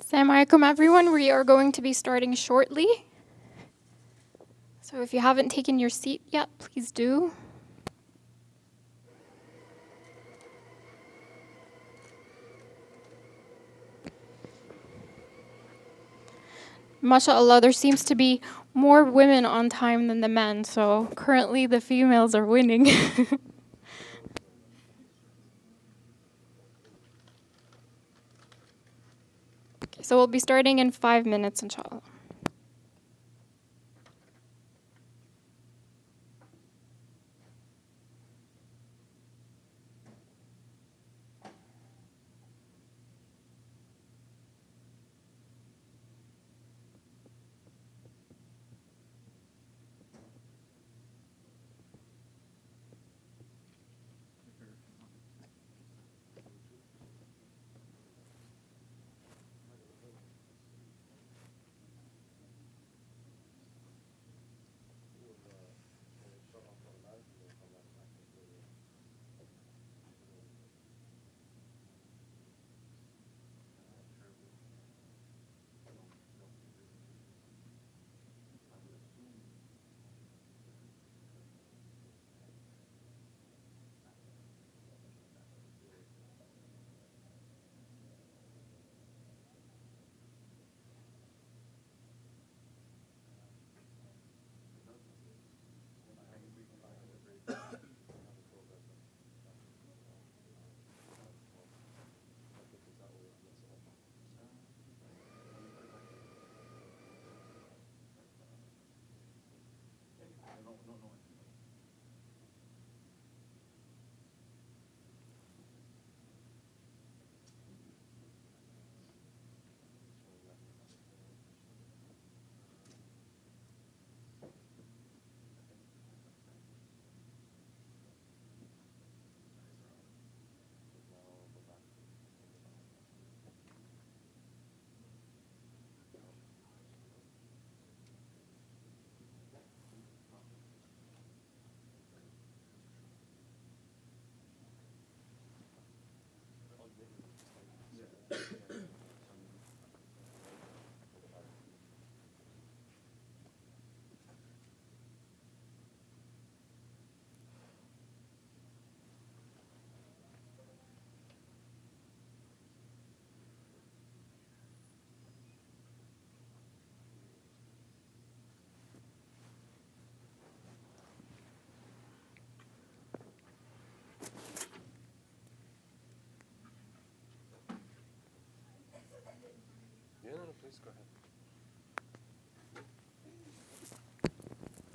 Assalamu alaikum, everyone. We are going to be starting shortly. So if you haven't taken your seat yet, please do. MashaAllah, there seems to be more women on time than the men, so currently the females are winning. Okay, so we'll be starting in 5 minutes, inshallah.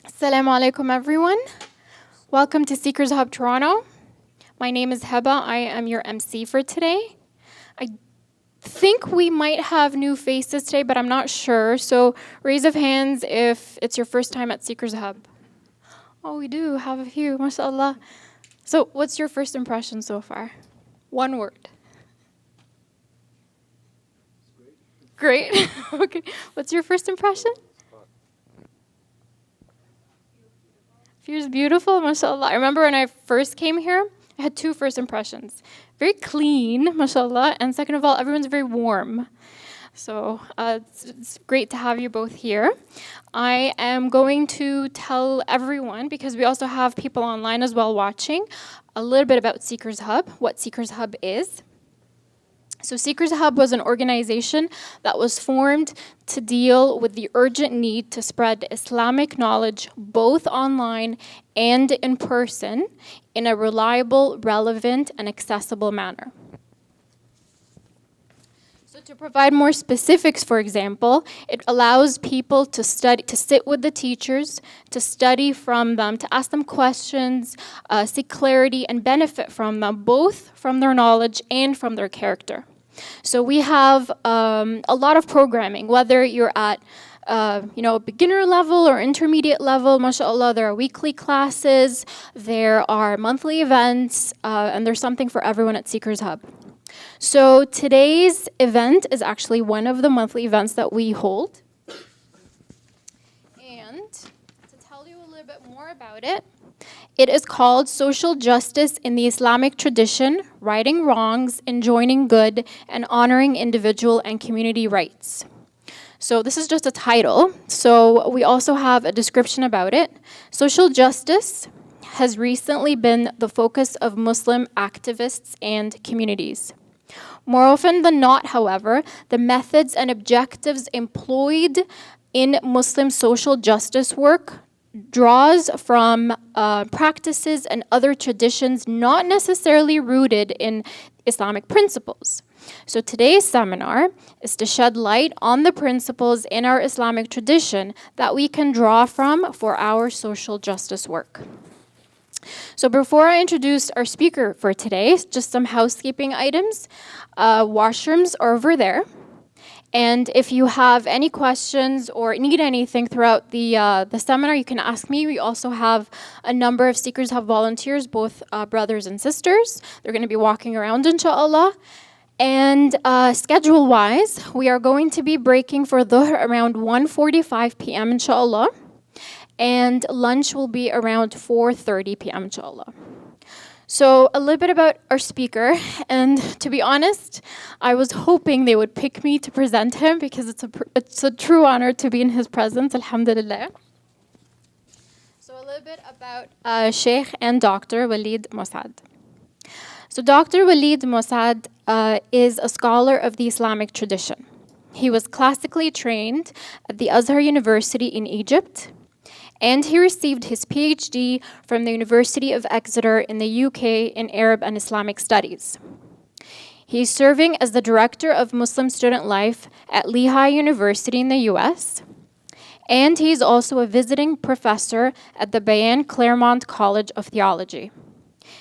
Assalamu alaikum, everyone. Welcome to Seekers Hub Toronto. My name is Heba. I am your MC for today. I think we might have new faces today, but I'm not sure. So raise of hands if it's your first time at Seekers Hub. Oh, we do have a few, mashallah. So what's your first impression so far? One word. Great. Okay. What's your first impression? Feels beautiful, mashallah. I remember when I first came here, I had two first impressions. Very clean, mashallah, and second of all, everyone's very warm. So it's great to have you both here. I am going to tell everyone, because we also have people online as well watching, a little bit about Seekers Hub, what Seekers Hub is. So Seekers Hub was an organization that was formed to deal with the urgent need to spread Islamic knowledge both online and in person in a reliable, relevant, and accessible manner. So to provide more specifics, for example, it allows people to study, to sit with the teachers, to study from them, to ask them questions, seek clarity, and benefit from them, both from their knowledge and from their character. So we have a lot of programming, whether you're at beginner level or intermediate level, mashallah, there are weekly classes, there are monthly events, and there's something for everyone at Seekers Hub. So today's event is actually one of the monthly events that we hold. And to tell you a little bit more about it, it is called Social Justice in the Islamic Tradition, Righting Wrongs, Enjoining Good, and Honoring Individual and Community Rights. So this is just a title. So we also have a description about it. Social justice has recently been the focus of Muslim activists and communities. More often than not, however, the methods and objectives employed in Muslim social justice work draws from practices and other traditions not necessarily rooted in Islamic principles. So today's seminar is to shed light on the principles in our Islamic tradition that we can draw from for our social justice work. So before I introduce our speaker for today, just some housekeeping items. Washrooms are over there. And if you have any questions or need anything throughout the seminar, you can ask me. We also have a number of Seekers Hub volunteers, both brothers and sisters. They're going to be walking around, inshallah. And schedule-wise, we are going to be breaking for dhuhr around 1:45 p.m., inshallah. And lunch will be around 4:30 p.m., inshallah. So a little bit about our speaker, and to be honest, I was hoping they would pick me to present him because it's a true honor to be in his presence, alhamdulillah. So a little bit about Shaykh and Dr. Walid Mossad. So Dr. Walid Mossad is a scholar of the Islamic tradition. He was classically trained at the Azhar University in Egypt, and he received his PhD from the University of Exeter in the UK in Arab and Islamic Studies. He's serving as the Director of Muslim Student Life at Lehigh University in the US, and he's also a visiting professor at the Bayan Claremont College of Theology.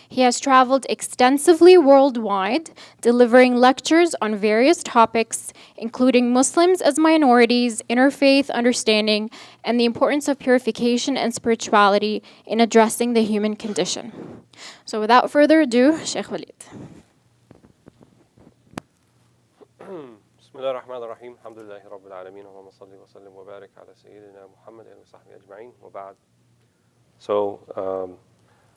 He has traveled extensively worldwide, delivering lectures on various topics, including Muslims as minorities, interfaith understanding, and the importance of purification and spirituality in addressing the human condition. So without further ado, Shaykh Walead. بسم الله الرحمن الرحيم الحمد لله رب العالمين اللهم صل وسلم وبارك على سيدنا محمد وصحبه أجمعين وبعد. So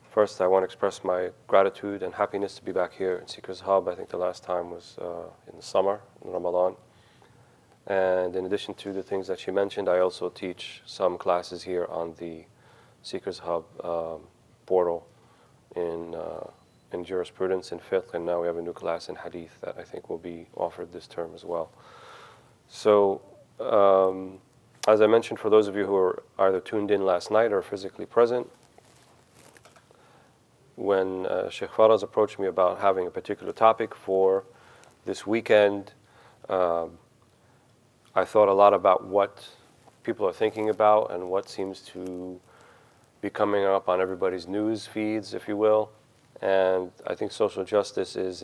first I want to express my gratitude and happiness to be back here in Seekers Hub. I think the last time was in the summer, in Ramadan. And in addition to the things that she mentioned, I also teach some classes here on the Seekers Hub portal in jurisprudence and fiqh, and now we have a new class in hadith that I think will be offered this term as well. So, as I mentioned, for those of you who are either tuned in last night or physically present, when Shaykh Faraz approached me about having a particular topic for this weekend, I thought a lot about what people are thinking about and what seems to be coming up on everybody's news feeds, if you will. And I think social justice is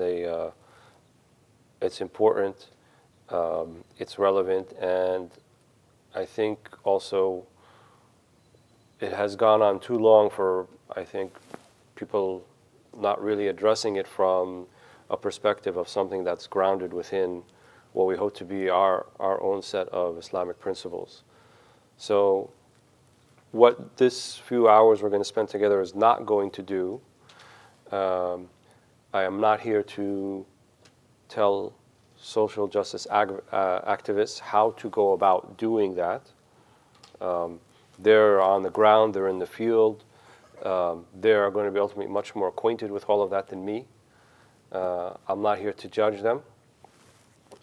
it's important, it's relevant, and I think also it has gone on too long for, I think, people not really addressing it from a perspective of something that's grounded within what we hope to be our own set of Islamic principles. So what this few hours we're going to spend together is not going to do, I am not here to tell social justice activists how to go about doing that. They're on the ground, they're in the field, they're going to be ultimately much more acquainted with all of that than me. I'm not here to judge them.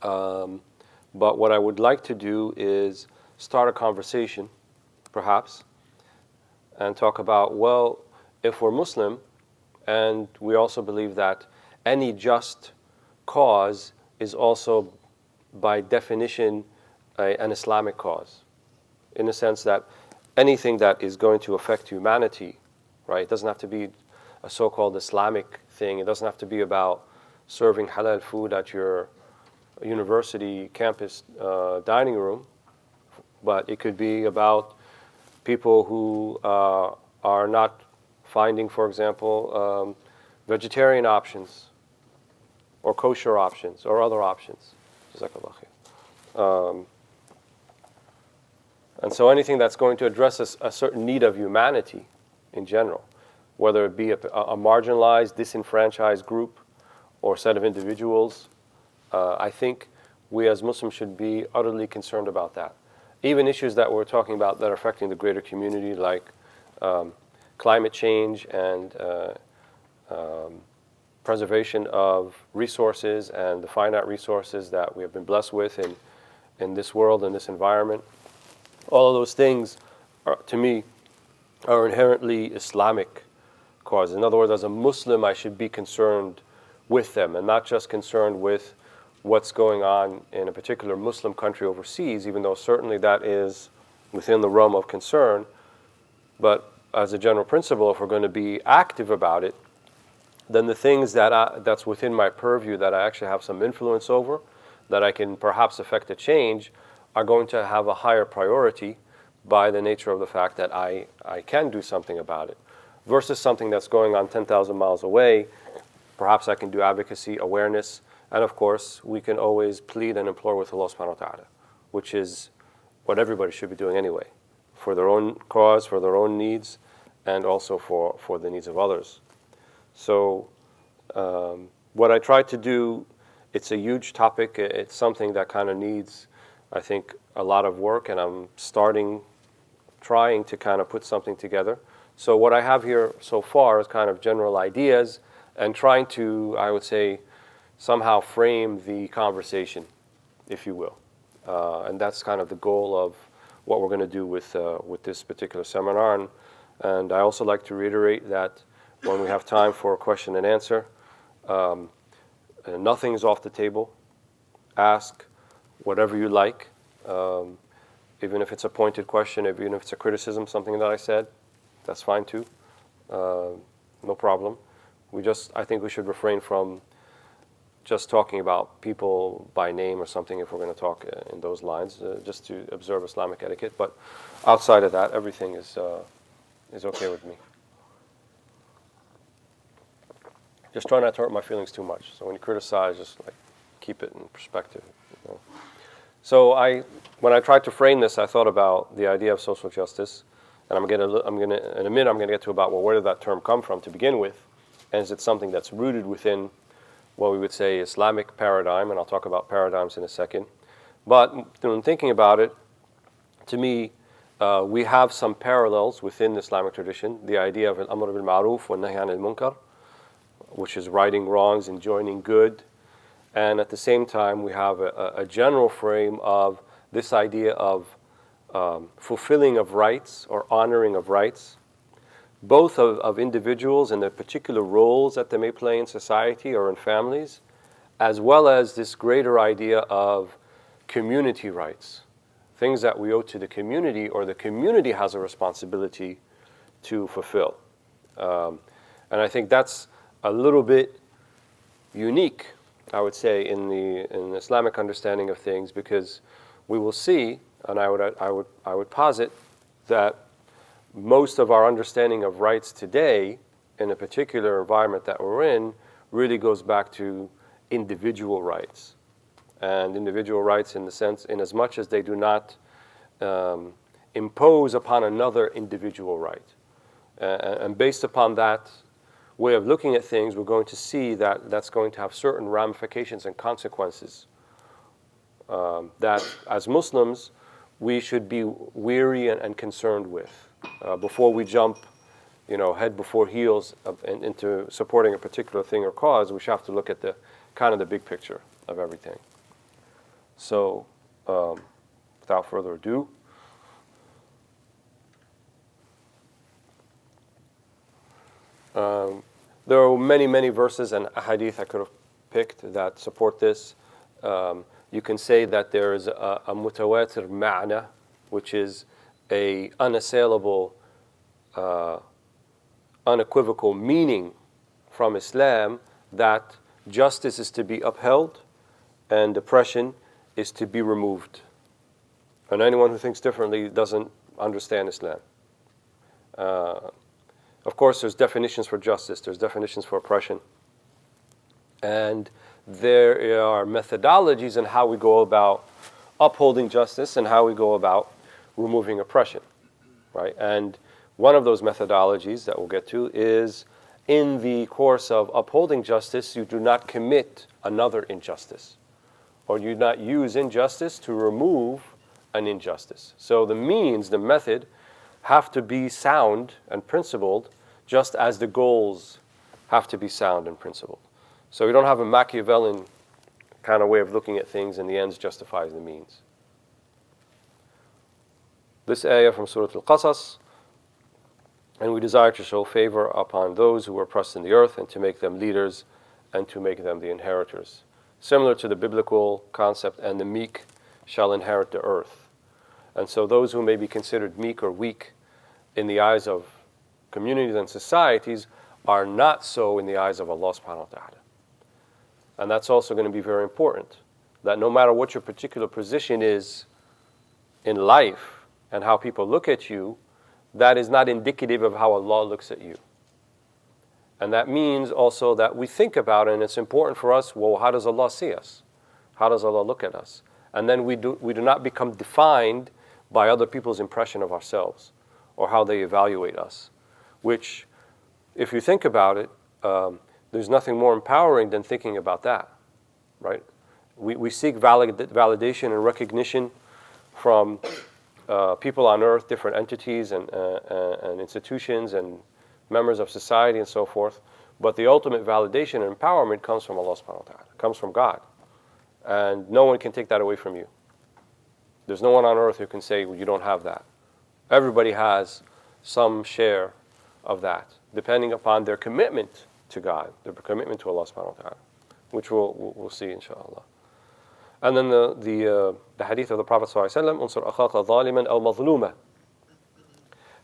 But what I would like to do is start a conversation, perhaps, and talk about, well, if we're Muslim, and we also believe that any just cause is also, by definition, an Islamic cause, in the sense that anything that is going to affect humanity, right, it doesn't have to be a so-called Islamic thing. It doesn't have to be about serving halal food at your university campus dining room, but it could be about people who are not finding, for example, vegetarian options or kosher options or other options. Jazakallah khair. And so anything that's going to address a certain need of humanity in general, whether it be a marginalized, disenfranchised group or set of individuals, I think we as Muslims should be utterly concerned about that. Even issues that we're talking about that are affecting the greater community, like climate change and preservation of resources and the finite resources that we have been blessed with in this world and this environment. All of those things, to me, are inherently Islamic causes. In other words, as a Muslim, I should be concerned with them and not just concerned with what's going on in a particular Muslim country overseas, even though certainly that is within the realm of concern. But as a general principle, if we're going to be active about it, then the things that's within my purview that I actually have some influence over, that I can perhaps affect a change, are going to have a higher priority by the nature of the fact that I can do something about it, versus something that's going on 10,000 miles away. Perhaps I can do advocacy, awareness, and of course, we can always plead and implore with Allah subhanahu wa ta'ala, which is what everybody should be doing anyway, for their own cause, for their own needs, and also for the needs of others. So what I try to do, it's a huge topic. It's something that kind of needs, I think, a lot of work, and I'm trying to kind of put something together. So what I have here so far is kind of general ideas and trying to, I would say, somehow frame the conversation, if you will. And that's kind of the goal of what we're going to do with this particular seminar. And I also like to reiterate that when we have time for question and answer, nothing is off the table. Ask whatever you like, even if it's a pointed question, even if it's a criticism, something that I said, that's fine too. No problem. I think we should refrain from just talking about people by name or something if we're going to talk in those lines, just to observe Islamic etiquette. But outside of that, everything is okay with me. Just try not to hurt my feelings too much. So when you criticize, just like keep it in perspective. You know? So when I tried to frame this, I thought about the idea of social justice, and in a minute I'm going to get to about, well, where did that term come from to begin with, and is it something that's rooted within what we would say Islamic paradigm, and I'll talk about paradigms in a second. But when thinking about it, to me, we have some parallels within the Islamic tradition. The idea of al-amr bil ma'ruf wa nahy anil munkar, which is righting wrongs, enjoining good. And at the same time, we have a general frame of this idea of fulfilling of rights or honoring of rights, both of individuals and the particular roles that they may play in society or in families, as well as this greater idea of community rights, things that we owe to the community or the community has a responsibility to fulfill. And I think that's a little bit unique, I would say, in the Islamic understanding of things, because we will see, and I would posit that most of our understanding of rights today, in a particular environment that we're in, really goes back to individual rights. And individual rights in the sense, in as much as they do not impose upon another individual right. And based upon that way of looking at things, we're going to see that that's going to have certain ramifications and consequences that, as Muslims, we should be weary and concerned with before we jump, head before heels into supporting a particular thing or cause. We should have to look at the kind of the big picture of everything. So, without further ado, there are many verses and hadith I could have picked that support this. You can say that there is a mutawatir ma'na, which is a unassailable, unequivocal meaning from Islam that justice is to be upheld and oppression is to be removed. And anyone who thinks differently doesn't understand Islam. Of course, there's definitions for justice, there's definitions for oppression. And there are methodologies in how we go about upholding justice and how we go about removing oppression, right? And one of those methodologies that we'll get to is in the course of upholding justice, you do not commit another injustice, or you do not use injustice to remove an injustice. So the means, the method, have to be sound and principled, just as the goals have to be sound and principled. So we don't have a Machiavellian kind of way of looking at things, and the ends justifies the means. This ayah from Surah Al-Qasas, and we desire to show favor upon those who were oppressed in the earth and to make them leaders and to make them the inheritors. Similar to the biblical concept, and the meek shall inherit the earth. And so those who may be considered meek or weak in the eyes of communities and societies are not so in the eyes of Allah subhanahu wa ta'ala. And that's also going to be very important, that no matter what your particular position is in life and how people look at you, that is not indicative of how Allah looks at you. And that means also that we think about it, and it's important for us, well, how does Allah see us? How does Allah look at us? And then we do not become defined by other people's impression of ourselves or how they evaluate us, which, if you think about it, there's nothing more empowering than thinking about that, right? We seek validation and recognition from people on earth, different entities and institutions and members of society and so forth. But the ultimate validation and empowerment comes from Allah subhanahu wa ta'ala, comes from God. And no one can take that away from you. There's no one on earth who can say, well, you don't have that. Everybody has some share of that, depending upon their commitment to God, their commitment to Allah subhanahu wa ta'ala, which we'll see inshallah. And then the hadith of the Prophet sallallahu alaihi wasallam, unsur akhaka zaliman aw mazluma.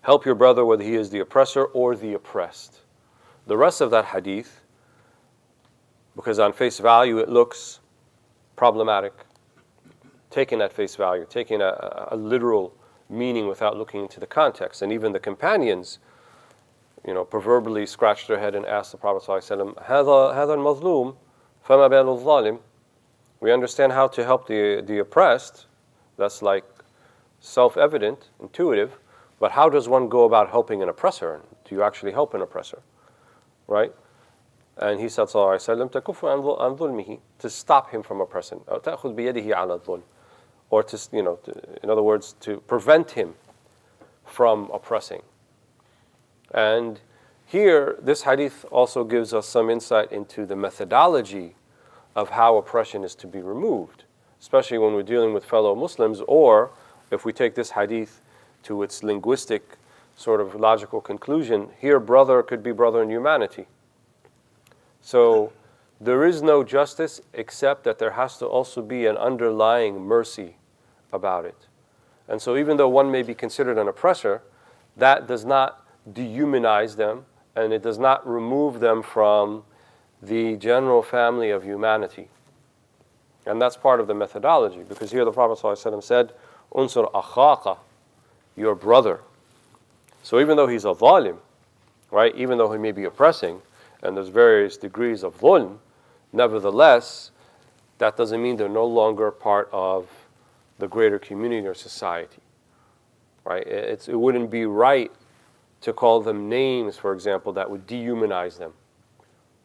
Help your brother whether he is the oppressor or the oppressed. The rest of that hadith, because on face value it looks problematic, taken at face value, taking a literal meaning without looking into the context. And even the companions, proverbially scratched their head and asked the Prophet ﷺ, هذا المظلوم فما بال الظالم. We understand how to help the oppressed. That's like self-evident, intuitive. But how does one go about helping an oppressor? Do you actually help an oppressor? Right? And he said, sallallahu alayhi wa sallam, تَكُفُّ عَنْ ظُلْمِهِ, to stop him from oppressing. أو تأخذ بيده على الظلم. Or in other words, to prevent him from oppressing. And here, this hadith also gives us some insight into the methodology of how oppression is to be removed, especially when we're dealing with fellow Muslims, or if we take this hadith to its linguistic sort of logical conclusion, here brother could be brother in humanity. So there is no justice except that there has to also be an underlying mercy about it. And so even though one may be considered an oppressor, that does not dehumanize them, and it does not remove them from the general family of humanity. And that's part of the methodology, because here the Prophet ﷺ said, "Unsur akhaka," your brother. So even though he's a zalim, right, even though he may be oppressing, and there's various degrees of dhulm, nevertheless, that doesn't mean they're no longer part of the greater community or society, right? It wouldn't be right to call them names, for example, that would dehumanize them.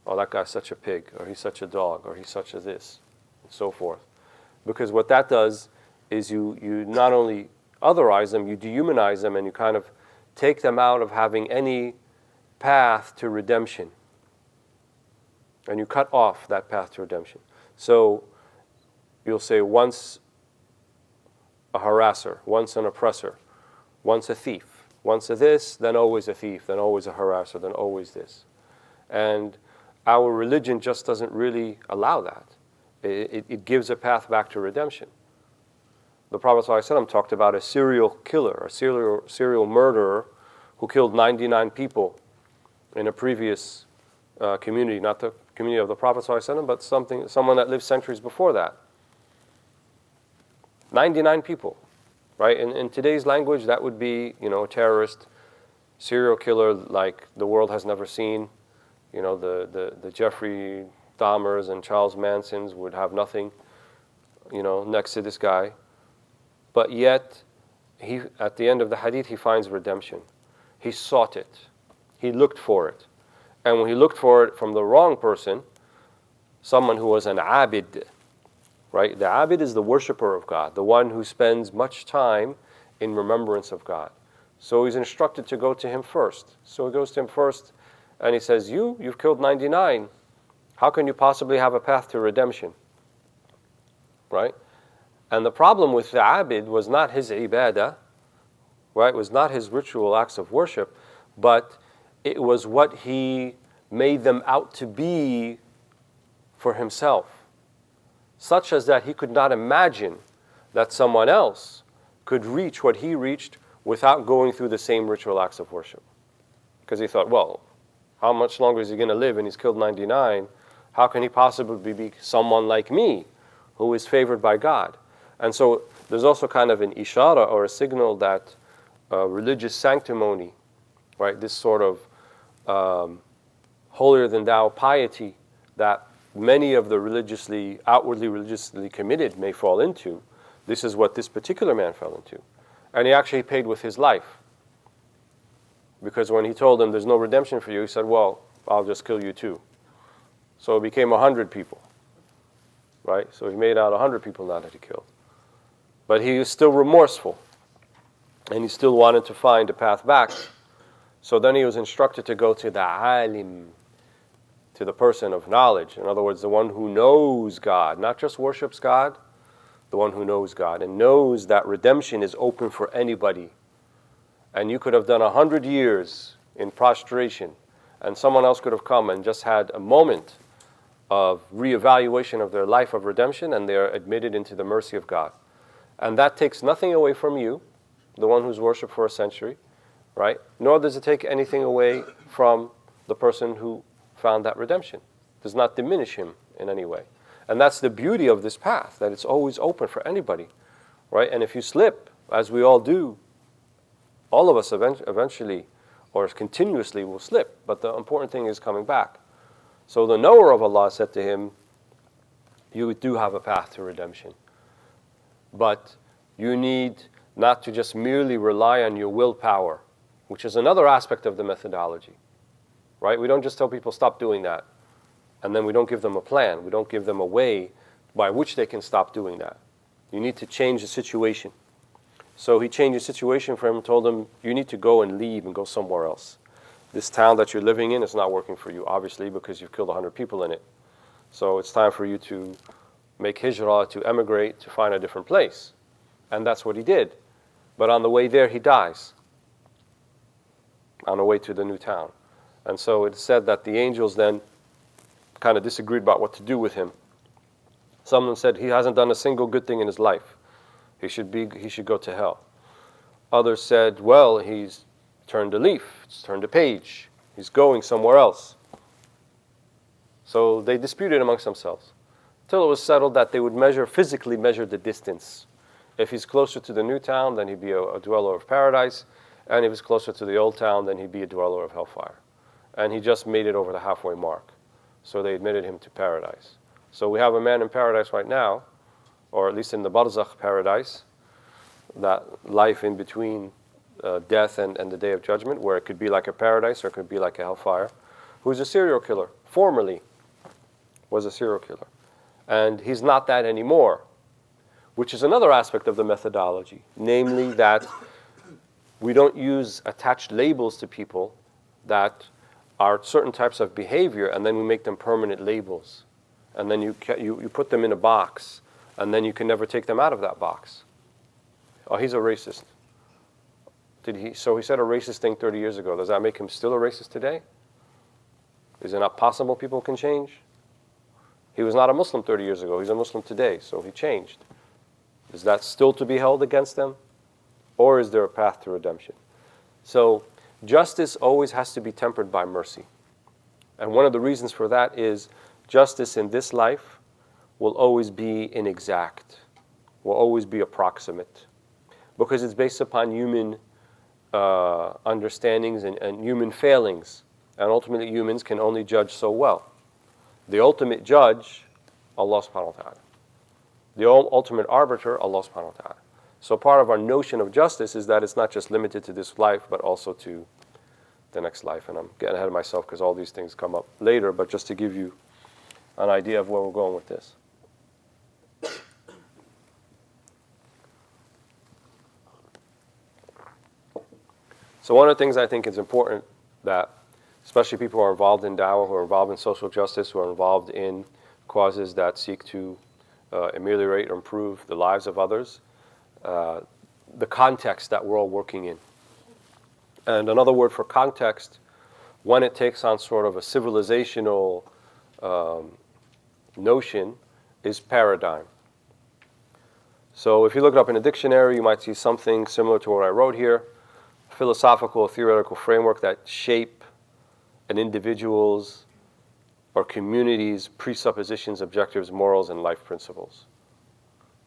Oh, that guy's such a pig, or he's such a dog, or he's such a this, and so forth. Because what that does is you not only otherize them, you dehumanize them, and you kind of take them out of having any path to redemption. And you cut off that path to redemption. So you'll say once a harasser, once an oppressor, once a thief, once a this, then always a thief, then always a harasser, then always this. And our religion just doesn't really allow that. It gives a path back to redemption. The Prophet ﷺ talked about a serial killer, a serial murderer who killed 99 people in a previous community, not the community of the Prophet ﷺ, but someone that lived centuries before that. 99 people, right? In today's language, that would be, a terrorist, serial killer like the world has never seen. The Jeffrey Dahmers and Charles Mansons would have nothing, next to this guy. But yet, at the end of the hadith, he finds redemption. He sought it. He looked for it. And when he looked for it from the wrong person, someone who was an abid, right? The abid is the worshiper of God, the one who spends much time in remembrance of God. So he's instructed to go to him first. So he goes to him first, and he says, you've killed 99. How can you possibly have a path to redemption? Right? And the problem with the abid was not his ibadah, right? It was not his ritual acts of worship, but it was what he made them out to be for himself, such as that he could not imagine that someone else could reach what he reached without going through the same ritual acts of worship. Because he thought, well, how much longer is he going to live, and he's killed 99? How can he possibly be someone like me who is favored by God? And so there's also kind of an ishara or a signal that religious sanctimony, right, this sort of holier-than-thou piety that many of the outwardly religiously committed may fall into, this is what this particular man fell into. And he actually paid with his life. Because when he told them there's no redemption for you, he said, well, I'll just kill you too. So it became 100 people, right? So he made out 100 people now that he killed. But he was still remorseful, and he still wanted to find a path back. So then he was instructed to go to the alim, to the person of knowledge. In other words, the one who knows God, not just worships God, the one who knows God and knows that redemption is open for anybody. And you could have done 100 years in prostration, and someone else could have come and just had a moment of reevaluation of their life of redemption, and they are admitted into the mercy of God. And that takes nothing away from you, the one who's worshipped for a century, right? Nor does it take anything away from the person who found that redemption. It does not diminish him in any way. And that's the beauty of this path, that it's always open for anybody, right? And if you slip, as we all do, all of us eventually or continuously will slip, but the important thing is coming back. So the knower of Allah said to him, you do have a path to redemption, but you need not to just merely rely on your willpower, which is another aspect of the methodology, right? We don't just tell people stop doing that, and then we don't give them a plan. We don't give them a way by which they can stop doing that. You need to change the situation. So he changed the situation for him and told him, you need to go and leave and go somewhere else. This town that you're living in is not working for you, obviously, because you've killed 100 people in it. So it's time for you to make hijrah, to emigrate, to find a different place. And that's what he did. But on the way there, he dies, on the way to the new town. And so it's said that the angels then kind of disagreed about what to do with him. Someone said he hasn't done a single good thing in his life. He should go to hell. Others said, well, he's turned a leaf, he's turned a page, he's going somewhere else. So they disputed amongst themselves until it was settled that they would physically measure the distance. If he's closer to the new town, then he'd be a dweller of paradise. And if he's closer to the old town, then he'd be a dweller of hellfire. And he just made it over the halfway mark. So they admitted him to paradise. So we have a man in paradise right now, or at least in the barzakh paradise, that life in between death and the day of judgment, where it could be like a paradise or it could be like a hellfire, who's a serial killer, formerly was a serial killer. And he's not that anymore, which is another aspect of the methodology, namely that we don't use attached labels to people that are certain types of behavior, and then we make them permanent labels. And then you put them in a box, and then you can never take them out of that box. Oh, he's a racist. So he said a racist thing 30 years ago. Does that make him still a racist today? Is it not possible people can change? He was not a Muslim 30 years ago. He's a Muslim today, so he changed. Is that still to be held against them? Or is there a path to redemption? So justice always has to be tempered by mercy. And one of the reasons for that is justice in this life will always be inexact, will always be approximate, because it's based upon human understandings and human failings. And ultimately, humans can only judge so well. The ultimate judge, Allah subhanahu wa ta'ala. The ultimate arbiter, Allah subhanahu wa ta'ala. So part of our notion of justice is that it's not just limited to this life, but also to the next life. And I'm getting ahead of myself because all these things come up later, but just to give you an idea of where we're going with this. So one of the things I think is important that, especially people who are involved in dawah, who are involved in social justice, who are involved in causes that seek to ameliorate or improve the lives of others, the context that we're all working in. And another word for context, when it takes on sort of a civilizational notion, is paradigm. So if you look it up in a dictionary, you might see something similar to what I wrote here: philosophical or theoretical framework that shape an individual's or community's presuppositions, objectives, morals, and life principles.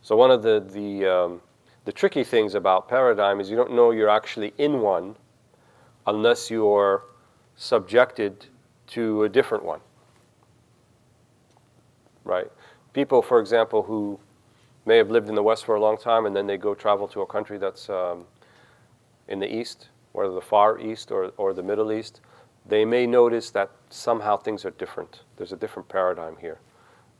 So one of the tricky things about paradigm is you don't know you're actually in one unless you're subjected to a different one, right? People, for example, who may have lived in the West for a long time and then they go travel to a country that's in the East, whether the Far East or the Middle East, they may notice that somehow things are different. There's a different paradigm here.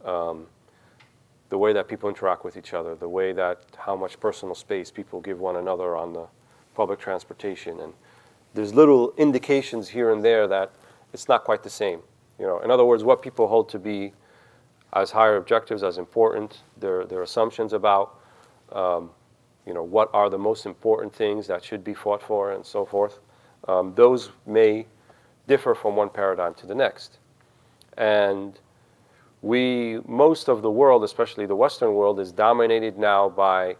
The way that people interact with each other, the way that how much personal space people give one another on the public transportation. And there's little indications here and there that it's not quite the same. You know, in other words, what people hold to be as higher objectives, as important, their assumptions about what are the most important things that should be fought for and so forth, those may differ from one paradigm to the next. And most of the world, especially the Western world, is dominated now by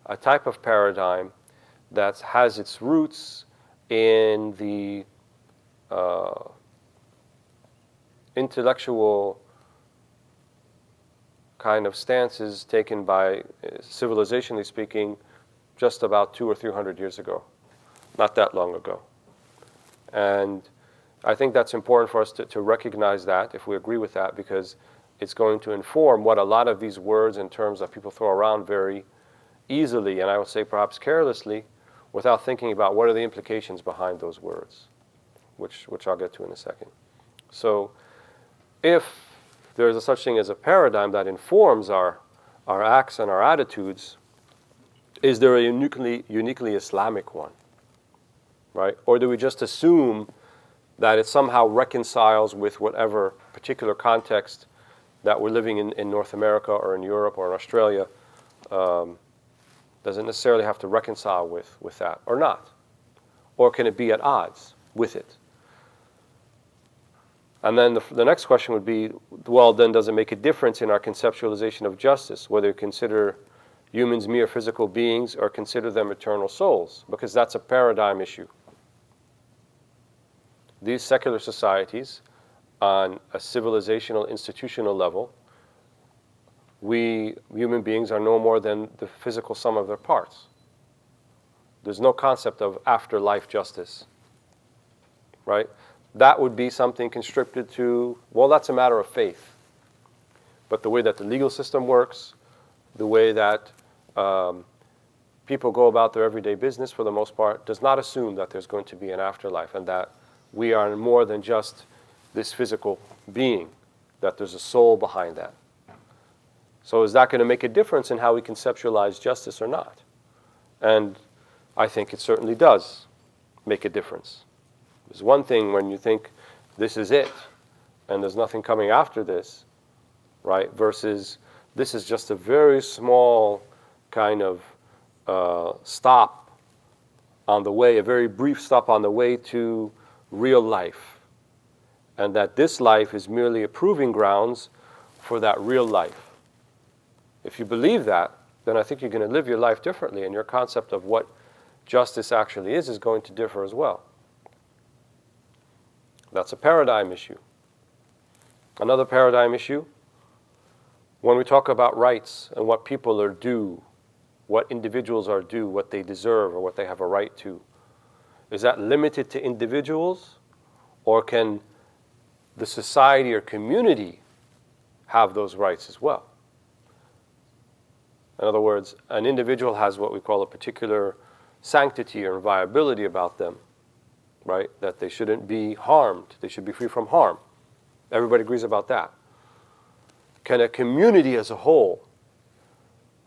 a type of paradigm that has its roots in the intellectual kind of stances taken by, civilizationally speaking, just about 200 or 300 years ago, not that long ago. And I think that's important for us to recognize that, if we agree with that, because it's going to inform what a lot of these words and terms that people throw around very easily, and I would say perhaps carelessly, without thinking about what are the implications behind those words, which I'll get to in a second. So if there's a such thing as a paradigm that informs our acts and our attitudes, is there a uniquely Islamic one, right? Or do we just assume that it somehow reconciles with whatever particular context that we're living in North America or in Europe or in Australia? Doesn't necessarily have to reconcile with that, or not? Or can it be at odds with it? And then the next question would be, well, then does it make a difference in our conceptualization of justice, whether you consider humans mere physical beings or consider them eternal souls? Because that's a paradigm issue. These secular societies, on a civilizational, institutional level, we human beings are no more than the physical sum of their parts. There's no concept of afterlife justice, right? That would be something constricted to, well, that's a matter of faith. But the way that the legal system works, the way that people go about their everyday business for the most part, does not assume that there's going to be an afterlife and that we are more than just this physical being, that there's a soul behind that. So is that going to make a difference in how we conceptualize justice or not? And I think it certainly does make a difference. There's one thing when you think this is it and there's nothing coming after this, right, versus this is just a very small kind of stop on the way, a very brief stop on the way to real life. And that this life is merely a proving grounds for that real life. If you believe that, then I think you're going to live your life differently, and your concept of what justice actually is going to differ as well. That's a paradigm issue. Another paradigm issue, when we talk about rights and what people are due, what individuals are due, what they deserve or what they have a right to, is that limited to individuals, or can the society or community have those rights as well? In other words, an individual has what we call a particular sanctity or inviolability about them, right? That they shouldn't be harmed. They should be free from harm. Everybody agrees about that. Can a community as a whole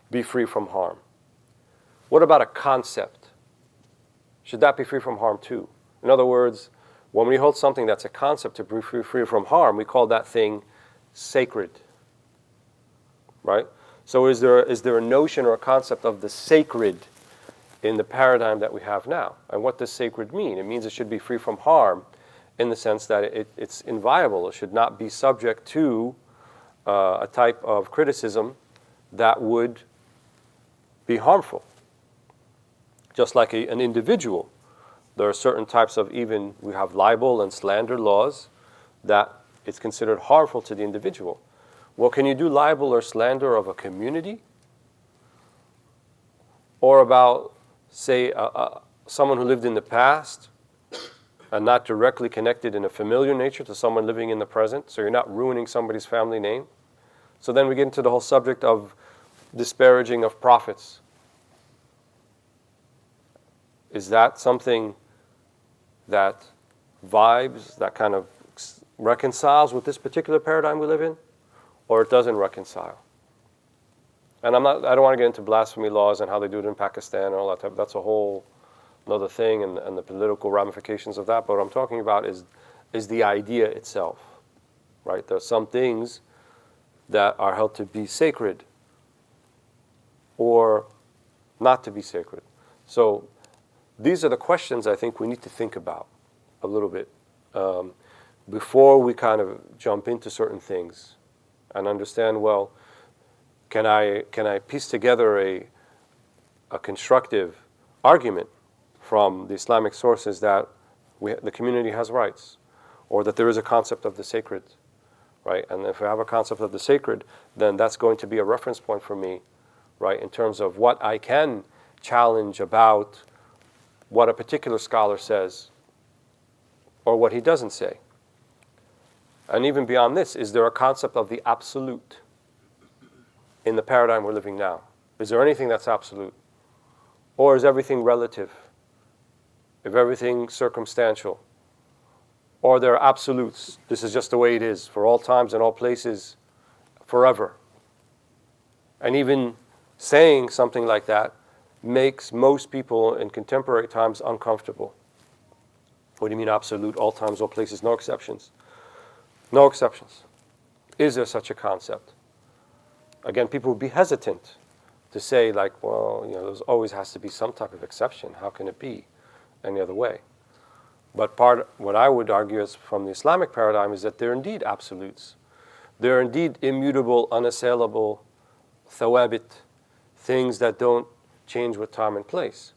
be free from harm? What about a concept? Should that be free from harm too? In other words, when we hold something that's a concept to be free from harm, we call that thing sacred, right? So is there a notion or a concept of the sacred in the paradigm that we have now? And what does sacred mean? It means it should be free from harm in the sense that it's inviolable. It should not be subject to a type of criticism that would be harmful. Just like an individual, there are certain types of we have libel and slander laws that it's considered harmful to the individual. Well, can you do libel or slander of a community? Or about, say, someone who lived in the past and not directly connected in a familiar nature to someone living in the present, so you're not ruining somebody's family name? So then we get into the whole subject of disparaging of prophets. Is that something that vibes, that kind of reconciles with this particular paradigm we live in? Or it doesn't reconcile? And I don't want to get into blasphemy laws and how they do it in Pakistan and all that type. That's a whole another thing, and the political ramifications of that. But what I'm talking about is the idea itself, right? There are some things that are held to be sacred or not to be sacred. So these are the questions I think we need to think about a little bit before we kind of jump into certain things and understand, well, can I piece together a constructive argument from the Islamic sources that the community has rights, or that there is a concept of the sacred, right? And if I have a concept of the sacred, then that's going to be a reference point for me, right, in terms of what I can challenge about what a particular scholar says or what he doesn't say. And even beyond this, is there a concept of the absolute in the paradigm we're living now? Is there anything that's absolute? Or is everything relative? Is everything circumstantial? Or there are absolutes? This is just the way it is for all times and all places, forever. And even saying something like that makes most people in contemporary times uncomfortable. What do you mean absolute? All times, all places, no exceptions. No exceptions. Is there such a concept? Again, people would be hesitant to say, like, well, there always has to be some type of exception. How can it be any other way? But what I would argue is from the Islamic paradigm is that they're indeed absolutes. They're indeed immutable, unassailable, thawabit, things that don't change with time and place.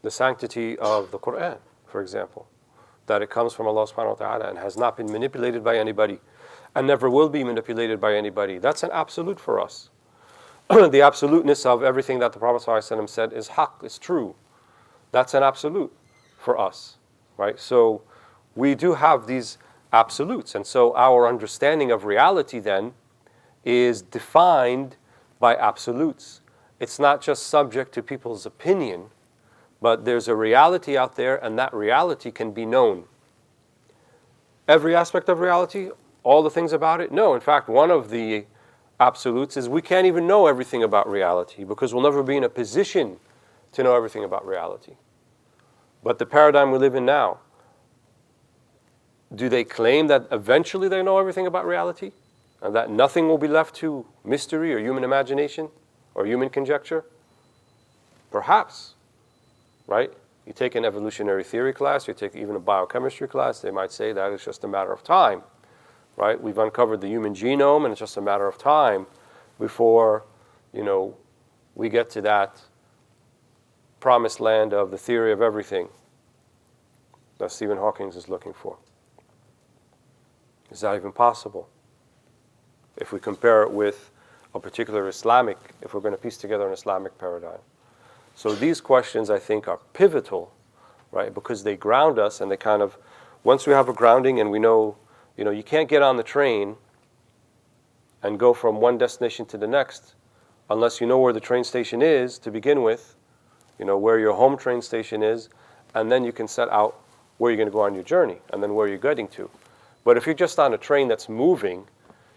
The sanctity of the Quran, for example, that it comes from Allah subhanahu wa ta'ala and has not been manipulated by anybody and never will be manipulated by anybody. That's an absolute for us. The absoluteness of everything that the Prophet ﷺ said is haqq, is true. That's an absolute for us, right? So we do have these absolutes. And so our understanding of reality then is defined by absolutes. It's not just subject to people's opinion, but there's a reality out there, and that reality can be known. Every aspect of reality, all the things about it? No. In fact, one of the absolutes is we can't even know everything about reality because we'll never be in a position to know everything about reality. But the paradigm we live in now, do they claim that eventually they know everything about reality and that nothing will be left to mystery or human imagination or human conjecture? Perhaps, right? You take an evolutionary theory class, you take even a biochemistry class, they might say that it's just a matter of time, right? We've uncovered the human genome and it's just a matter of time before, we get to that promised land of the theory of everything that Stephen Hawking is looking for. Is that even possible? If we compare it with a particular Islamic, if we're going to piece together an Islamic paradigm. So these questions, I think, are pivotal, right? Because they ground us and they kind of, once we have a grounding and we know, you can't get on the train and go from one destination to the next unless you know where the train station is to begin with, where your home train station is, and then you can set out where you're going to go on your journey and then where you're getting to. But if you're just on a train that's moving,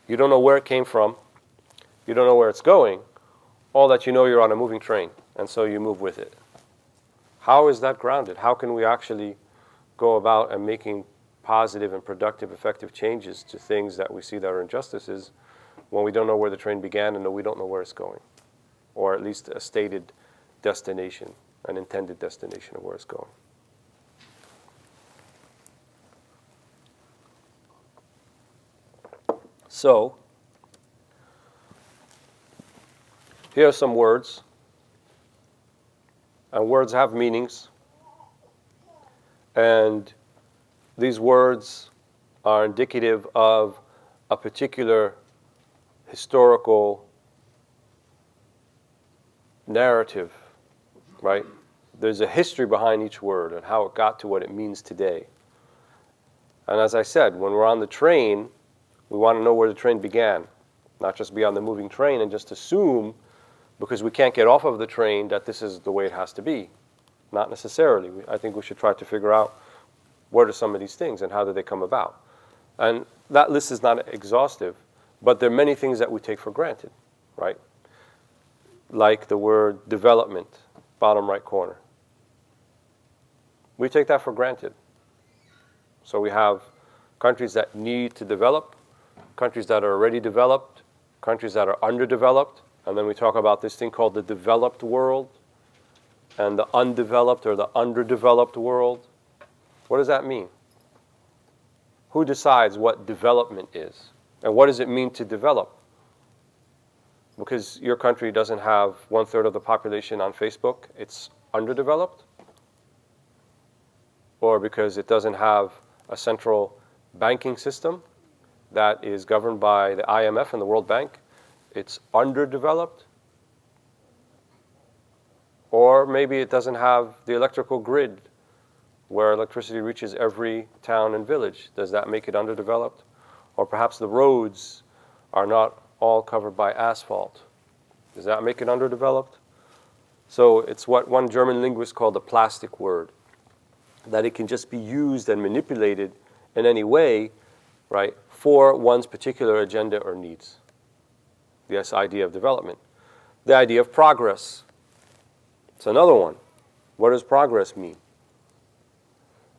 you don't know where it came from, you don't know where it's going, all that you know, you're on a moving train, and so you move with it. How is that grounded? How can we actually go about and making positive and productive, effective changes to things that we see that are injustices when we don't know where the train began and we don't know where it's going, or at least a stated destination, an intended destination of where it's going? So, here are some words, and words have meanings, and these words are indicative of a particular historical narrative, right? There's a history behind each word and how it got to what it means today. And as I said, when we're on the train, we want to know where the train began, not just be on the moving train and just assume, because we can't get off of the train, that this is the way it has to be. Not necessarily. I think we should try to figure out what are some of these things and how do they come about. And that list is not exhaustive, but there are many things that we take for granted, right? Like the word development, bottom right corner. We take that for granted. So we have countries that need to develop, countries that are already developed, countries that are underdeveloped, and then we talk about this thing called the developed world and the undeveloped or the underdeveloped world. What does that mean? Who decides what development is? And what does it mean to develop? Because your country doesn't have 1/3 of the population on Facebook, it's underdeveloped? Or because it doesn't have a central banking system that is governed by the IMF and the World Bank, it's underdeveloped? Or maybe it doesn't have the electrical grid where electricity reaches every town and village. Does that make it underdeveloped? Or perhaps the roads are not all covered by asphalt. Does that make it underdeveloped? So it's what one German linguist called a plastic word, that it can just be used and manipulated in any way, right, for one's particular agenda or needs. This idea of development. The idea of progress. It's another one. What does progress mean?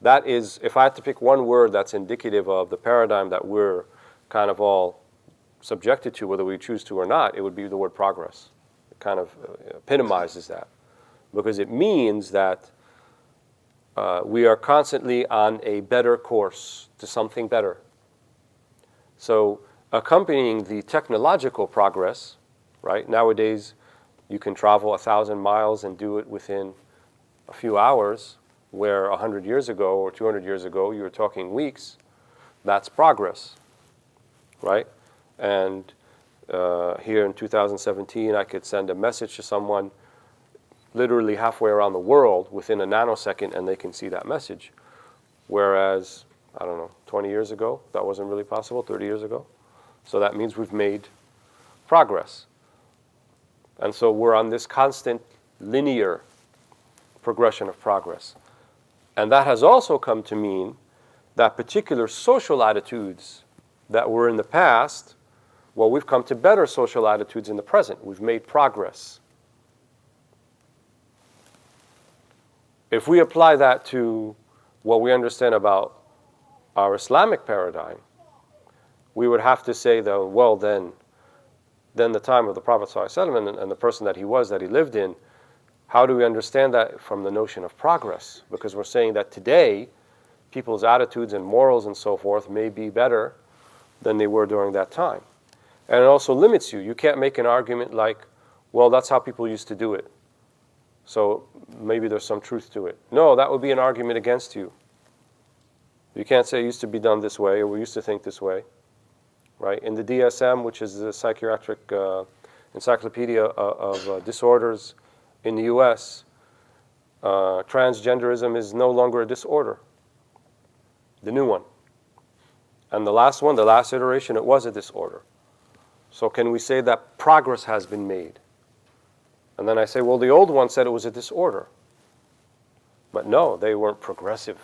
That is, if I had to pick one word that's indicative of the paradigm that we're kind of all subjected to, whether we choose to or not, it would be the word progress. It kind of epitomizes that. Because it means that we are constantly on a better course to something better. So accompanying the technological progress, right? Nowadays, you can travel 1,000 miles and do it within a few hours, where 100 years ago or 200 years ago, you were talking weeks. That's progress, right? And here in 2017, I could send a message to someone literally halfway around the world within a nanosecond, and they can see that message. Whereas, I don't know, 20 years ago, that wasn't really possible, 30 years ago. So that means we've made progress. And so we're on this constant linear progression of progress. And that has also come to mean that particular social attitudes that were in the past, well, we've come to better social attitudes in the present. We've made progress. If we apply that to what we understand about our Islamic paradigm, we would have to say, though, well, then the time of the Prophet ﷺ and the person that he lived in, how do we understand that from the notion of progress? Because we're saying that today, people's attitudes and morals and so forth may be better than they were during that time. And it also limits you. You can't make an argument like, well, that's how people used to do it, so maybe there's some truth to it. No, that would be an argument against you. You can't say it used to be done this way, or we used to think this way, right? In the DSM, which is the psychiatric encyclopedia of disorders in the US, transgenderism is no longer a disorder, the new one. And the last one, the last iteration, it was a disorder. So can we say that progress has been made? And then I say, well, the old one said it was a disorder. But no, they weren't progressive.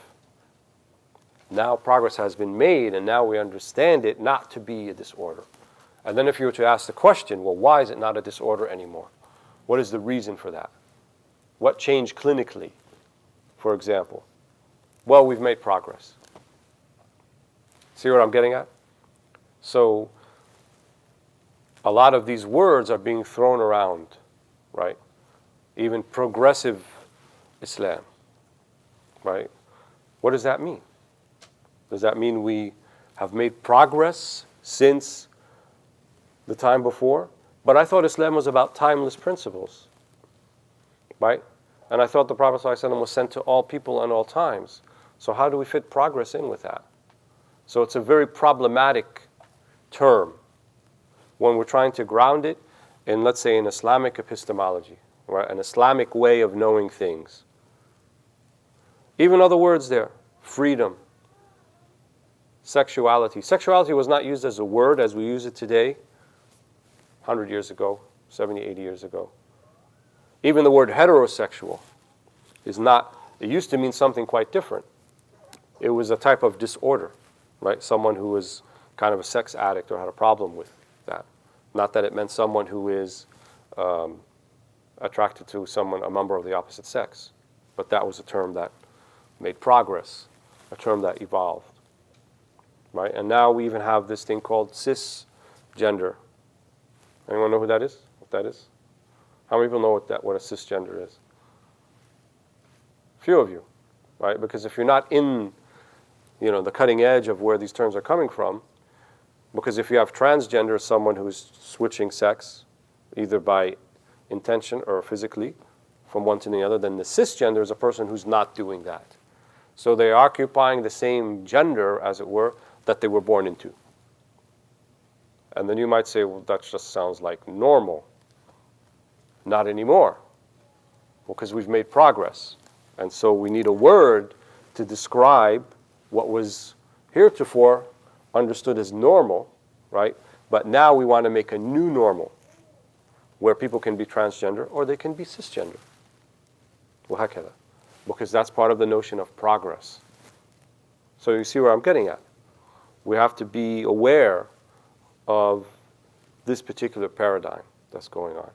Now progress has been made, and now we understand it not to be a disorder. And then if you were to ask the question, well, why is it not a disorder anymore? What is the reason for that? What changed clinically, for example? Well, we've made progress. See what I'm getting at? So a lot of these words are being thrown around, right? Even progressive Islam, right? What does that mean? Does that mean we have made progress since the time before? But I thought Islam was about timeless principles, right? And I thought the Prophet ﷺ was sent to all people and all times. So how do we fit progress in with that? So it's a very problematic term when we're trying to ground it in, let's say, an Islamic epistemology, right? An Islamic way of knowing things. Even other words there, freedom, sexuality. Sexuality was not used as a word as we use it today, 100 years ago, 70, 80 years ago. Even the word heterosexual is not, it used to mean something quite different. It was a type of disorder, right? Someone who was kind of a sex addict or had a problem with that. Not that it meant someone who is attracted to someone, a member of the opposite sex. But that was a term that made progress, a term that evolved, right? And now we even have this thing called cisgender. Anyone know who that is? What that is? How many people know what a cisgender is? Few of you, right? Because if you're not in, the cutting edge of where these terms are coming from, because if you have transgender, someone who's switching sex, either by intention or physically, from one to the other, then the cisgender is a person who's not doing that. So they're occupying the same gender, as it were, that they were born into. And then you might say, well, that just sounds like normal. Not anymore. Well, because we've made progress. And so we need a word to describe what was heretofore understood as normal, right? But now we want to make a new normal where people can be transgender or they can be cisgender. وهكذا. Because that's part of the notion of progress. So you see where I'm getting at. We have to be aware of this particular paradigm that's going on.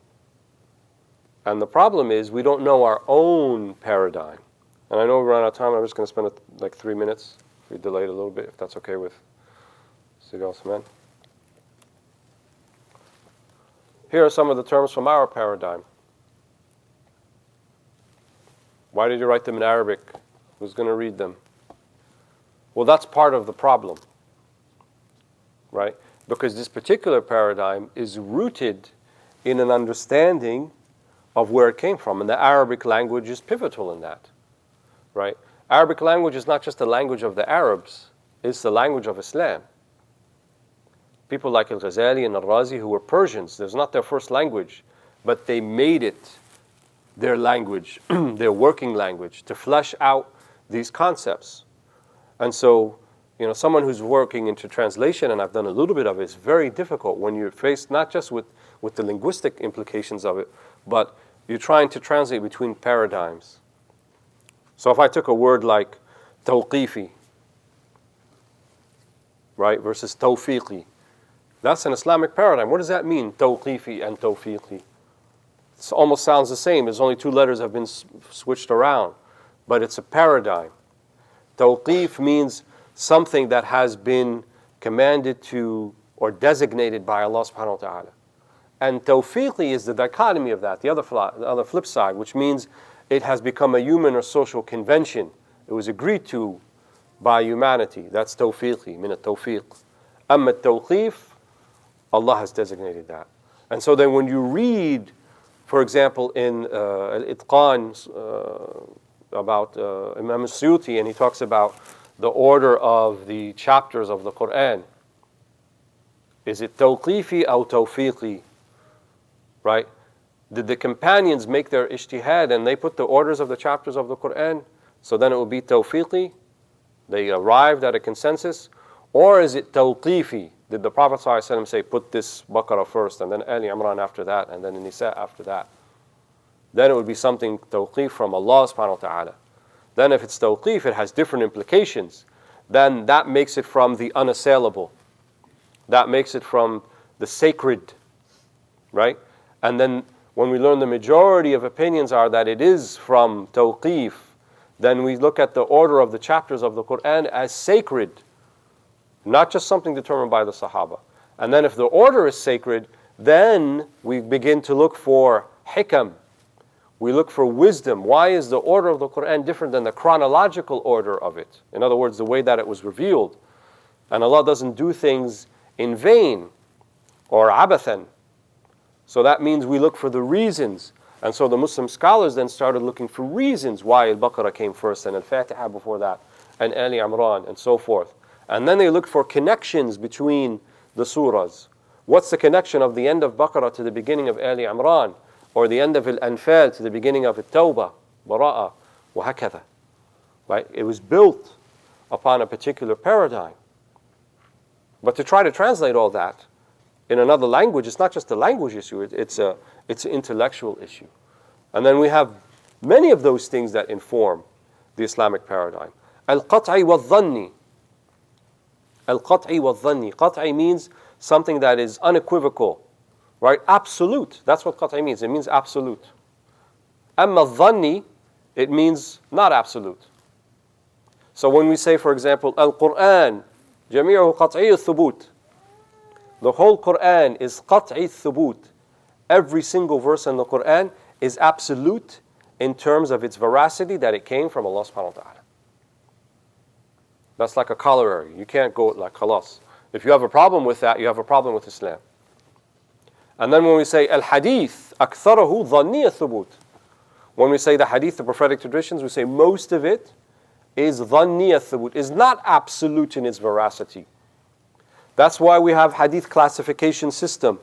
And the problem is we don't know our own paradigm. And I know we're out of time. I'm just going to spend like 3 minutes. If we delay it a little bit, if that's okay with Sigal Saman. Here are some of the terms from our paradigm. Why did you write them in Arabic? who's going to read them. Well, that's part of the problem, right? Because this particular paradigm is rooted in an understanding of where it came from. And the Arabic language is pivotal in that, right? Arabic language is not just the language of the Arabs, it's the language of Islam. People like Al-Ghazali and Al-Razi who were Persians, that's not their first language, but they made it their language, their working language, to flesh out these concepts. And so, someone who's working into translation, and I've done a little bit of it, it's very difficult when you're faced not just with the linguistic implications of it, but you're trying to translate between paradigms. So if I took a word like tawqifi, right, versus tawfiqi, that's an Islamic paradigm. What does that mean, tawqifi and tawfiqi? It almost sounds the same. There's only two letters have been switched around, but it's a paradigm. Tawqif means something that has been commanded to or designated by Allah subhanahu wa ta'ala. And tawfiqi is the dichotomy of that, the other flip side, which means it has become a human or social convention. It was agreed to by humanity. That's tawfiqi, min at-tawfiq. Amma at-tawqif, Allah has designated that. And so then when you read, for example, in Al-Itqan about Imam al-Suyuti, and he talks about the order of the chapters of the Quran. Is it tawqifi or tawfiqi? Right? Did the companions make their ijtihad and they put the orders of the chapters of the Quran? So then it would be tawfiqi. They arrived at a consensus. Or is it tawqifi? Did the Prophet ﷺ say, put this Baqarah first, and then Ali Imran after that, and then the Nisa after that? Then it would be something tawqif from Allah subhanahu wa ta'ala. Then if it's tawqif, it has different implications. Then that makes it from the unassailable. That makes it from the sacred, right? And then when we learn the majority of opinions are that it is from tawqif, then we look at the order of the chapters of the Quran as sacred, not just something determined by the Sahaba. And then if the order is sacred, then we begin to look for hikam. We look for wisdom. Why is the order of the Quran different than the chronological order of it? In other words, the way that it was revealed. And Allah doesn't do things in vain or abathan. So that means we look for the reasons. And so the Muslim scholars then started looking for reasons why Al-Baqarah came first and Al-Fatiha before that and Ali Imran and so forth. And then they looked for connections between the surahs. What's the connection of the end of Baqarah to the beginning of Ali Imran? Or the end of Al-Anfal to the beginning of At-Tawbah, Bara'ah, وهكذا. Right? It was built upon a particular paradigm. But to try to translate all that in another language, it's not just a language issue, it's an intellectual issue. And then we have many of those things that inform the Islamic paradigm. Al-Qat'i wal-Dhanni. Al-Qat'i wal-Dhanni. Qat'i means something that is unequivocal, right? Absolute. That's what Qat'i means. It means absolute. Amma al-Dhanni, it means not absolute. So when we say, for example, Al-Qur'an, جميعه قطعي الثبوت. The whole Quran is قطعي الثبوت. Every single verse in the Quran is absolute in terms of its veracity that it came from Allah subhanahu wa ta'ala. That's like a corollary. You can't go like khalas. If you have a problem with that, you have a problem with Islam. And then when we say al-hadith, أكثره ظني الثبوت. When we say the hadith, the prophetic traditions, we say most of it is ظني الثبوت, is not absolute in its veracity. That's why we have hadith classification system.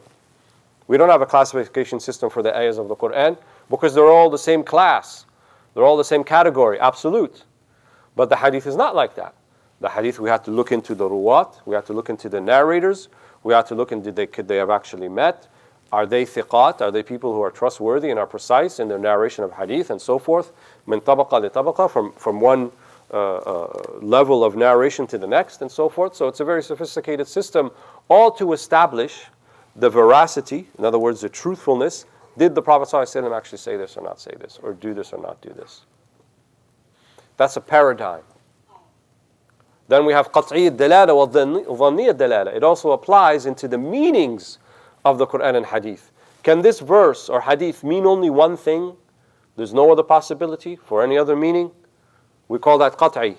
We don't have a classification system for the ayahs of the Quran because they're all the same class. They're all the same category, absolute. But the hadith is not like that. The hadith, we have to look into the ruwat, we have to look into the narrators, we have to look into could they have actually met, are they thiqat, are they people who are trustworthy and are precise in their narration of hadith and so forth, min tabaqa li tabaqa, from one level of narration to the next and so forth. So it's a very sophisticated system, all to establish the veracity, in other words, the truthfulness. Did the Prophet ﷺ actually say this or not say this, or do this or not do this? That's a paradigm. Then we have قطعي الدلالة وظني الدلالة. It also applies into the meanings of the Quran and Hadith. Can this verse or Hadith mean only one thing? There's no other possibility for any other meaning? We call that قطعي.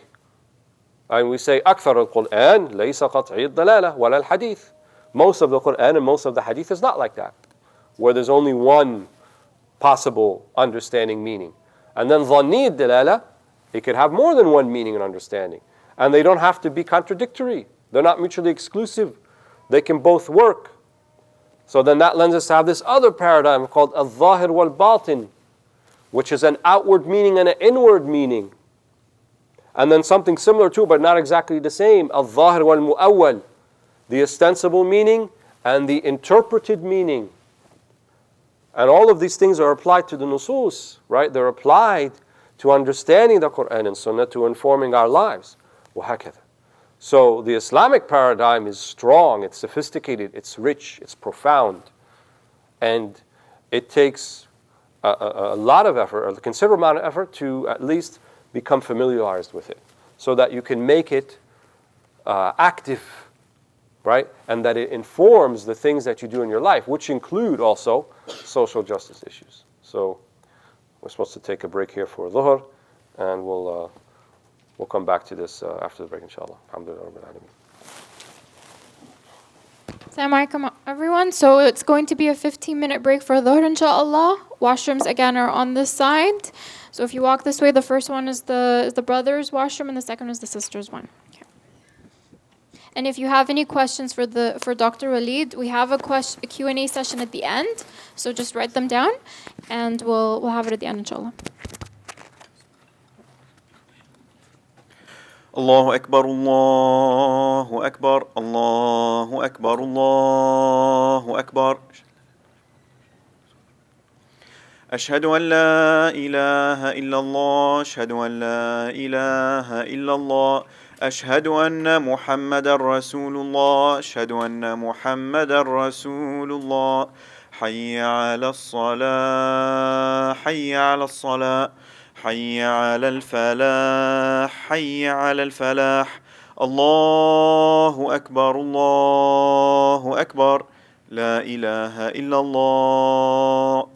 And we say أكثر القرآن ليس قطعي الدلالة ولا الحديث. Most of the Quran and most of the hadith is not like that, where there's only one possible understanding meaning. And then ظني الدلالة, it could have more than one meaning and understanding. And they don't have to be contradictory. They're not mutually exclusive. They can both work. So then that lends us to have this other paradigm called al-zahir wal-batin, which is an outward meaning and an inward meaning. And then something similar too, but not exactly the same, al-zahir wal-mu'awwal, the ostensible meaning and the interpreted meaning. And all of these things are applied to the nusus, right? They're applied to understanding the Quran and Sunnah, to informing our lives. وهكذا. So the Islamic paradigm is strong, it's sophisticated, it's rich, it's profound. And it takes a lot of effort, a considerable amount of effort to at least become familiarized with it, so that you can make it active, right? And that it informs the things that you do in your life, which include also social justice issues. So we're supposed to take a break here for Dhuhr, and we'll come back to this after the break, inshallah. Alhamdulillah Rabbil Alameen. Assalamu alaikum, everyone. So it's going to be a 15-minute break for Dhuhr, inshallah. Washrooms, again, are on this side. So if you walk this way, the first one is the brother's washroom, and the second is the sister's one. Okay. And if you have any questions for Dr. Walead, we have a Q&A session at the end. So just write them down, and we'll have it at the end, inshallah. الله أكبر الله أكبر الله أكبر الله أكبر أشهد أن لا إله إلا الله أشهد أن لا إله إلا الله أشهد أن محمد رسول الله أشهد أن محمد رسول الله حي على الصلاة حي على الصلاة حي على الفلاح حي على الفلاح الله أكبر الله أكبر لا إله إلا الله.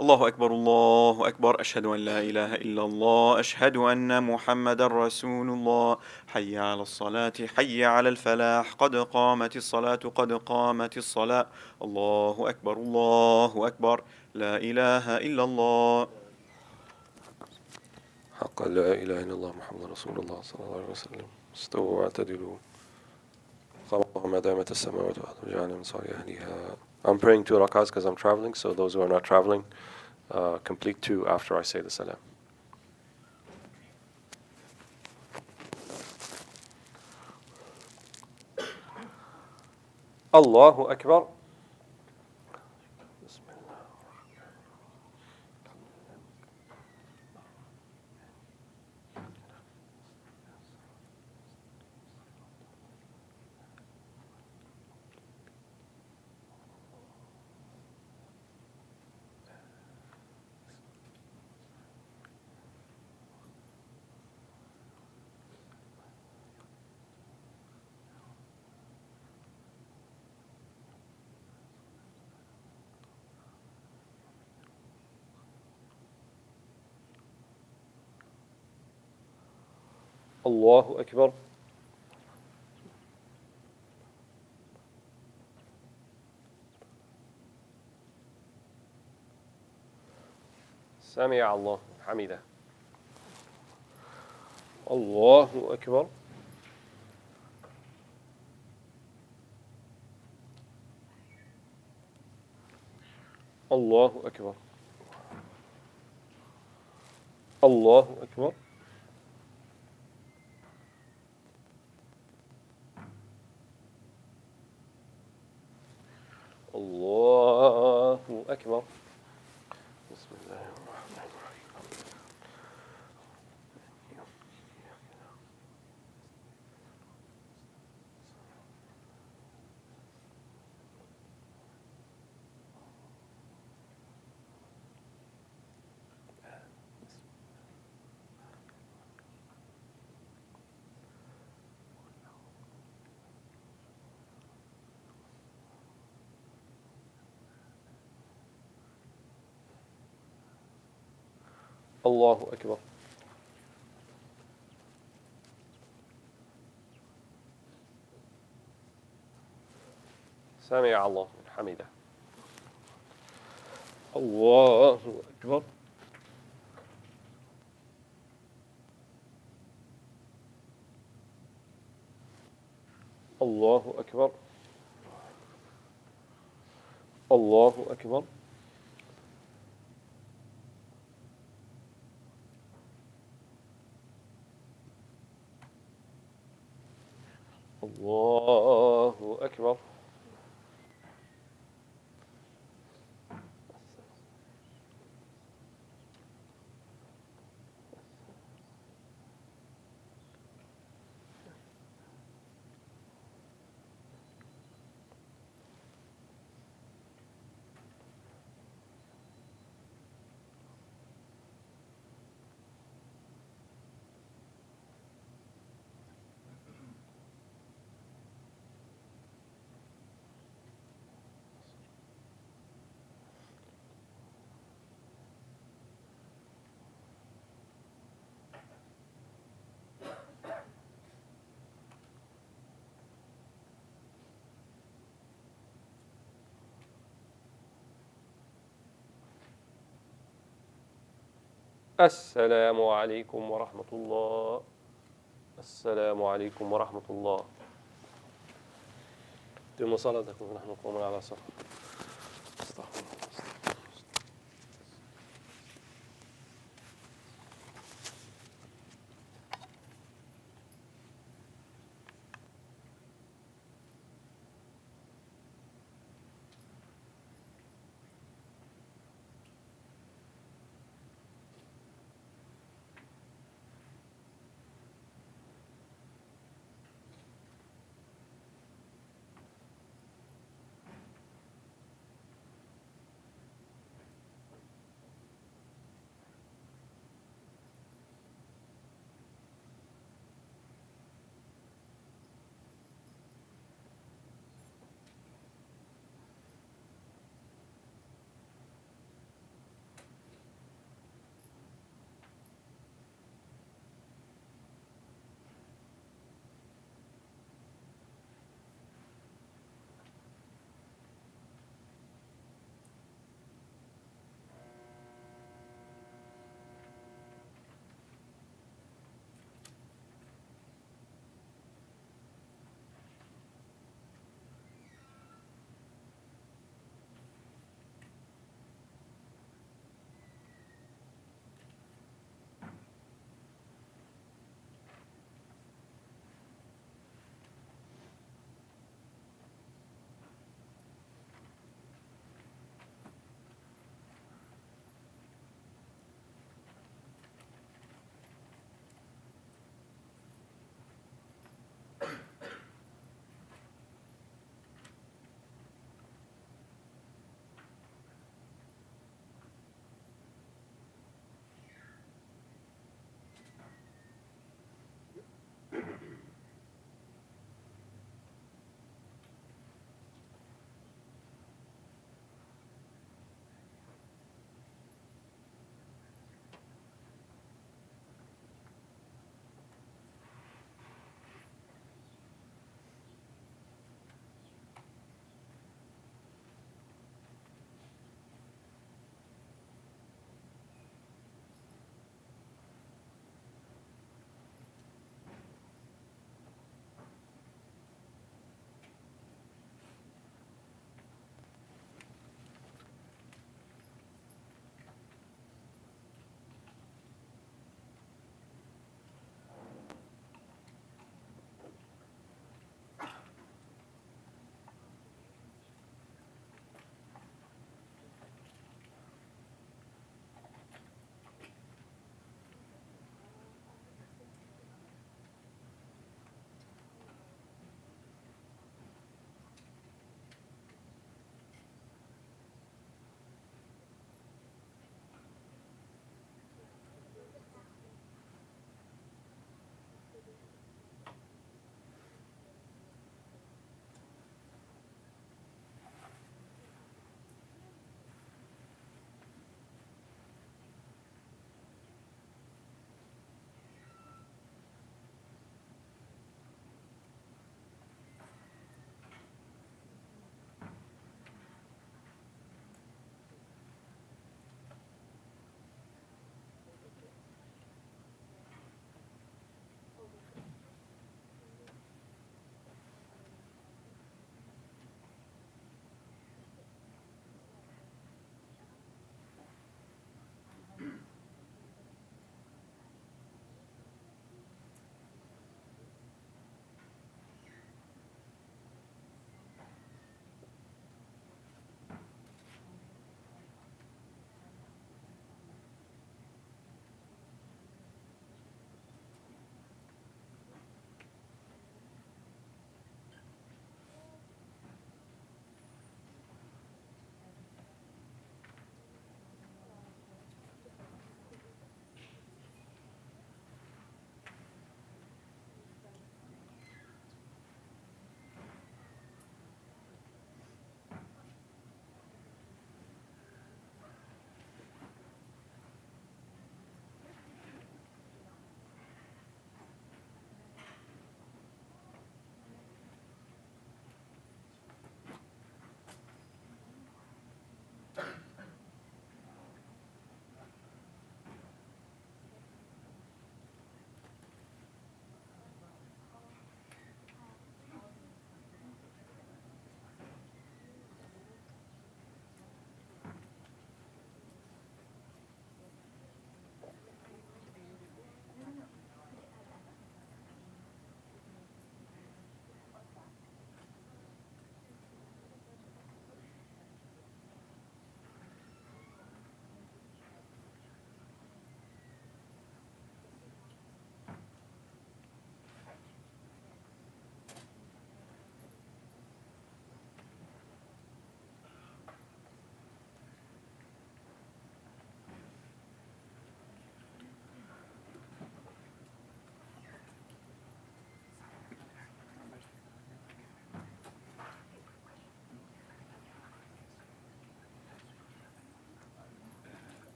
الله أكبر الله أكبر أشهد أن لا إله إلا الله أشهد أن محمد رسول الله حي على الصلاة حي على الفلاح قد قامت الصلاة قد قامت الصلاة الله أكبر الله أكبر لا إله إلا الله حق لا إله إلا الله محمد رسول الله صلى الله عليه وسلم استووا واعتدلوا قام الله ما دامت السماوات والأرض وجعلنا من صالح أهلها. I'm praying 2 rakats because I'm traveling, so those who are not traveling, complete 2 after I say the salam. Allahu Akbar. Allahu Akbar. سمع الله حمده. Allahu Akbar. Allahu Akbar. Allahu Akbar. Allahu Akbar. بسم الله الرحمن الرحيم. Allahu Akbar. سمع الله حمده. Allahu Akbar. Allahu Akbar. Allahu Akbar. Allahu Akbar. السلام عليكم ورحمة الله. السلام عليكم ورحمة الله. تم صلاتكم ونحن قوم على صلاة. استغفر الله.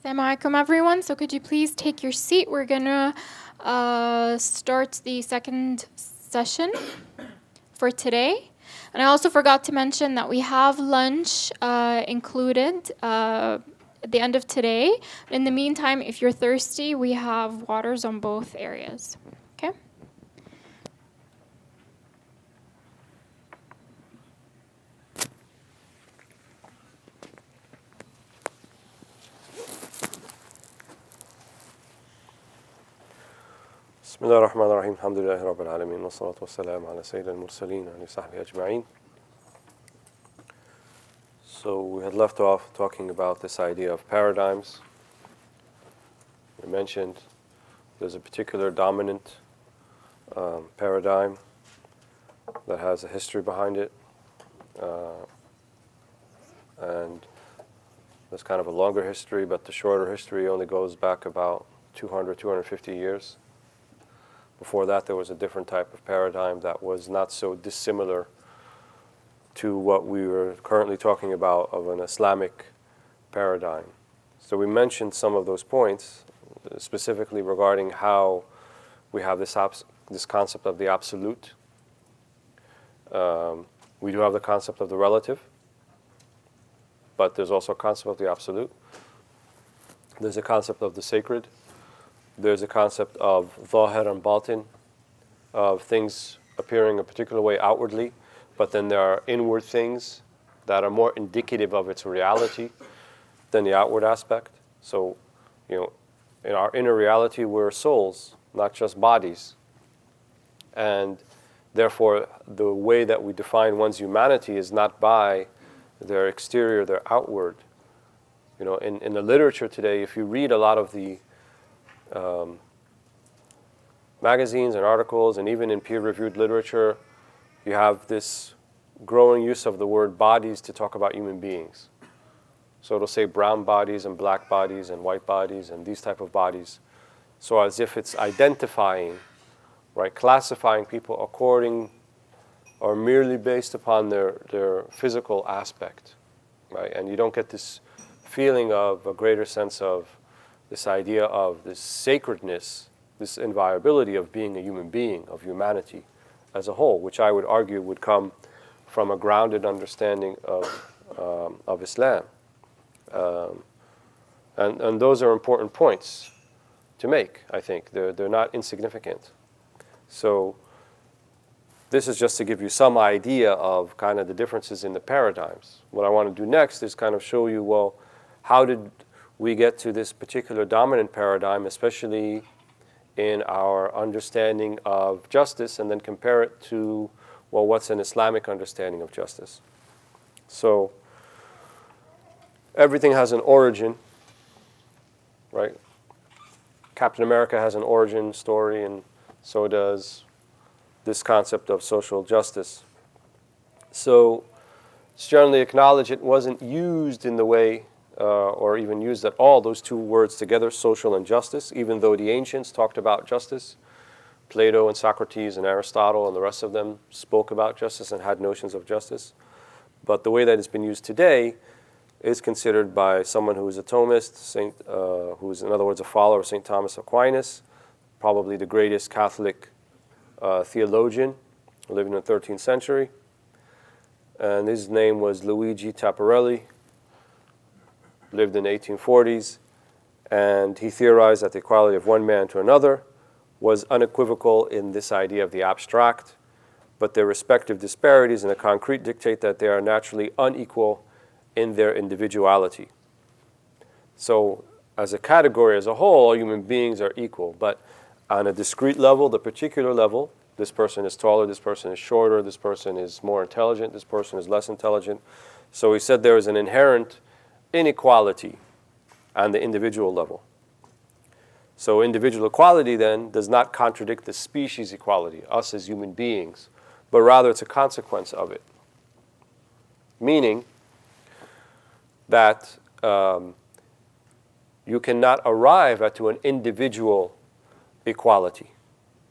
Assalamu alaikum, everyone. So could you please take your seat? We're going to start the second session for today. And I also forgot to mention that we have lunch included at the end of today. In the meantime, if you're thirsty, we have waters on both areas. Okay? بسم الله الرحمن الرحيم الحمد لله رب العالمين والصلاة والسلام على سيد المرسلين وعلى صحبه أجمعين. So we had left off talking about this idea of paradigms. We mentioned there's a particular dominant paradigm that has a history behind it, and there's kind of a longer history, but the shorter history only goes back about 200, 250 years. Before that, there was a different type of paradigm that was not so dissimilar to what we were currently talking about of an Islamic paradigm. So we mentioned some of those points, specifically regarding how we have this concept of the absolute. We do have the concept of the relative, but there's also a concept of the absolute. There's a concept of the sacred. There's a concept of zahir and batin, of things appearing a particular way outwardly, but then there are inward things that are more indicative of its reality than the outward aspect. So, in our inner reality, we're souls, not just bodies. And therefore, the way that we define one's humanity is not by their exterior, their outward. In the literature today, if you read a lot of the magazines and articles, and even in peer-reviewed literature, you have this growing use of the word bodies to talk about human beings. So it'll say brown bodies and black bodies and white bodies and these type of bodies. So as if it's identifying, right, classifying people according or merely based upon their physical aspect, right? And you don't get this feeling of a greater sense of this idea of this sacredness, this inviolability of being a human being, of humanity as a whole, which I would argue would come from a grounded understanding of Islam. And those are important points to make, I think. They're not insignificant. So this is just to give you some idea of kind of the differences in the paradigms. What I want to do next is kind of show you, well, how did we get to this particular dominant paradigm, especially in our understanding of justice, and then compare it to, well, what's an Islamic understanding of justice. So everything has an origin, right? Captain America has an origin story, and so does this concept of social justice. So it's generally acknowledged it wasn't used in the way or even used at all, those two words together, social and justice, even though the ancients talked about justice. Plato and Socrates and Aristotle and the rest of them spoke about justice and had notions of justice. But the way that it's been used today is considered by someone who is a Thomist, who is, in other words, a follower of St. Thomas Aquinas, probably the greatest Catholic theologian living in the 13th century. And his name was Luigi Tapparelli. Lived in the 1840s, and he theorized that the equality of one man to another was unequivocal in this idea of the abstract, but their respective disparities in the concrete dictate that they are naturally unequal in their individuality. So as a category as a whole, all human beings are equal, but on a discrete level, the particular level, this person is taller, this person is shorter, this person is more intelligent, this person is less intelligent. So he said there is an inherent inequality on the individual level. So individual equality then does not contradict the species equality, us as human beings, but rather it's a consequence of it. Meaning that you cannot arrive at to an individual equality,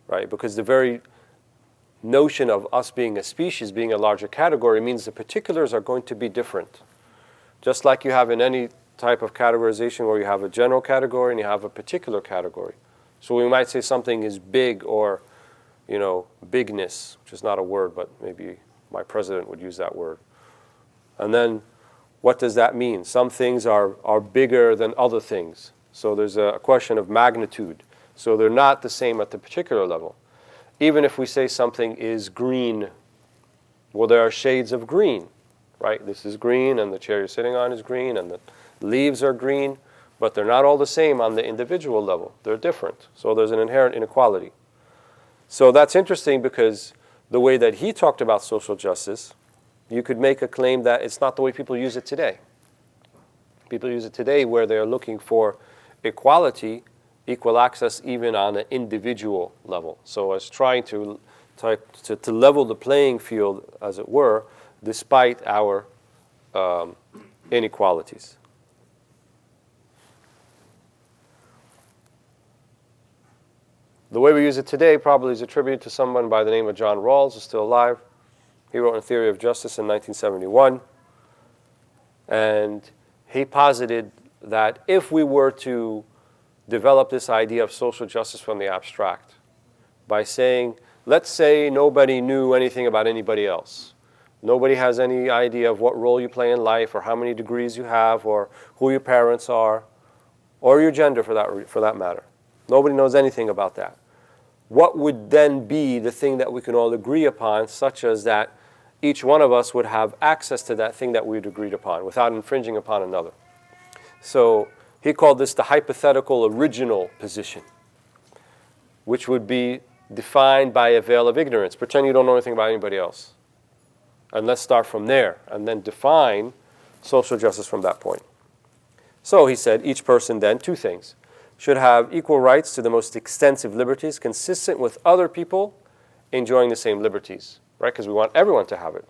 right? Because the very notion of us being a species, being a larger category, means the particulars are going to be different. Just like you have in any type of categorization where you have a general category and you have a particular category. So we might say something is big, or, bigness, which is not a word, but maybe my president would use that word. And then what does that mean? Some things are bigger than other things. So there's a question of magnitude. So they're not the same at the particular level. Even if we say something is green, well, there are shades of green, right? This is green, and the chair you're sitting on is green, and the leaves are green, but they're not all the same on the individual level. They're different. So there's an inherent inequality. So that's interesting, because the way that he talked about social justice, you could make a claim that it's not the way people use it today. People use it today where they're looking for equality, equal access, even on an individual level. So as trying to level the playing field, as it were, despite our inequalities. The way we use it today probably is attributed to someone by the name of John Rawls, who's still alive. He wrote A Theory of Justice in 1971. And he posited that if we were to develop this idea of social justice from the abstract by saying, let's say nobody knew anything about anybody else. Nobody has any idea of what role you play in life, or how many degrees you have, or who your parents are, or your gender for that matter. Nobody knows anything about that. What would then be the thing that we can all agree upon, such as that each one of us would have access to that thing that we'd agreed upon without infringing upon another? So he called this the hypothetical original position, which would be defined by a veil of ignorance. Pretend you don't know anything about anybody else. And let's start from there, and then define social justice from that point. So he said, each person then, two things, should have equal rights to the most extensive liberties consistent with other people enjoying the same liberties, right? Because we want everyone to have it.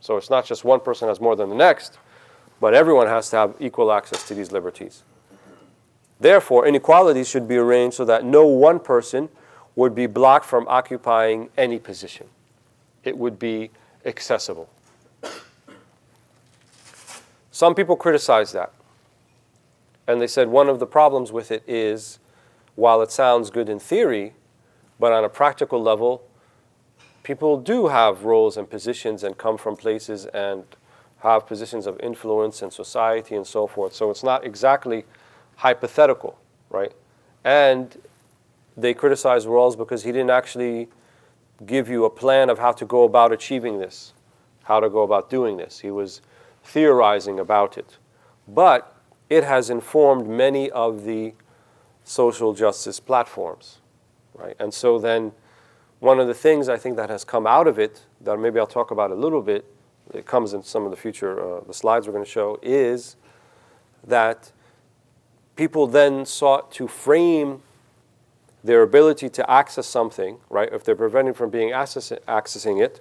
So it's not just one person has more than the next, but everyone has to have equal access to these liberties. Therefore, inequalities should be arranged so that no one person would be blocked from occupying any position. It would be accessible. Some people criticize that. And they said one of the problems with it is, while it sounds good in theory, but on a practical level, people do have roles and positions and come from places and have positions of influence in society and so forth. So it's not exactly hypothetical, right? And they criticize Rawls because he didn't actually give you a plan of how to go about achieving this, how to go about doing this. He was theorizing about it. But it has informed many of the social justice platforms, right? And so then one of the things I think that has come out of it, that maybe I'll talk about a little bit, it comes in some of the future, the slides we're going to show, is that people then sought to frame their ability to access something, right, if they're prevented from being accessing it,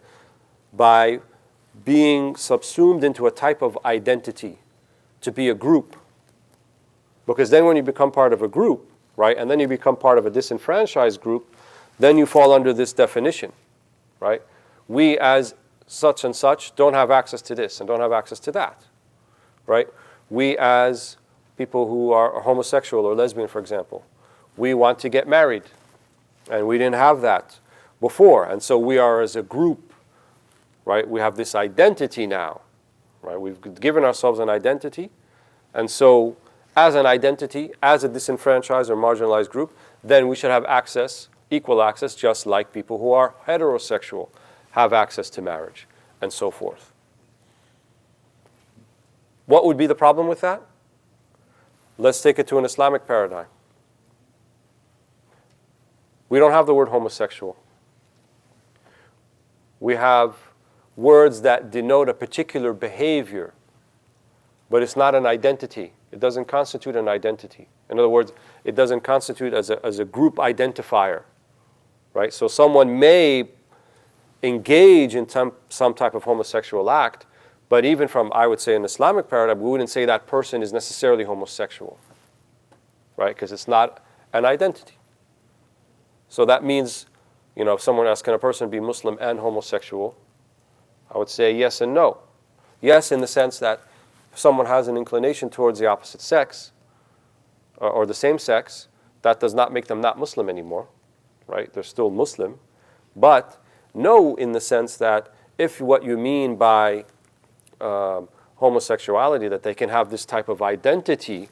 by being subsumed into a type of identity, to be a group. Because then when you become part of a group, right, and then you become part of a disenfranchised group, then you fall under this definition, right? We as such and such don't have access to this and don't have access to that, right? We as people who are homosexual or lesbian, for example, we want to get married, and we didn't have that before, and so we are as a group, right? We have this identity now, right? We've given ourselves an identity, and so as an identity, as a disenfranchised or marginalized group, then we should have access, equal access, just like people who are heterosexual have access to marriage, and so forth. What would be the problem with that? Let's take it to an Islamic paradigm. We don't have the word homosexual. We have words that denote a particular behavior, but it's not an identity. It doesn't constitute an identity. In other words, it doesn't constitute as a group identifier, right? So someone may engage in some type of homosexual act, but even from, I would say, an Islamic paradigm, we wouldn't say that person is necessarily homosexual, right? Because it's not an identity. So that means, if someone asks, can a person be Muslim and homosexual? I would say yes and no. Yes, in the sense that if someone has an inclination towards the opposite sex or the same sex, that does not make them not Muslim anymore, right? They're still Muslim. But no, in the sense that if what you mean by homosexuality, that they can have this type of identity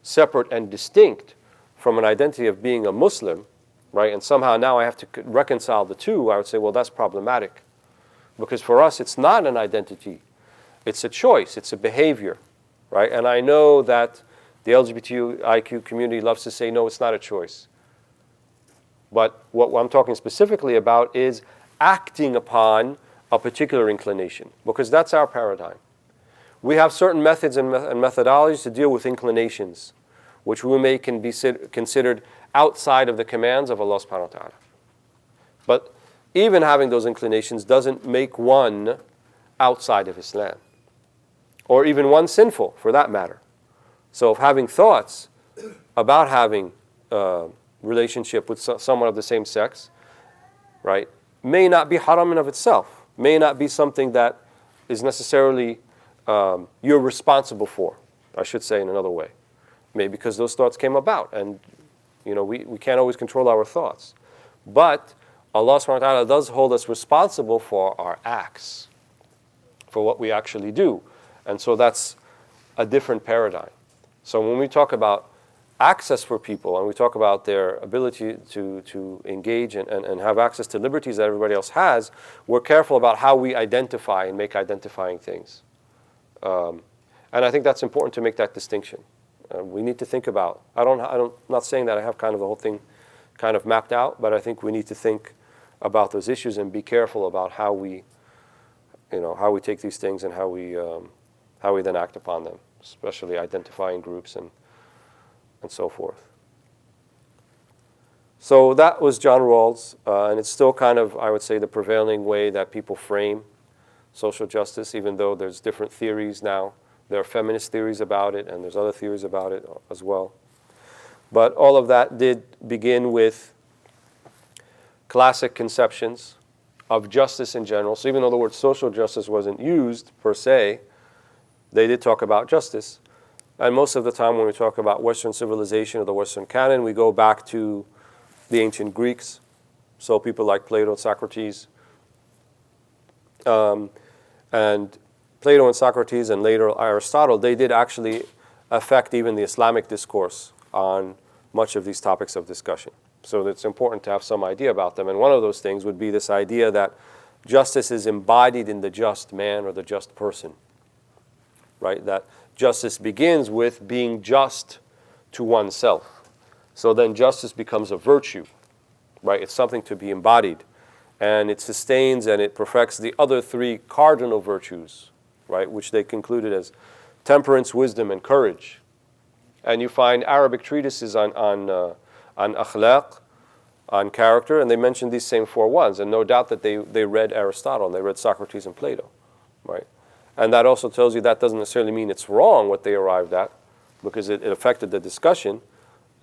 separate and distinct from an identity of being a Muslim, right? And somehow now I have to reconcile the two. I would say, well, that's problematic. Because for us, it's not an identity. It's a choice. It's a behavior, right? And I know that the LGBTIQ community loves to say, no, it's not a choice. But what I'm talking specifically about is acting upon a particular inclination, because that's our paradigm. We have certain methods and methodologies to deal with inclinations, which can be considered outside of the commands of Allah subhanahu wa ta'ala. But even having those inclinations doesn't make one outside of Islam, or even one sinful for that matter. So if having thoughts about having a relationship with someone of the same sex, right, may not be haram in of itself, may not be something that is necessarily you're responsible for, I should say in another way. Maybe because those thoughts came about, and we can't always control our thoughts. But Allah subhanahu wa ta'ala does hold us responsible for our acts, for what we actually do. And so that's a different paradigm. So when we talk about access for people, and we talk about their ability to engage and have access to liberties that everybody else has, we're careful about how we identify and make identifying things. And I think that's important to make that distinction. We need to think about, I'm not saying that I have kind of the whole thing kind of mapped out, but I think we need to think about those issues and be careful about how we take these things and how we then act upon them, especially identifying groups and so forth. So that was John Rawls, and it's still kind of, I would say, the prevailing way that people frame social justice, even though there's different theories now. There are feminist theories about it, and there's other theories about it as well. But all of that did begin with classic conceptions of justice in general. So even though the word social justice wasn't used per se, they did talk about justice. And most of the time when we talk about Western civilization or the Western canon, we go back to the ancient Greeks, so people like Plato and Socrates. And Plato and Socrates and later Aristotle, they did actually affect even the Islamic discourse on much of these topics of discussion. So it's important to have some idea about them. And one of those things would be this idea that justice is embodied in the just man or the just person, right? That justice begins with being just to oneself. So then justice becomes a virtue, right? It's something to be embodied. And it sustains and it perfects the other three cardinal virtues, right? Which they concluded as temperance, wisdom, and courage. And you find Arabic treatises on akhlaq, on character, and they mention these same four ones. And no doubt that they read Aristotle and they read Socrates and Plato, right? And that also tells you that doesn't necessarily mean it's wrong what they arrived at, because it affected the discussion.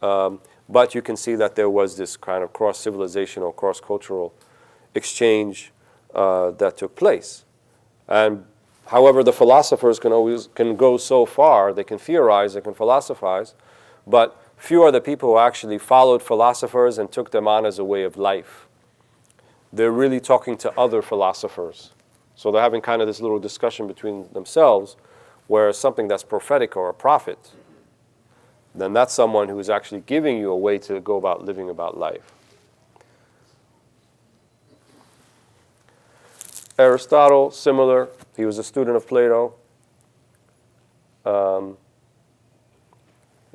But you can see that there was this kind of cross-civilizational, cross-cultural exchange that took place. And however, the philosophers can go so far, they can theorize, they can philosophize, but few are the people who actually followed philosophers and took them on as a way of life. They're really talking to other philosophers. So they're having kind of this little discussion between themselves, where something that's prophetic or a prophet, then that's someone who is actually giving you a way to go about living about life. Aristotle, similar. He was a student of Plato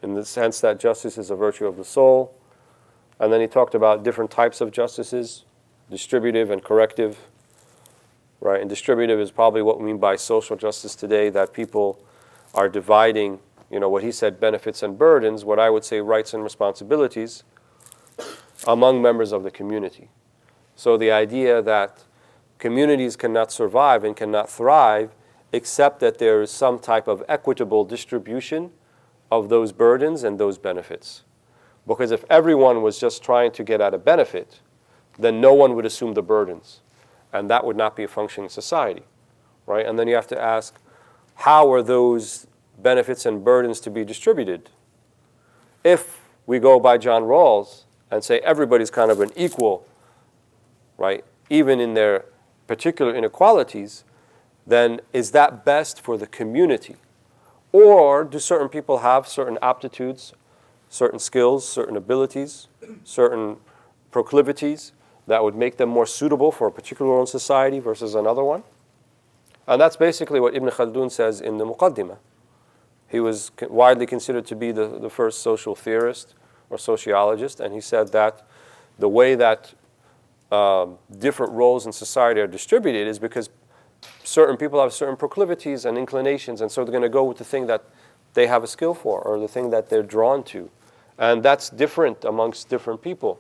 in the sense that justice is a virtue of the soul. And then he talked about different types of justices, distributive and corrective. Right? And distributive is probably what we mean by social justice today, that people are dividing, what he said, benefits and burdens, what I would say rights and responsibilities, among members of the community. So the idea that communities cannot survive and cannot thrive except that there is some type of equitable distribution of those burdens and those benefits. Because if everyone was just trying to get at a benefit, then no one would assume the burdens. And that would not be a functioning society, right? And then you have to ask, how are those benefits and burdens to be distributed? If we go by John Rawls and say everybody's kind of an equal, right, even in their particular inequalities, then is that best for the community? Or do certain people have certain aptitudes, certain skills, certain abilities, certain proclivities that would make them more suitable for a particular role in society versus another one? And that's basically what Ibn Khaldun says in the Muqaddimah. He was widely considered to be the first social theorist or sociologist, and he said that the way that different roles in society are distributed is because certain people have certain proclivities and inclinations, and so they're going to go with the thing that they have a skill for or the thing that they're drawn to. And that's different amongst different people,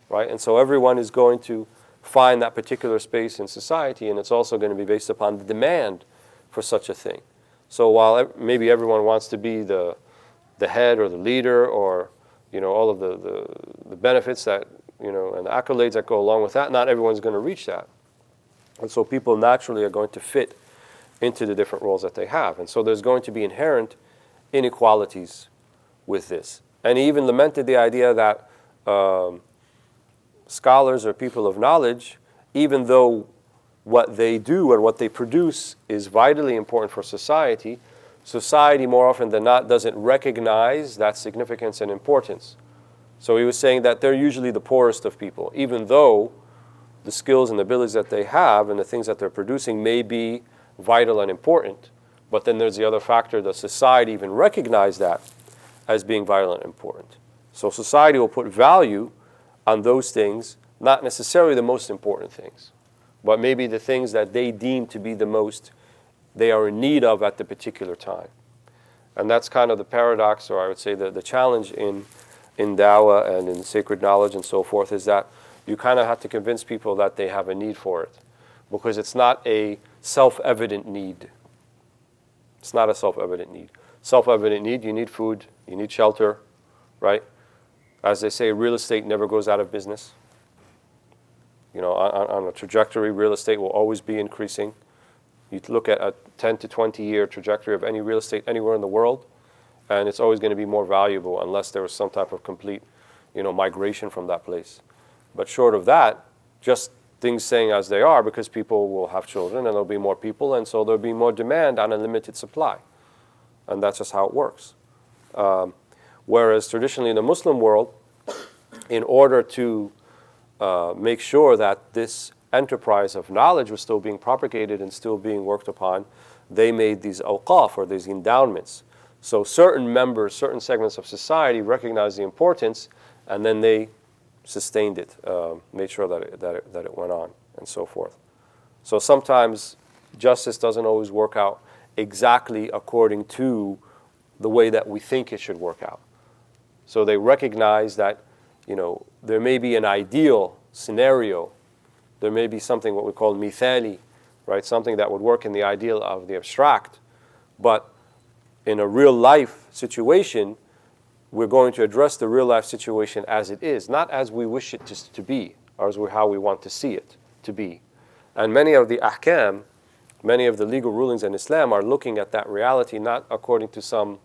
right? And so everyone is going to find that particular space in society, and it's also going to be based upon the demand for such a thing. So while maybe everyone wants to be the head or the leader or, you know, all of the benefits that, you know, and the accolades that go along with that, not everyone's going to reach that. And so people naturally are going to fit into the different roles that they have. And so there's going to be inherent inequalities with this. And he even lamented the idea that scholars or people of knowledge, even though what they do and what they produce is vitally important for society, society more often than not doesn't recognize that significance and importance. So he was saying that they're usually the poorest of people, even though the skills and abilities that they have and the things that they're producing may be vital and important. But then there's the other factor, that society even recognize that as being vital and important. So society will put value on those things, not necessarily the most important things, but maybe the things that they deem to be the most they are in need of at the particular time. And that's kind of the paradox, or I would say the challenge in dawah and in sacred knowledge and so forth, is that you kind of have to convince people that they have a need for it, because it's not a self-evident need. It's not a self-evident need. Self-evident need, you need food, you need shelter, right? As they say, real estate never goes out of business. You know, on a trajectory, real estate will always be increasing. You look at a 10 to 20 year trajectory of any real estate anywhere in the world, and it's always going to be more valuable unless there was some type of complete, you know, migration from that place. But short of that, just things staying as they are, because people will have children and there'll be more people, and so there'll be more demand on a limited supply. And that's just how it works. Whereas traditionally in the Muslim world, in order to make sure that this enterprise of knowledge was still being propagated and still being worked upon, they made these awqaf, or these endowments. So certain members, certain segments of society recognized the importance, and then they sustained it, made sure that it went on, and so forth. So sometimes justice doesn't always work out exactly according to the way that we think it should work out. So they recognize that, you know, there may be an ideal scenario, there may be something what we call mithali, right? Something that would work in the ideal of the abstract, but in a real life situation, we're going to address the real life situation as it is, not as we wish it to be, or as how we want to see it to be. And many of the ahkam, many of the legal rulings in Islam are looking at that reality, not according to some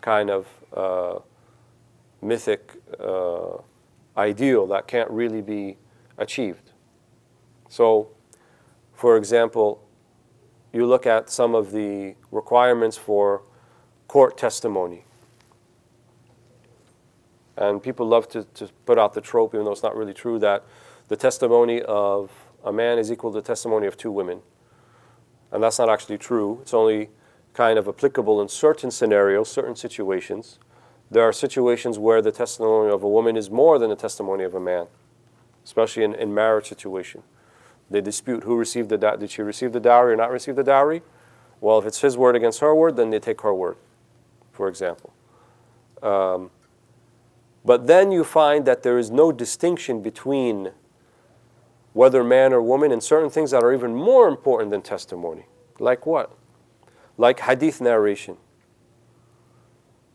kind of mythic ideal that can't really be achieved. So, for example, you look at some of the requirements for court testimony. And people love to put out the trope, even though it's not really true, that the testimony of a man is equal to the testimony of two women. And that's not actually true. It's only kind of applicable in certain scenarios, certain situations. There are situations where the testimony of a woman is more than the testimony of a man, especially in marriage situation. They dispute who received the dowry. Did she receive the dowry or not receive the dowry? Well, if it's his word against her word, then they take her word, for example. But then you find that there is no distinction between whether man or woman in certain things that are even more important than testimony. Like what? Like hadith narration.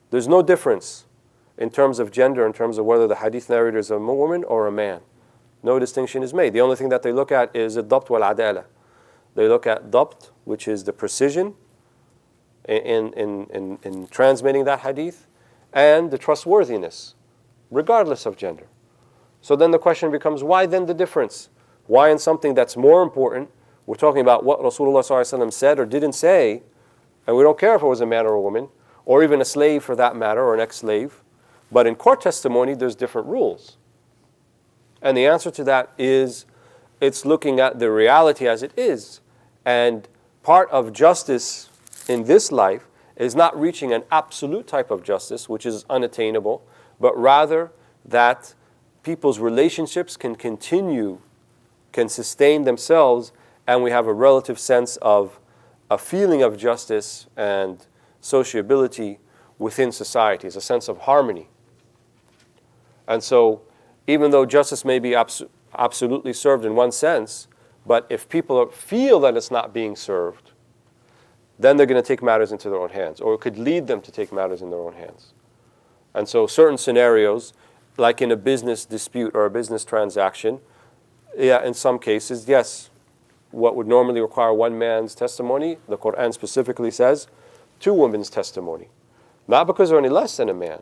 There's no difference in terms of gender, in terms of whether the hadith narrator is a woman or a man. No distinction is made. The only thing that they look at is the dabt wal adala. They look at dabt, which is the precision in transmitting that hadith, and the trustworthiness, regardless of gender. So then the question becomes, why then the difference? Why in something that's more important, we're talking about what Rasulullah ﷺ said or didn't say, and we don't care if it was a man or a woman, or even a slave for that matter, or an ex-slave. But in court testimony, there's different rules. And the answer to that is, it's looking at the reality as it is. And part of justice in this life is not reaching an absolute type of justice, which is unattainable, but rather that people's relationships can continue, can sustain themselves, and we have a relative sense of a feeling of justice and sociability within society. It's a sense of harmony. And so, even though justice may be absolutely served in one sense, but if people feel that it's not being served, then they're going to take matters into their own hands, or it could lead them to take matters in their own hands. And so certain scenarios, like in a business dispute or a business transaction, yeah, in some cases, yes, what would normally require one man's testimony, the Quran specifically says, two women's testimony. Not because they're any less than a man,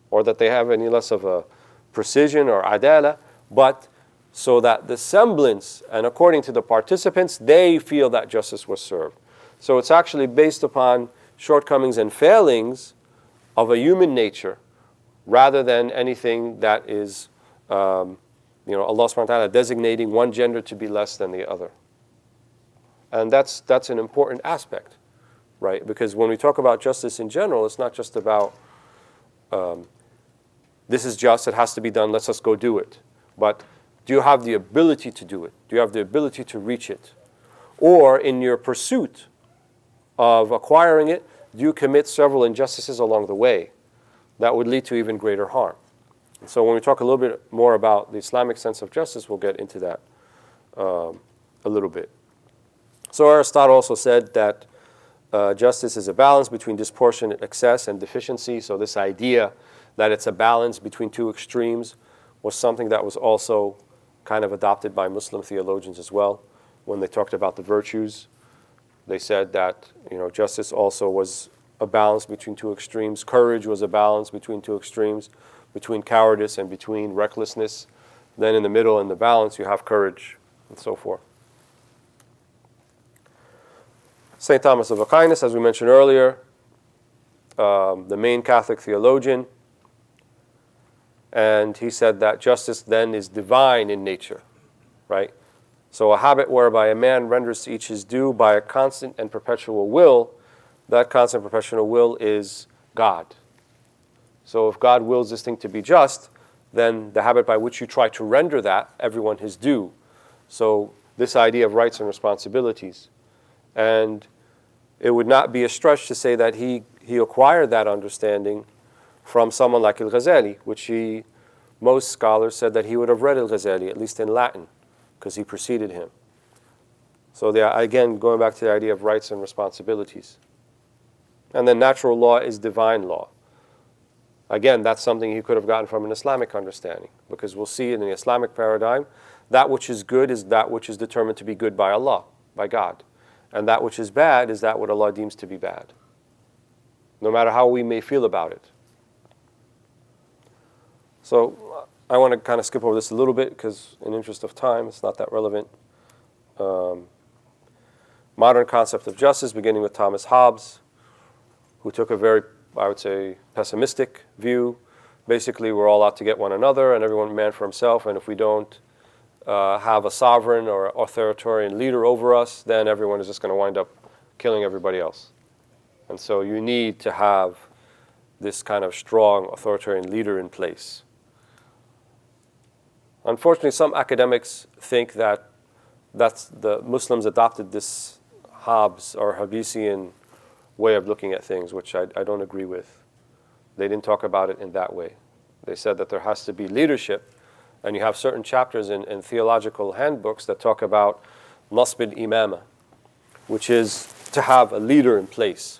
or that they have any less of a precision or adala, but so that the semblance, and according to the participants, they feel that justice was served. So it's actually based upon shortcomings and failings of a human nature, rather than anything that is, Allah subhanahu wa ta'ala designating one gender to be less than the other. And that's an important aspect, right? Because when we talk about justice in general, it's not just about this is just, it has to be done, let's just go do it. But do you have the ability to do it? Do you have the ability to reach it? Or in your pursuit of acquiring it, do you commit several injustices along the way that would lead to even greater harm? And so when we talk a little bit more about the Islamic sense of justice, we'll get into that a little bit. So Aristotle also said that justice is a balance between disproportionate excess and deficiency. So this idea that it's a balance between two extremes was something that was also kind of adopted by Muslim theologians as well. When they talked about the virtues, they said that justice also was a balance between two extremes. Courage was a balance between two extremes, between cowardice and between recklessness. Then in the middle, in the balance, you have courage and so forth. St. Thomas of Aquinas, as we mentioned earlier, the main Catholic theologian, and he said that justice then is divine in nature, right? So a habit whereby a man renders to each his due by a constant and perpetual will, that constant and perpetual will is God. So if God wills this thing to be just, then the habit by which you try to render that, everyone his due. So this idea of rights and responsibilities. And it would not be a stretch to say that he acquired that understanding from someone like Al-Ghazali, which most scholars said that he would have read Al-Ghazali, at least in Latin, because he preceded him. So again, going back to the idea of rights and responsibilities. And then natural law is divine law. Again, that's something he could have gotten from an Islamic understanding, because we'll see in the Islamic paradigm, that which is good is that which is determined to be good by Allah, by God. And that which is bad is that what Allah deems to be bad, no matter how we may feel about it. So I want to kind of skip over this a little bit because in interest of time, it's not that relevant. Modern concept of justice, beginning with Thomas Hobbes, who took a very, I would say, pessimistic view. Basically, we're all out to get one another and everyone man for himself, and if we don't have a sovereign or authoritarian leader over us, then everyone is just going to wind up killing everybody else. And so you need to have this kind of strong authoritarian leader in place. Unfortunately, some academics think that the Muslims adopted this Hobbes or Hobbesian way of looking at things, which I don't agree with. They didn't talk about it in that way. They said that there has to be leadership, and you have certain chapters in theological handbooks that talk about nasb al-imama, which is to have a leader in place,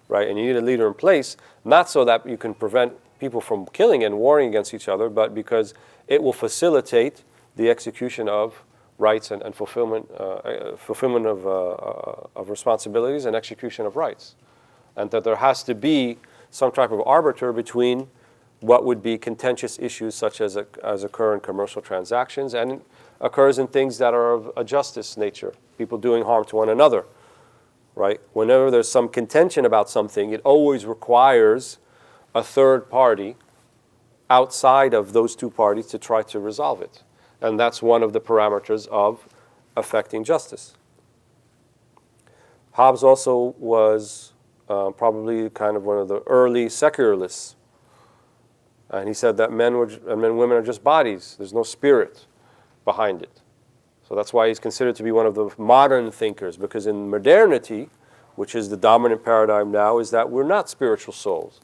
right? And you need a leader in place, not so that you can prevent people from killing and warring against each other, but because it will facilitate the execution of rights and fulfillment of responsibilities and execution of rights. and that there has to be some type of arbiter between what would be contentious issues such as occur in commercial transactions and occurs in things that are of a justice nature, people doing harm to one another, right? Whenever there's some contention about something, it always requires a third party outside of those two parties to try to resolve it. And that's one of the parameters of affecting justice. Hobbes also was probably kind of one of the early secularists. And he said that men and women are just bodies. There's no spirit behind it. So that's why he's considered to be one of the modern thinkers, because in modernity, which is the dominant paradigm now, is that we're not spiritual souls,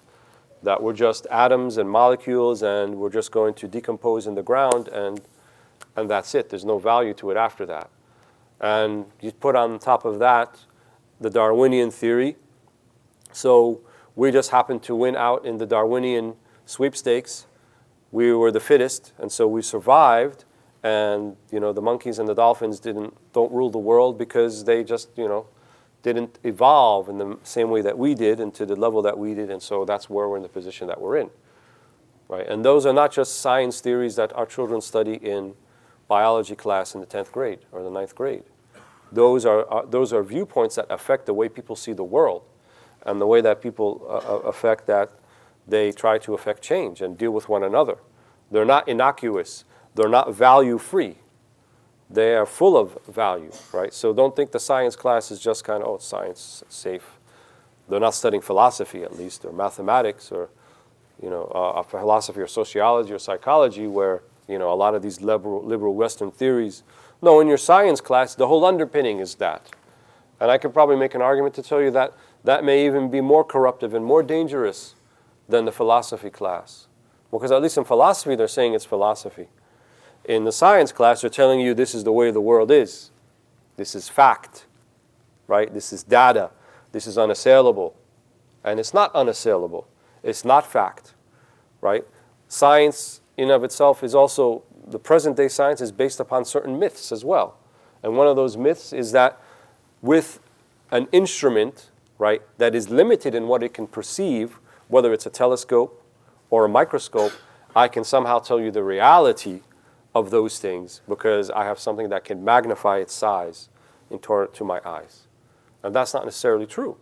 that we're just atoms and molecules and we're just going to decompose in the ground and that's it. There's no value to it after that. And you put on top of that the Darwinian theory. So we just happened to win out in the Darwinian sweepstakes. We were the fittest, and so we survived. And the monkeys and the dolphins don't rule the world because they just didn't evolve in the same way that we did and to the level that we did, and so that's where we're in the position that we're in, right? And those are not just science theories that our children study in biology class in the 10th grade or the 9th grade. Those are viewpoints that affect the way people see the world and the way that people affect that they try to affect change and deal with one another. They're not innocuous. They're not value-free. They are full of value, right? So don't think the science class is just kind of, oh, it's science, it's safe. They're not studying philosophy, at least, or mathematics, or philosophy or sociology or psychology, where a lot of these liberal Western theories. No, in your science class, the whole underpinning is that. And I could probably make an argument to tell you that that may even be more corruptive and more dangerous than the philosophy class. Because at least in philosophy, they're saying it's philosophy. In the science class, they're telling you this is the way the world is. This is fact, right? This is data. This is unassailable. And it's not unassailable. It's not fact, right? Science in of itself is also, the present day science is based upon certain myths as well. And one of those myths is that with an instrument, right, that is limited in what it can perceive, whether it's a telescope or a microscope, I can somehow tell you the reality of those things because I have something that can magnify its size to my eyes. And that's not necessarily true.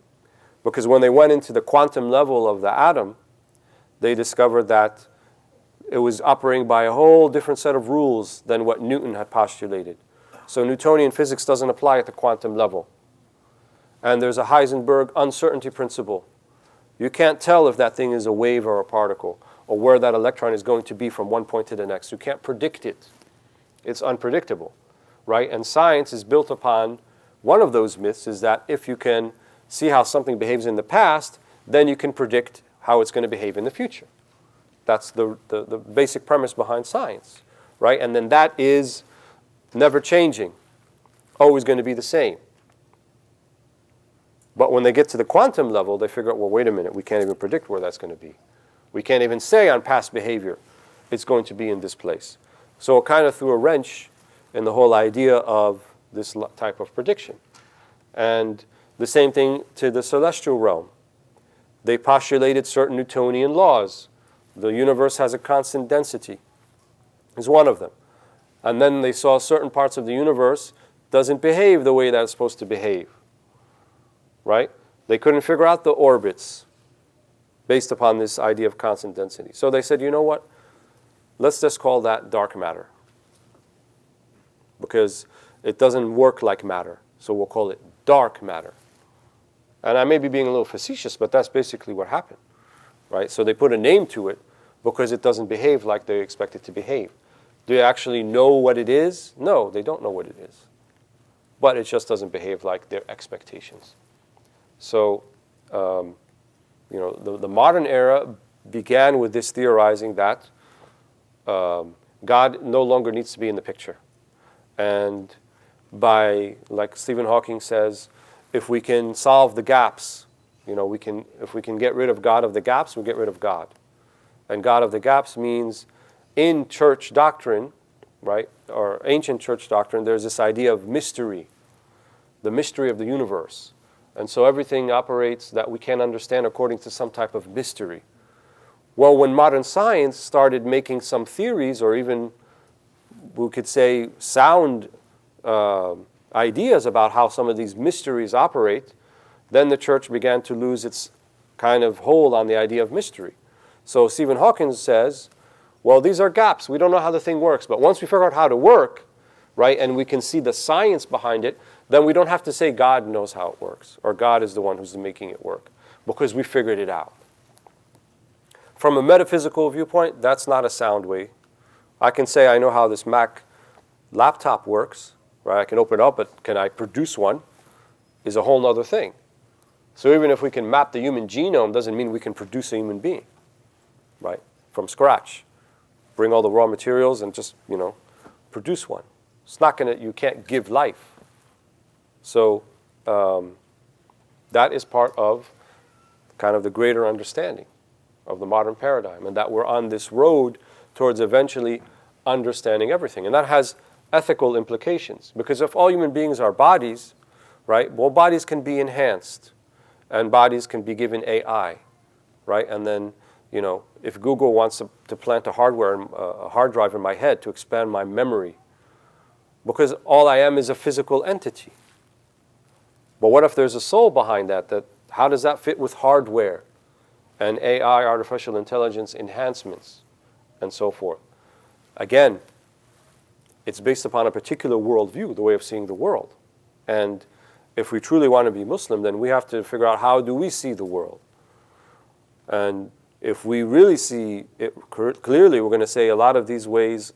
Because when they went into the quantum level of the atom, they discovered that it was operating by a whole different set of rules than what Newton had postulated. So Newtonian physics doesn't apply at the quantum level. And there's a Heisenberg uncertainty principle. You can't tell if that thing is a wave or a particle, or where that electron is going to be from one point to the next. You can't predict it. It's unpredictable, right? And science is built upon one of those myths is that if you can see how something behaves in the past, then you can predict how it's going to behave in the future. That's the basic premise behind science, right? And then that is never changing, always going to be the same. But when they get to the quantum level, they figure out, well, wait a minute, we can't even predict where that's going to be. We can't even say on past behavior it's going to be in this place. So it kind of threw a wrench in the whole idea of this type of prediction. And the same thing to the celestial realm. They postulated certain Newtonian laws. The universe has a constant density, is one of them. And then they saw certain parts of the universe doesn't behave the way that it's supposed to behave, right? They couldn't figure out the orbits based upon this idea of constant density. So they said, you know what? Let's just call that dark matter because it doesn't work like matter. So we'll call it dark matter. And I may be being a little facetious, but that's basically what happened, right? So they put a name to it because it doesn't behave like they expect it to behave. Do they actually know what it is? No, they don't know what it is. But it just doesn't behave like their expectations. So, the modern era began with this theorizing that God no longer needs to be in the picture. And like Stephen Hawking says, if we can solve the gaps, if we can get rid of God of the gaps, we'll get rid of God. And God of the gaps means in church doctrine, right, or ancient church doctrine, there's this idea of mystery, the mystery of the universe. And so everything operates that we can't understand according to some type of mystery. Well, when modern science started making some theories, or even we could say sound ideas about how some of these mysteries operate, then the church began to lose its kind of hold on the idea of mystery. So Stephen Hawking says, well, these are gaps. We don't know how the thing works. But once we figure out how to work, right, and we can see the science behind it, then we don't have to say God knows how it works, or God is the one who's making it work, because we figured it out. From a metaphysical viewpoint, that's not a sound way. I can say I know how this Mac laptop works, right? I can open it up, but can I produce one is a whole other thing. So even if we can map the human genome, doesn't mean we can produce a human being, right, from scratch. Bring all the raw materials and just, produce one. It's not gonna, you can't give life. So that is part of kind of the greater understanding of the modern paradigm, and that we're on this road towards eventually understanding everything. And that has ethical implications, because if all human beings are bodies, right, well, bodies can be enhanced, and bodies can be given AI, right? And then, if Google wants to plant a hard drive in my head to expand my memory, because all I am is a physical entity. But what if there's a soul behind that? How does that fit with hardware and AI, artificial intelligence enhancements, and so forth? Again, it's based upon a particular worldview, the way of seeing the world. And if we truly want to be Muslim, then we have to figure out, how do we see the world? And if we really see it clearly, we're going to say a lot of these ways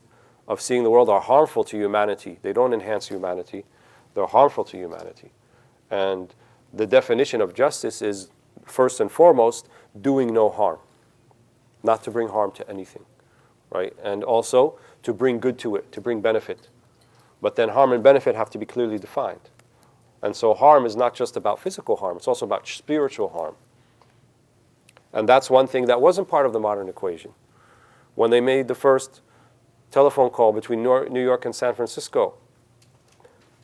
of seeing the world are harmful to humanity. They don't enhance humanity. They're harmful to humanity. And the definition of justice is, first and foremost, doing no harm. Not to bring harm to anything, right? And also to bring good to it, to bring benefit. But then harm and benefit have to be clearly defined. And so harm is not just about physical harm, it's also about spiritual harm. And that's one thing that wasn't part of the modern equation. When they made the first telephone call between New York and San Francisco,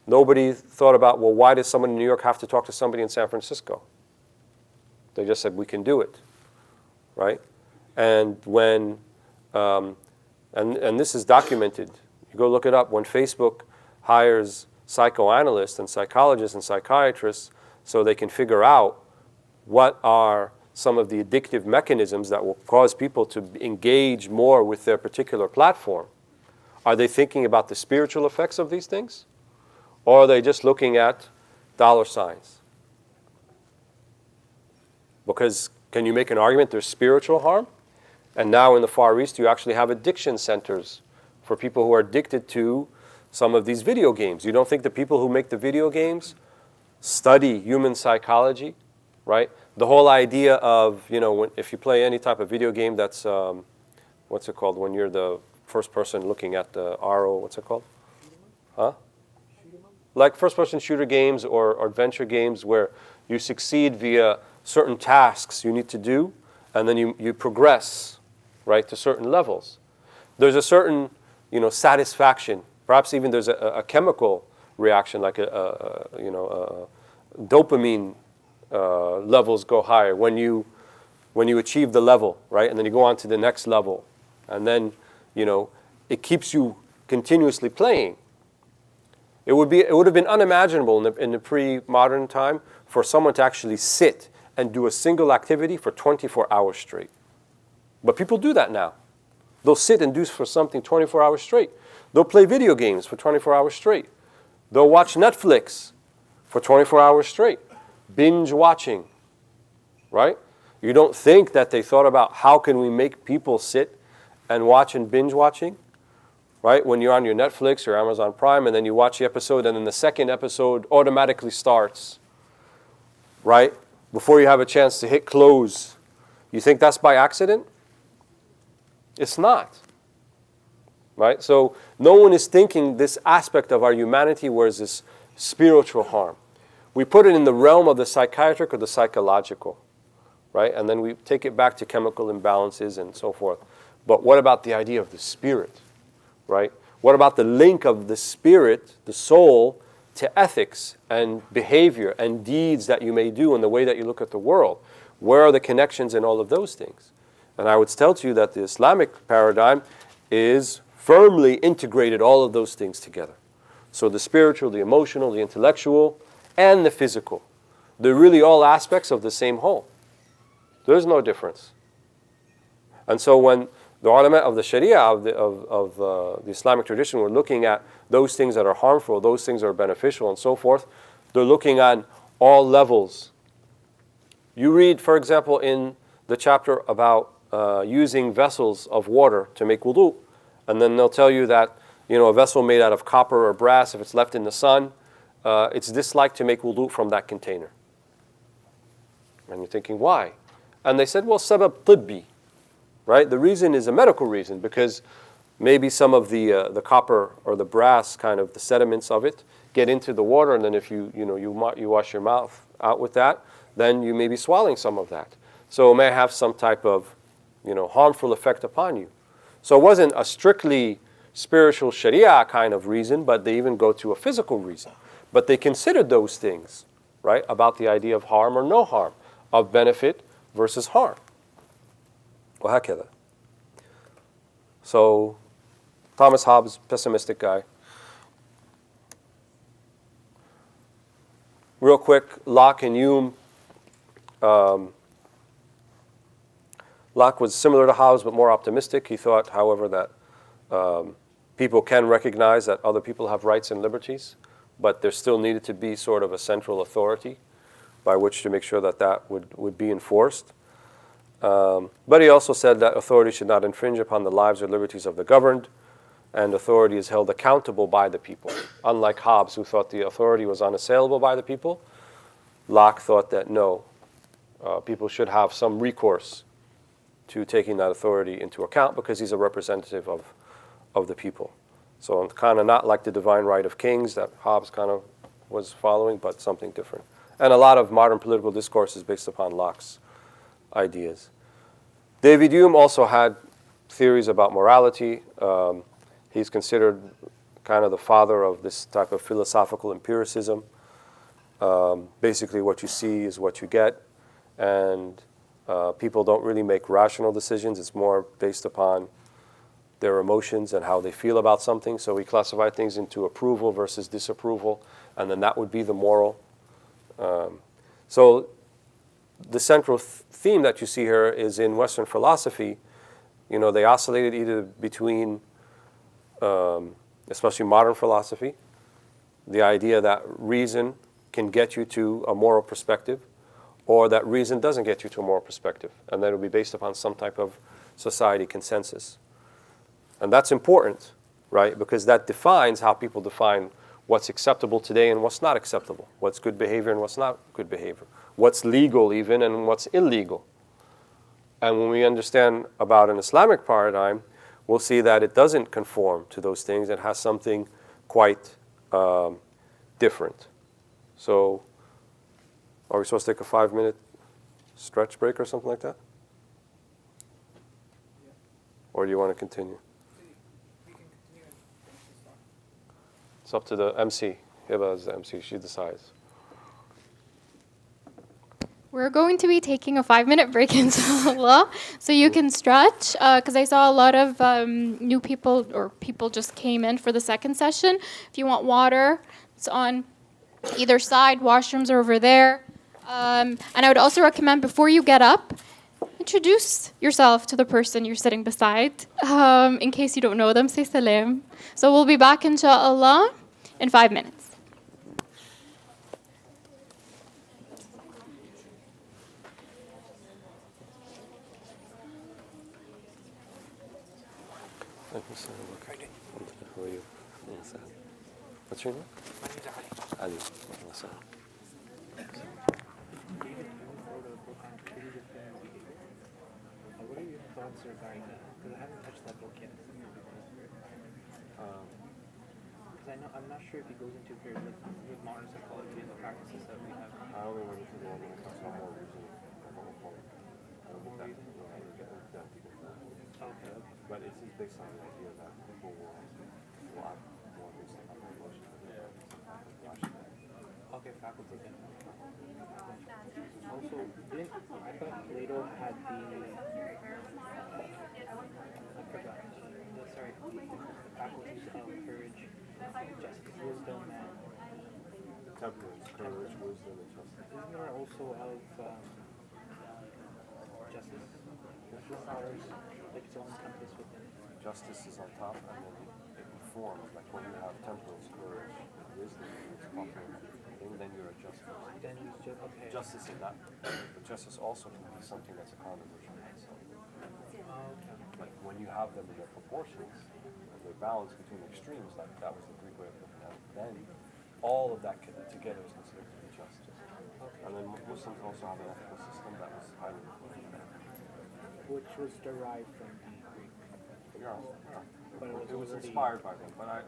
nobody thought about, well, why does someone in New York have to talk to somebody in San Francisco? They just said, we can do it, right? And when, and this is documented, you go look it up, when Facebook hires psychoanalysts and psychologists and psychiatrists so they can figure out what are some of the addictive mechanisms that will cause people to engage more with their particular platform. Are they thinking about the spiritual effects of these things? Or are they just looking at dollar signs? Because can you make an argument there's spiritual harm? And now in the Far East, you actually have addiction centers for people who are addicted to some of these video games. You don't think the people who make the video games study human psychology, right? The whole idea of, if you play any type of video game that's, what's it called, when you're the first person looking at the RO, what's it called? Huh? Like first-person shooter games or adventure games where you succeed via certain tasks you need to do, and then you progress, right, to certain levels. There's a certain, satisfaction. Perhaps even there's a chemical reaction, like dopamine levels go higher when you achieve the level, right? And then you go on to the next level, and then it keeps you continuously playing. It would have been unimaginable in the pre-modern time for someone to actually sit and do a single activity for 24 hours straight. But people do that now. They'll sit and do for something 24 hours straight. They'll play video games for 24 hours straight. They'll watch Netflix for 24 hours straight. Binge watching, right? You don't think that they thought about how can we make people sit and watch and binge watching, right? When you're on your Netflix or Amazon Prime and then you watch the episode and then the second episode automatically starts, right? Before you have a chance to hit close. You think that's by accident? It's not, right? So no one is thinking this aspect of our humanity where is this spiritual harm. We put it in the realm of the psychiatric or the psychological, right? And then we take it back to chemical imbalances and so forth. But what about the idea of the spirit, right? What about the link of the spirit, the soul, to ethics and behavior and deeds that you may do and the way that you look at the world. Where are the connections in all of those things? And I would tell to you that the Islamic paradigm is firmly integrated all of those things together. So the spiritual, the emotional, the intellectual, and the physical. They're really all aspects of the same whole. There's no difference. And so when the ulama of the Sharia, of the Islamic tradition, were looking at those things that are harmful, those things that are beneficial, and so forth, they're looking at all levels. You read, for example, in the chapter about using vessels of water to make wudu, and then they'll tell you that a vessel made out of copper or brass, if it's left in the sun, it's disliked to make wudu from that container. And you're thinking, why? And they said, well, sabab tibbi, right? The reason is a medical reason, because maybe some of the copper or the brass, kind of the sediments of it, get into the water, and then if you wash your mouth out with that, then you may be swallowing some of that. So it may have some type of harmful effect upon you. So it wasn't a strictly spiritual Sharia kind of reason, but they even go to a physical reason. But they considered those things, right, about the idea of harm or no harm, of benefit versus harm. وهكذا. So Thomas Hobbes, pessimistic guy. Real quick, Locke and Hume. Locke was similar to Hobbes, but more optimistic. He thought, however, that people can recognize that other people have rights and liberties, but there still needed to be sort of a central authority by which to make sure that that would be enforced. But he also said that authority should not infringe upon the lives or liberties of the governed, and authority is held accountable by the people. Unlike Hobbes, who thought the authority was unassailable by the people, Locke thought that no, people should have some recourse to taking that authority into account because he's a representative of the people. So kind of not like the divine right of kings that Hobbes kind of was following, but something different. And a lot of modern political discourse is based upon Locke's ideas. David Hume also had theories about morality. He's considered kind of the father of this type of philosophical empiricism. Basically what you see is what you get, and people don't really make rational decisions. It's more based upon their emotions and how they feel about something. So we classify things into approval versus disapproval, and then that would be the moral. So the central theme that you see here is in Western philosophy. They oscillated either between, especially modern philosophy, the idea that reason can get you to a moral perspective, or that reason doesn't get you to a moral perspective, and that it will be based upon some type of society consensus. And that's important, right? Because that defines how people define what's acceptable today and what's not acceptable, what's good behavior and what's not good behavior, what's legal even and what's illegal. And when we understand about an Islamic paradigm, we'll see that it doesn't conform to those things. It has something quite different. So are we supposed to take a 5-minute stretch break or something like that? Or do you want to continue? It's up to the MC. Hiba is the MC. She decides. We're going to be taking a 5-minute break, inshallah, so you can stretch, because I saw a lot of new people, or people just came in for the second session. If you want water, it's on either side. Washrooms are over there. And I would also recommend, before you get up, introduce yourself to the person you're sitting beside. In case you don't know them, say salam. So we'll be back, inshallah, in 5 minutes. Who are you? What's your name? Ali. Mosaad. What are your thoughts regarding that? Because I haven't touched that book yet. Because I'm not sure if he goes into period with modern psychology and the practices that we have. I only went into the one when it comes to more reason. Okay. But it's based on the idea that people will act more based on their emotions. Okay, faculty then. Also, didn't I thought Plato had the I forgot. Sorry, the faculties of courage, justice, wisdom, and Temperance, courage, wisdom, and justice. isn't there also of justice? Powers, like its own compass within. Justice is on top, and then it informs. Like when you have temperance, courage, and wisdom, it's proper thing, then you're a just person. Then you just okay. Justice in that, but justice also can be something that's a controversial. So, Okay. like when you have them in their proportions, and they balance between extremes, like that was the Greek way of looking at it, then all of that together is considered to be justice. And then Muslims also have an ethical system that was highly Which was derived from the Greek. yeah, But it was already- inspired by them. But I,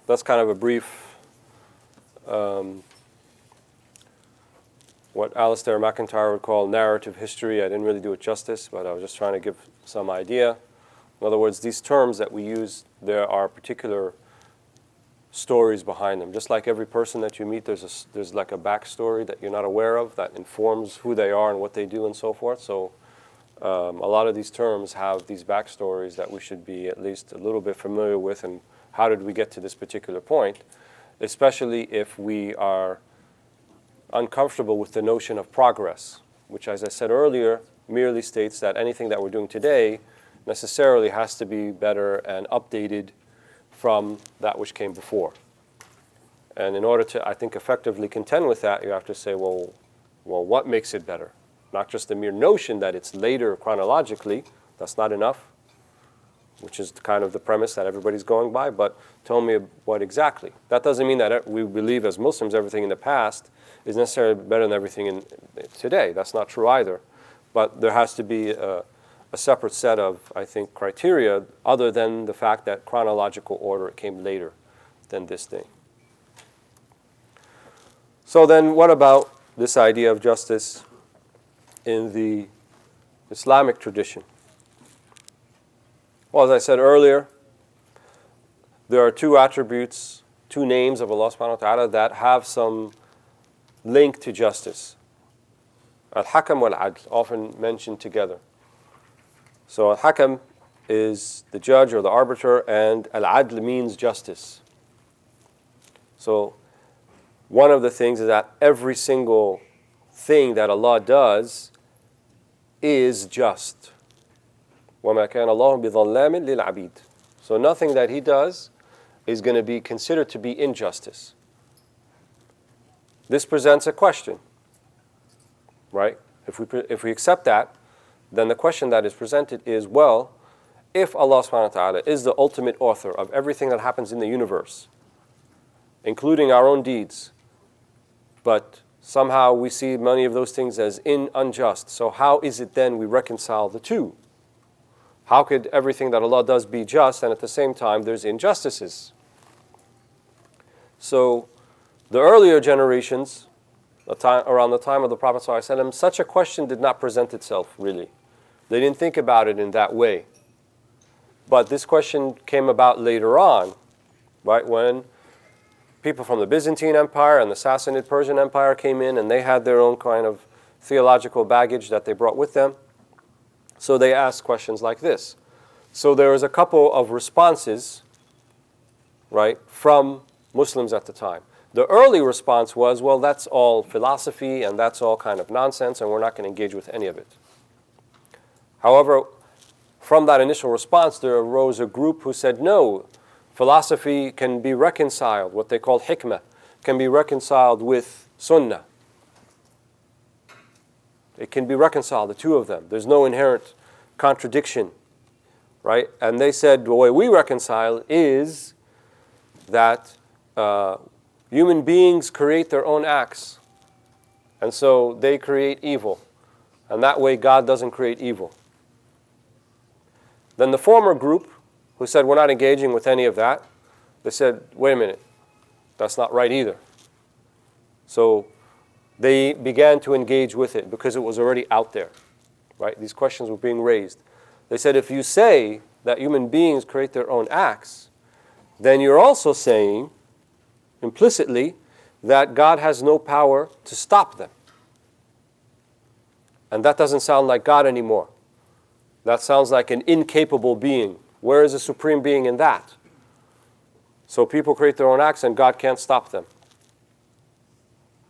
that's kind of a brief, what Alistair McIntyre would call narrative history. I didn't really do it justice, but I was just trying to give some idea. In other words, these terms that we use, there are particular stories behind them. Just like every person that you meet, there's like a backstory that you're not aware of that informs who they are and what they do and so forth. So a lot of these terms have these backstories that we should be at least a little bit familiar with, and how did we get to this particular point, especially if we are uncomfortable with the notion of progress, which, as I said earlier, merely states that anything that we're doing today necessarily has to be better and updated from that which came before. And in order to, I think, effectively contend with that, you have to say, well, what makes it better? Not just the mere notion that it's later chronologically, that's not enough, which is kind of the premise that everybody's going by, but tell me what exactly. That doesn't mean that we believe as Muslims everything in the past is necessarily better than everything in today. That's not true either. But there has to be a separate set of, I think, criteria other than the fact that chronological order came later than this thing. So then what about this idea of justice in the Islamic tradition? Well, as I said earlier, there are two attributes, two names of Allah subhanahu wa ta'ala that have some link to justice. Al-Hakam wal-Adl, often mentioned together. So Al-Hakam is the judge or the arbiter, and Al-Adl means justice. So one of the things is that every single thing that Allah does is just. وَمَا كَانَ اللَّهُ بِظَلَّامٍ لِلْعَبِيدِ. So nothing that He does is going to be considered to be injustice. This presents a question, right? If we accept that, then the question that is presented is, well, if Allah subhanahu wa ta'ala is the ultimate author of everything that happens in the universe, including our own deeds, but somehow we see many of those things as unjust, so how is it then we reconcile the two? How could everything that Allah does be just and at the same time there's injustices? So the earlier generations, around the time of the Prophet ﷺ, such a question did not present itself really. They didn't think about it in that way. But this question came about later on, right, when people from the Byzantine Empire and the Sassanid Persian Empire came in, and they had their own kind of theological baggage that they brought with them. So they asked questions like this. So there was a couple of responses, right, from Muslims at the time. The early response was, well, that's all philosophy and that's all kind of nonsense and we're not going to engage with any of it. However, from that initial response, there arose a group who said, no, philosophy can be reconciled, what they call hikmah, can be reconciled with sunnah. It can be reconciled, the two of them. There's no inherent contradiction, right? And they said the way we reconcile is that human beings create their own acts. And so they create evil. And that way God doesn't create evil. Then the former group, who said we're not engaging with any of that, they said, wait a minute, that's not right either. So they began to engage with it because it was already out there, right? These questions were being raised. They said, if you say that human beings create their own acts, then you're also saying, implicitly, that God has no power to stop them. And that doesn't sound like God anymore. That sounds like an incapable being. Where is the supreme being in that? So people create their own acts and God can't stop them.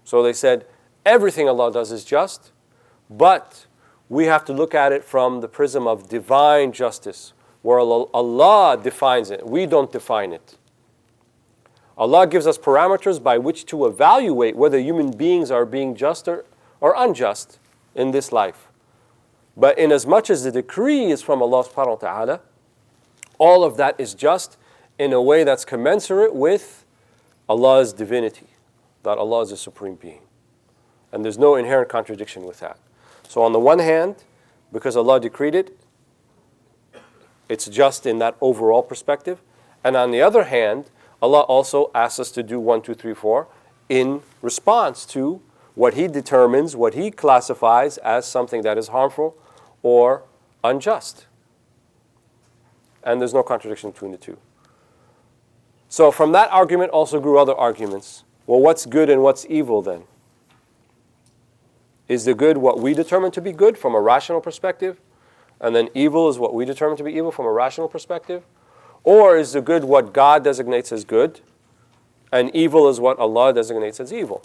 So they said, everything Allah does is just, but we have to look at it from the prism of divine justice, where Allah defines it. We don't define it. Allah gives us parameters by which to evaluate whether human beings are being just or unjust in this life. But in as much as the decree is from Allah subhanahu wa ta'ala, all of that is just in a way that's commensurate with Allah's divinity, that Allah is the supreme being. And there's no inherent contradiction with that. So on the one hand, because Allah decreed it, it's just in that overall perspective. And on the other hand, Allah also asks us to do 1, 2, 3, 4 in response to what He determines, what He classifies as something that is harmful or unjust. And there's no contradiction between the two. So from that argument also grew other arguments. Well, what's good and what's evil then? Is the good what we determine to be good from a rational perspective? And then evil is what we determine to be evil from a rational perspective? Or is the good what God designates as good, and evil is what Allah designates as evil?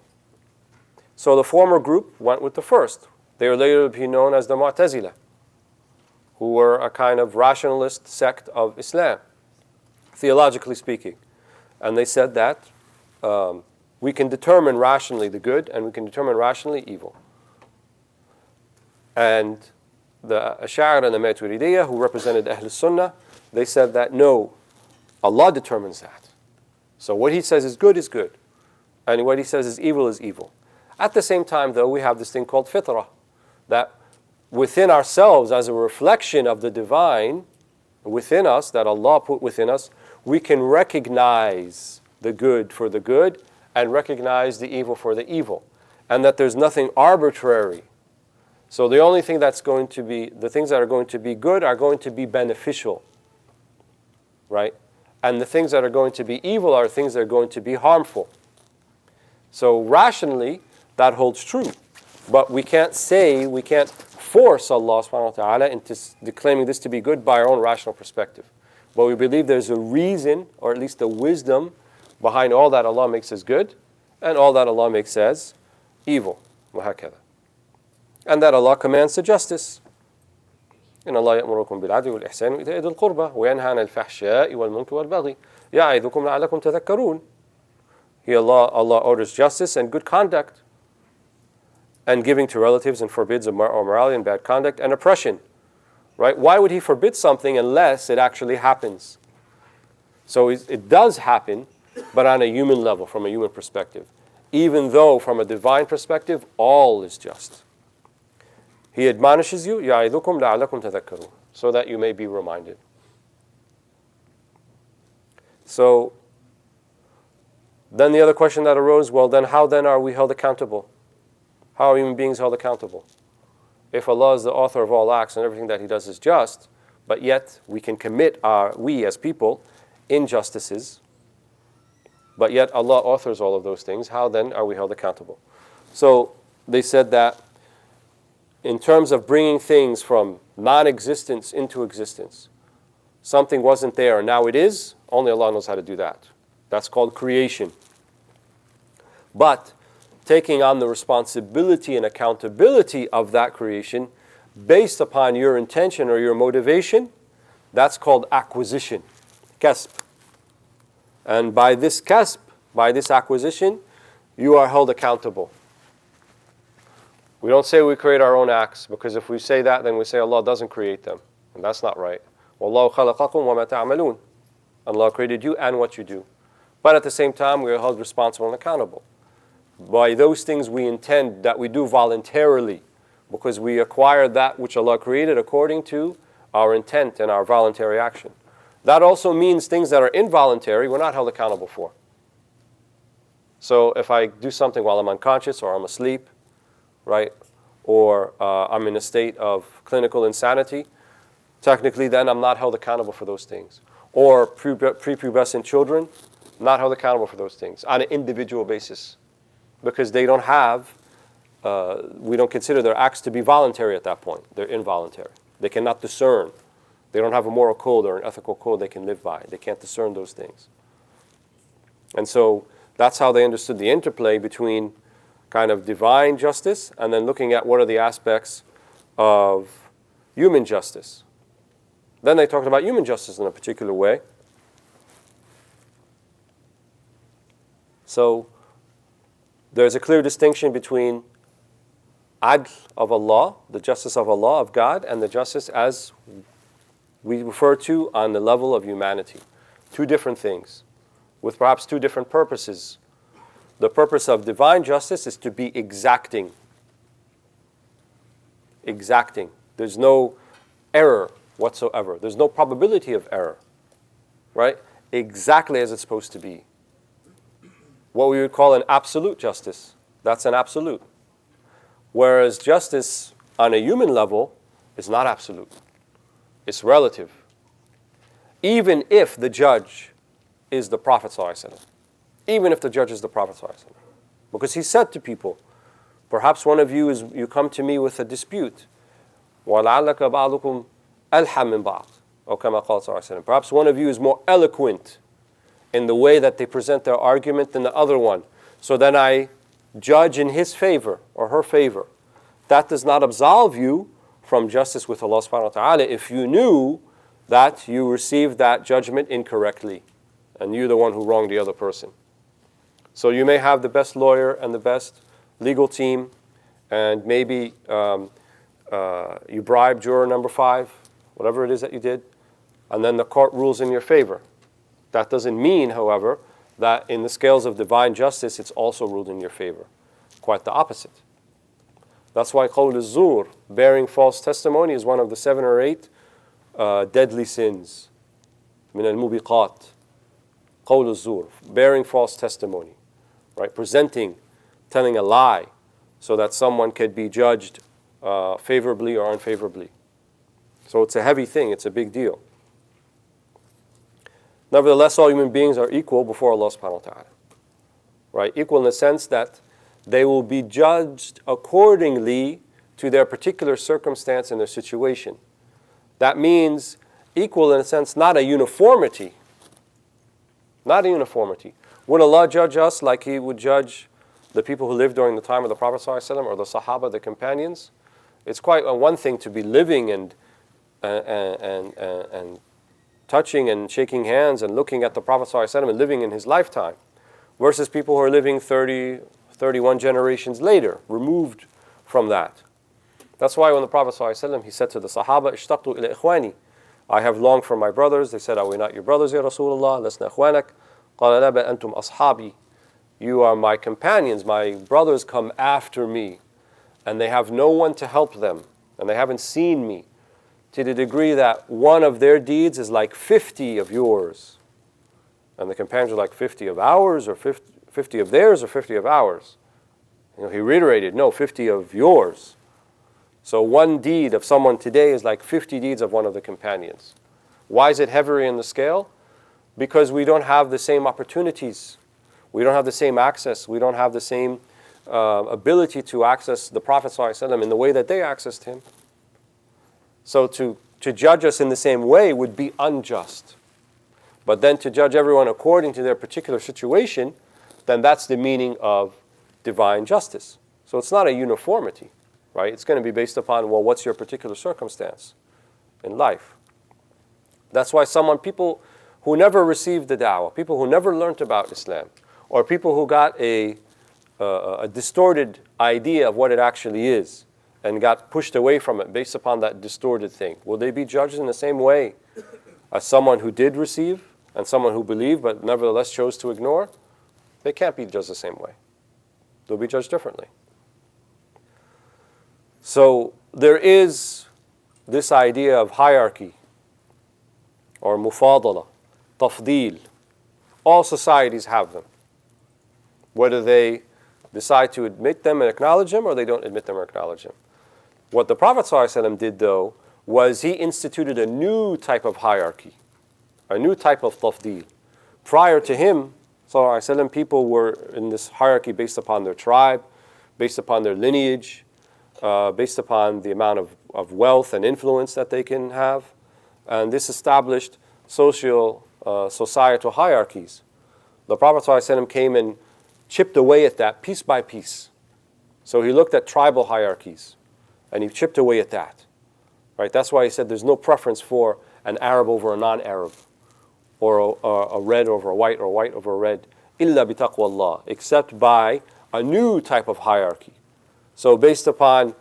So the former group went with the first. They are later to be known as the Mu'tazila, who were a kind of rationalist sect of Islam, theologically speaking. And they said that we can determine rationally the good and we can determine rationally evil. And the Ash'ari and the Maturidiyya, who represented Ahl Sunnah, they said that no, Allah determines that. So what He says is good, and what He says is evil is evil. At the same time, though, we have this thing called fitrah, that within ourselves, as a reflection of the divine within us, that Allah put within us, we can recognize the good for the good and recognize the evil for the evil, and that there's nothing arbitrary. So the only thing that's going to be, the things that are going to be good are going to be beneficial, right? And the things that are going to be evil are things that are going to be harmful. So rationally, that holds true. But we can't force Allah subhanahu wa ta'ala into declaiming this to be good by our own rational perspective. But we believe there's a reason, or at least a wisdom, behind all that Allah makes as good, and all that Allah makes as evil. وهكذا. And that Allah commands the justice. إن الله يأمركم بالعدل والإحسان وإيتاء ذي القربى وينهى عن الفحشاء والمنكر والبغي يعظكم لعلكم تذكرون. Here Allah orders justice and good conduct, and giving to relatives, and forbids immorality and bad conduct and oppression. Right? Why would He forbid something unless it actually happens? So it does happen, but on a human level, from a human perspective. Even though from a divine perspective, all is just. He admonishes you, يَعِذُكُمْ لَعَلَّكُمْ تَذَكَّرُونَ, so that you may be reminded. So then the other question that arose, well then how then are we held accountable? How are human beings held accountable? If Allah is the author of all acts and everything that He does is just, but yet we can commit we as people, injustices, but yet Allah authors all of those things, how then are we held accountable? So they said that in terms of bringing things from non-existence into existence, something wasn't there and now it is, only Allah knows how to do that. That's called creation. But taking on the responsibility and accountability of that creation based upon your intention or your motivation, that's called acquisition, kasb. And by this kasb, by this acquisition, you are held accountable. We don't say we create our own acts, because if we say that, then we say Allah doesn't create them. And that's not right. وَاللَّهُ خَلَقَكُمْ وَمَا تَعْمَلُونَ. Allah created you and what you do. But at the same time, we are held responsible and accountable. By those things we intend that we do voluntarily, because we acquire that which Allah created according to our intent and our voluntary action. That also means things that are involuntary, we're not held accountable for. So if I do something while I'm unconscious or I'm asleep, right, or I'm in a state of clinical insanity, technically then I'm not held accountable for those things. Or prepubescent children, not held accountable for those things on an individual basis, because they don't have, we don't consider their acts to be voluntary at that point. They're involuntary. They cannot discern. They don't have a moral code or an ethical code they can live by. They can't discern those things. And so that's how they understood the interplay between kind of divine justice and then looking at what are the aspects of human justice. Then they talked about human justice in a particular way. So there's a clear distinction between adl of Allah, the justice of Allah, of God, and the justice as we refer to on the level of humanity. Two different things, with perhaps two different purposes. The purpose of divine justice is to be exacting. Exacting. There's no error whatsoever. There's no probability of error. Right? exactly as it's supposed to be. What we would call an absolute justice. That's an absolute. Whereas justice on a human level is not absolute. It's relative. Even if the judge is the Prophet ﷺ. Even if the judge is the Prophet ﷺ. Because he said to people, perhaps one of you come to me with a dispute. وَلَعَلَّكَ بَعْضُكُمْ أَلْحَمْ مِنْ بَعْضٍ. Or كما قال صلى الله عليه وسلم. Perhaps one of you is more eloquent in the way that they present their argument than the other one. So then I judge in his favor or her favor. That does not absolve you from justice with Allah subhanahu wa ta'ala if you knew that you received that judgment incorrectly and you're the one who wronged the other person. So you may have the best lawyer and the best legal team, and maybe you bribe juror number 5, whatever it is that you did, and then the court rules in your favor. That doesn't mean, however, that in the scales of divine justice it's also ruled in your favor. Quite the opposite. That's why qawl az-zur, bearing false testimony, is one of the 7 or 8 deadly sins. Min al-mubiqat. Qawl az-zur, bearing false testimony. Right? Presenting, telling a lie so that someone could be judged favorably or unfavorably. So it's a heavy thing, it's a big deal. Nevertheless, all human beings are equal before Allah subhanahu wa ta'ala. Right? Equal in the sense that they will be judged accordingly to their particular circumstance and their situation. That means equal in a sense, not a uniformity. Not a uniformity. Would Allah judge us like He would judge the people who lived during the time of the Prophet ﷺ or the Sahaba, the companions? It's quite one thing to be living and touching and shaking hands and looking at the Prophet ﷺ and living in his lifetime, versus people who are living 30, 31 generations later, removed from that. That's why when the Prophet ﷺ, he said to the Sahaba, "Ishtaqtu ila ikhwani," I have longed for my brothers. They said, "Are we not your brothers, Ya Rasulullah? Lasna ikhwanak." قال لا بل أنتم أصحابي. You are my companions. My brothers come after me, and they have no one to help them, and they haven't seen me, to the degree that one of their deeds is like 50 of yours. And the companions are like 50 of ours, or 50 of theirs, or 50 of ours. He reiterated, no, 50 of yours. So one deed of someone today is like 50 deeds of one of the companions. Why is it heavier in the scale? Because we don't have the same opportunities. We don't have the same access. We don't have the same ability to access the Prophet ﷺ in the way that they accessed him. So to judge us in the same way would be unjust. But then to judge everyone according to their particular situation, then that's the meaning of divine justice. So it's not a uniformity, right? It's going to be based upon, well, what's your particular circumstance in life? That's why people who never received the da'wah, people who never learned about Islam, or people who got a distorted idea of what it actually is and got pushed away from it based upon that distorted thing, will they be judged in the same way as someone who did receive and someone who believed but nevertheless chose to ignore? They can't be judged the same way. They'll be judged differently. So there is this idea of hierarchy or mufadala, tafdeel. All societies have them. Whether they decide to admit them and acknowledge them or they don't admit them or acknowledge them. What the Prophet ﷺ did, though, was he instituted a new type of hierarchy, a new type of tafdeel. Prior to him, ﷺ, people were in this hierarchy based upon their tribe, based upon their lineage, based upon the amount of wealth and influence that they can have. And this established societal hierarchies. The Prophet ﷺ came and chipped away at that piece by piece. So he looked at tribal hierarchies, and he chipped away at that. Right? That's why he said there's no preference for an Arab over a non-Arab, or a red over a white, or a white over a red, illa bi taqwallah, except by a new type of hierarchy. So based upon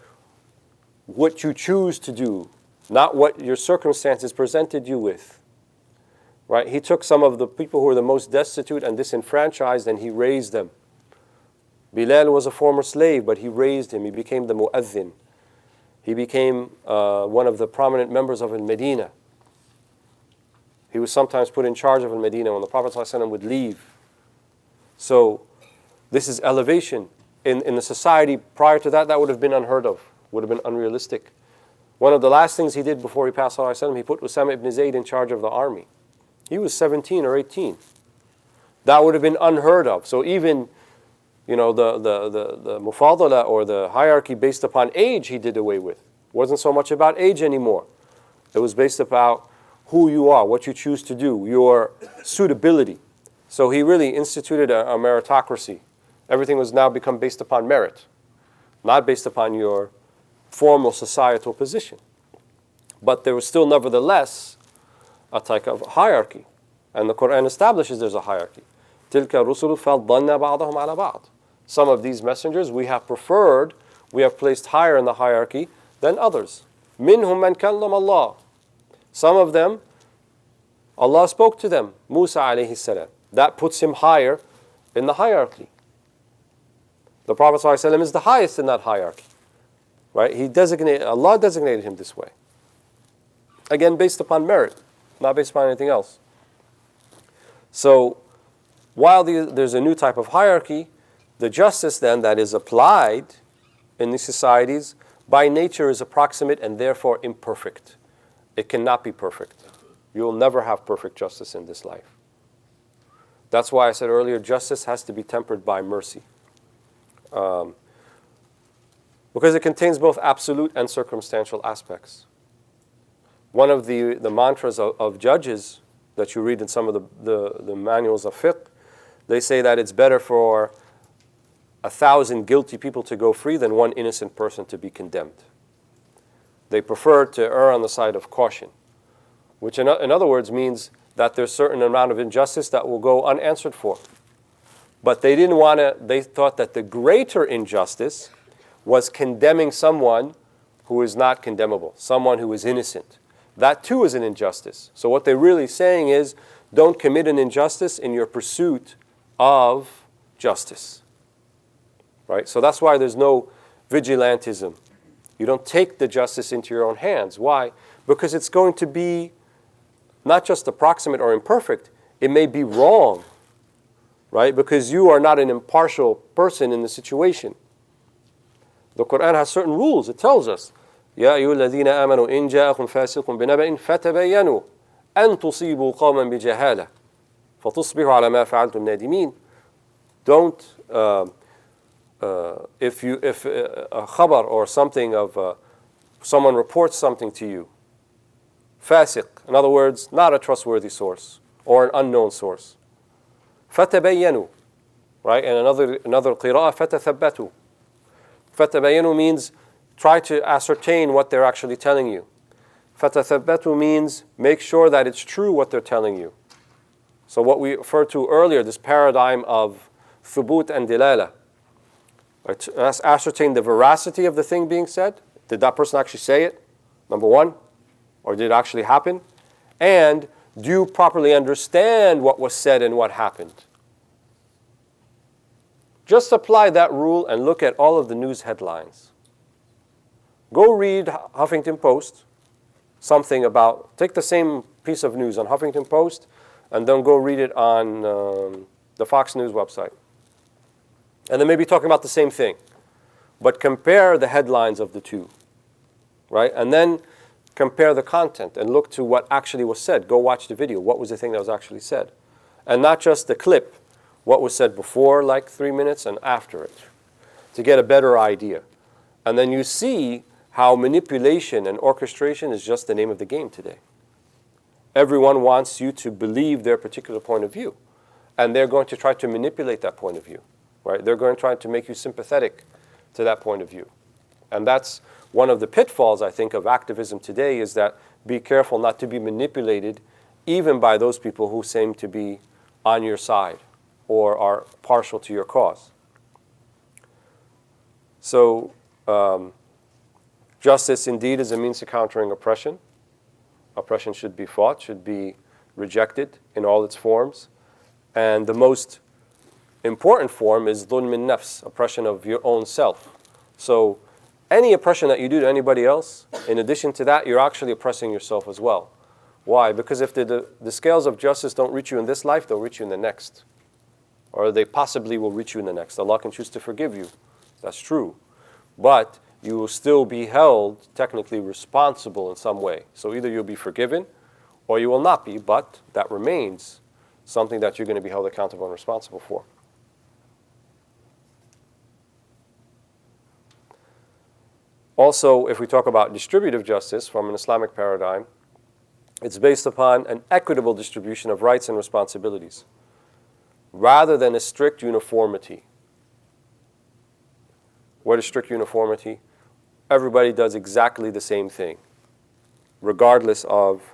what you choose to do, not what your circumstances presented you with. Right? He took some of the people who were the most destitute and disenfranchised, and he raised them. Bilal was a former slave, but he raised him. He became the mu'adhin. He became one of the prominent members of Medina. He was sometimes put in charge of Al-Medina when the Prophet ﷺ would leave. So this is elevation. In the society prior to that, that would have been unheard of, would have been unrealistic. One of the last things he did before he passed ﷺ, he put Usama ibn Zayd in charge of the army. He was 17 or 18. That would have been unheard of. So even, the mufadala or the hierarchy based upon age he did away with. It wasn't so much about age anymore. It was based about who you are, what you choose to do, your suitability. So he really instituted a meritocracy. Everything was now become based upon merit, not based upon your formal societal position. But there was still nevertheless a type of hierarchy. And the Quran establishes there's a hierarchy. تِلْكَ الرُّسُلُ فَضَّلْنَا بَعْضَهُمْ عَلَى بَعْضٍ. Some of these messengers we have preferred, we have placed higher in the hierarchy than others. مِنْهُمْ مَنْ كَلَّمَ اللَّهُ. Some of them, Allah spoke to them, Musa alayhi salam. That puts him higher in the hierarchy. The Prophet ﷺ is the highest in that hierarchy. Right? Allah designated him this way. Again, based upon merit, not based upon anything else. So, while there's a new type of hierarchy, the justice then that is applied in these societies by nature is approximate and therefore imperfect. It cannot be perfect. You will never have perfect justice in this life. That's why I said earlier, justice has to be tempered by mercy. Because it contains both absolute and circumstantial aspects. One of the mantras of judges that you read in some of the manuals of fiqh, they say that it's better for 1,000 guilty people to go free than one innocent person to be condemned. They prefer to err on the side of caution, which in other words means that there's a certain amount of injustice that will go unanswered for. But they thought that the greater injustice was condemning someone who is not condemnable, someone who is innocent. That too is an injustice. So what they're really saying is, don't commit an injustice in your pursuit of justice. Right? So that's why there's no vigilantism. You don't take the justice into your own hands. Why? Because it's going to be not just approximate or imperfect, it may be wrong. Right? Because you are not an impartial person in the situation. The Quran has certain rules. It tells us, يَا أَيُّهَا الَّذِينَ آمَنُوا إِنْ جَاءَكُمْ فَاسِقٌ بِنَبَإٍ فَتَبَيَّنُوا أَن تُصِيبُوا قَوْمًا بِجَهَالَةٍ فَتُصْبِحُوا عَلَى مَا فَعَلْتُمْ نَادِمِينَ. Don't, if a khabar or something of someone reports something to you, fasiq, in other words, not a trustworthy source or an unknown source. فَتَبَيَّنُوا, right? And another qira'ah, فَتَثَبَّتُوا. فَتَبَيَّنُوا means try to ascertain what they're actually telling you. فَتَثَبَّتُوا means make sure that it's true what they're telling you. So what we referred to earlier, this paradigm of thubut and dilala. Right? Ascertain the veracity of the thing being said. Did that person actually say it? Number one. Or did it actually happen? And do you properly understand what was said and what happened? Just apply that rule and look at all of the news headlines. Go read Huffington Post, take the same piece of news on Huffington Post, and then go read it on the Fox News website. And they may be talking about the same thing. But compare the headlines of the two, right? And then compare the content and look to what actually was said. Go watch the video. What was the thing that was actually said? And not just the clip, what was said before, like 3 minutes, and after it, to get a better idea. And then you see how manipulation and orchestration is just the name of the game today. Everyone wants you to believe their particular point of view. And they're going to try to manipulate that point of view. Right? They're going to try to make you sympathetic to that point of view. And that's one of the pitfalls, I think, of activism today, is that be careful not to be manipulated even by those people who seem to be on your side or are partial to your cause. So, justice indeed is a means to countering oppression. Oppression should be fought, should be rejected in all its forms. And the most important form is dhulm al-nafs, oppression of your own self. So any oppression that you do to anybody else, in addition to that, you're actually oppressing yourself as well. Why? Because if the scales of justice don't reach you in this life, they'll reach you in the next. Or they possibly will reach you in the next. Allah can choose to forgive you. That's true. But you will still be held technically responsible in some way. So either you'll be forgiven or you will not be, but that remains something that you're going to be held accountable and responsible for. Also, if we talk about distributive justice from an Islamic paradigm, it's based upon an equitable distribution of rights and responsibilities, rather than a strict uniformity. What is strict uniformity? Everybody does exactly the same thing, regardless of